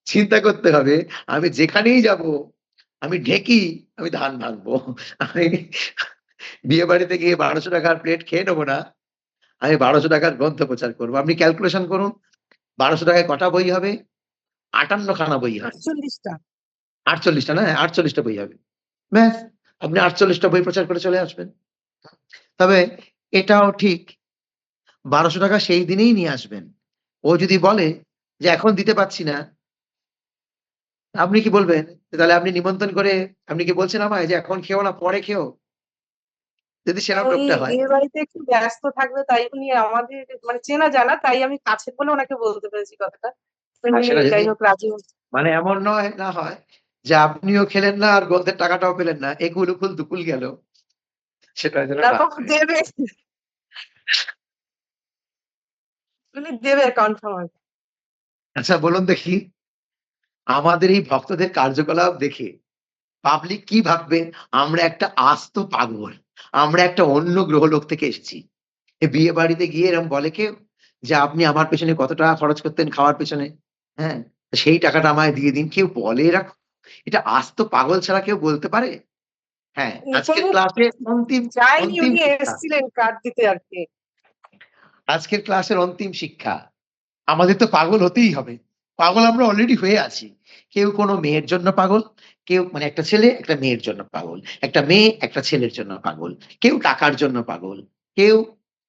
চিন্তা করতে হবে, আমি যেখানেই যাবো, আমি ঢেঁকি, আমি ধান ভাঙবো। আমি বিয়ে বাড়িতে গিয়ে ১২০০ টাকার প্লেট খেয়ে নেবো না। আমি ১২০০ টাকার গ্রন্থ প্রচার করবো। আপনি ক্যালকুলেশন করুন, ১২০০ টাকায় কটা বই হবে? ৫৮ খানা বই হবে। ৪৮ টা। ৪৮ টা না? ৪৮ টা বই হবে। ব্যাস, আপনি ৪৮ টা বই প্রচার করে চলে আসবেন। তবে এটাও ঠিক, ১২০০ টাকা সেই দিনেই নিয়ে আসবেন। ও যদি বলে যে এখন দিতে পারছি না, আপনি কি বলবেন? তাহলে আপনি নিমন্ত্রণ করে আপনি কি বলছেন আমায় যে এখন খেও না পরে খেও? যদি সেরকম উনি লোকটা হয়। বিয়ে বাড়িতে একটু ব্যস্ত থাকবে, তাই উনি আমাদের মানে চেনা জানা, তাই আমি কাছের বলে ওনাকে বলতে পেরেছি কথাটা। আর উনি সেটা যদি যাই হোক রাজি হয়েছেন। মানে এমন না হয় যে আপনিও খেলেন না আর গ্রন্থের টাকাটাও পেলেন না। একুল উকুল দুকুল গেল। সেটা যেন না না বাবা হয়। দেবে, উনি দেবে কনফার্ম। আচ্ছা বলুন দেখি, আমাদের এই ভক্তদের কার্যকলাপ দেখে পাবলিক কি ভাববে? আমরা একটা আস্ত পাগল। আমরা একটা অন্য গ্রহলোক থেকে এসেছি। এ বিয়ে বাড়িতে গিয়ে এরকম বলে কেউ যে, "আপনি আমার পেছনে কত টাকা খরচ করতেন খাওয়ার পেছনে? হ্যাঁ? সেই টাকাটা আমায় দিয়ে দিন।" কেউ বলে এরকম? এটা আস্ত পাগল ছাড়া কেউ বলতে পারে? হ্যাঁ, আজকের এখানে ক্লাসে অন্তিম, যায়নি, অন্তিম উনি শিক্ষা। এসেছিলেন কার্ড দিতে আর কি। আজকের ক্লাসের অন্তিম শিক্ষা। আমাদের তো পাগল হতেই হবে। পাগল আমরা অলরেডি হয়ে আছি। কেউ কোনো মেয়ের জন্য পাগল, কেউ মানে একটা ছেলে একটা মেয়ের জন্য পাগল। একটা মেয়ে একটা ছেলের জন্য পাগল। কেউ টাকার জন্য পাগল। কেউ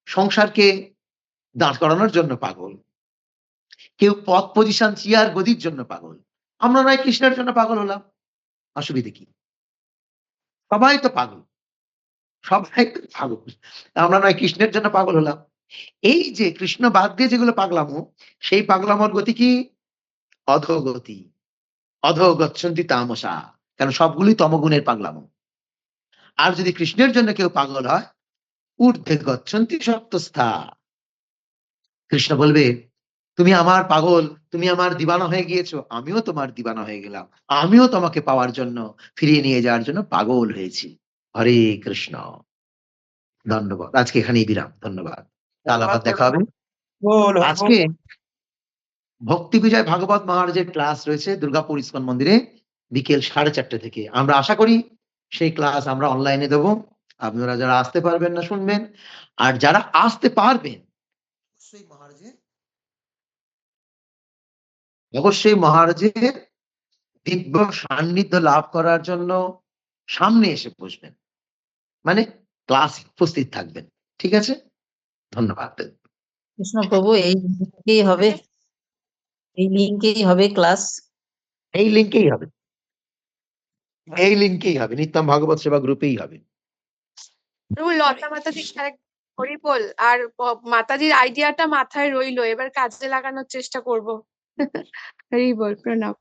সংসারকে দাঁড় করানোর জন্য পাগল। কেউ পদ পজিশন চেয়ার গদির জন্য পাগল। আমরা নয় কৃষ্ণের জন্য পাগল হলাম। অসুবিধে কি? সবাই তো পাগল। সবাই তো পাগল। আমরা নয় কৃষ্ণের জন্য পাগল হলাম। এই যে কৃষ্ণ বাদ দিয়ে যেগুলো পাগলামো, সেই পাগলামোর গতি কি? অধোগতি। অধো গচ্ছন্তি তামসা। কারণ সবগুলোই তমগুণের পাগলামো। আর যদি কৃষ্ণের জন্য কেউ পাগল হয়, ঊর্ধ্বে গচ্ছন্তি সত্যস্থা। কৃষ্ণ বলবে, "তুমি আমার পাগল, তুমি আমার দিবানা হয়ে গিয়েছো, আমিও তোমার দিবানা হয়ে গেলাম। আমিও তোমাকে পাওয়ার জন্য, ফিরিয়ে নিয়ে যাওয়ার জন্য পাগল হয়েছি।" হরে কৃষ্ণ। ধন্যবাদ। আজকে এখানেই বিরাম। ধন্যবাদ। কাল আবার দেখা হবে। আজকে ভক্তি বিজয় ভাগবত মহারাজের ক্লাস রয়েছে দুর্গাপুর ইস্কন মন্দিরে বিকেল 4:30 থেকে। আমরা আশা করি সেই ক্লাস আমরা অনলাইনে দেব। আপনারা যারা আসতে পারবেন না শুনবেন। আর যারা আসতে পারবেন অবশ্যই মহারাজের অবশ্যই মহারাজের দিব্য সান্নিধ্য লাভ করার জন্য সামনে এসে বসবেন, মানে ক্লাস উপস্থিত থাকবেন। ঠিক আছে, ধন্যবাদ। কৃষ্ণপ্রভু এই লিঙ্কেই হবে, এই লিঙ্কেই হবে ক্লাস। এই লিঙ্কেই হবে, এই লিঙ্কেই হবে, নিত্যম ভাগবত সেবা গ্রুপেই হবে। প্রভু লতা মাতাজি হরিবোল আর মাতাজির আইডিয়াটা মাথায় রইলো, এবার কাজে লাগানোর চেষ্টা করব। হরিবোল, প্রণাম।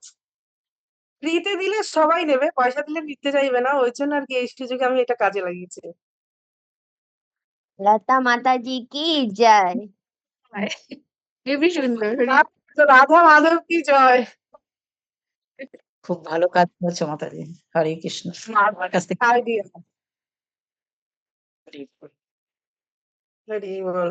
ফ্রিতে দিলে সবাই নেবে, পয়সা দিলে নিতে চাইবে না, ওই জন্য আর কি এই সুযোগে আমি এটা কাজে লাগিয়েছি। লতা মাতাজি কি জয়। হেবি সুন্দর। তো রাধা মাধব কি জয়। খুব ভালো কাজ করেছো মাতাজি। হরে কৃষ্ণ। আমার কাছ থেকে আইডিয়া হরি বল।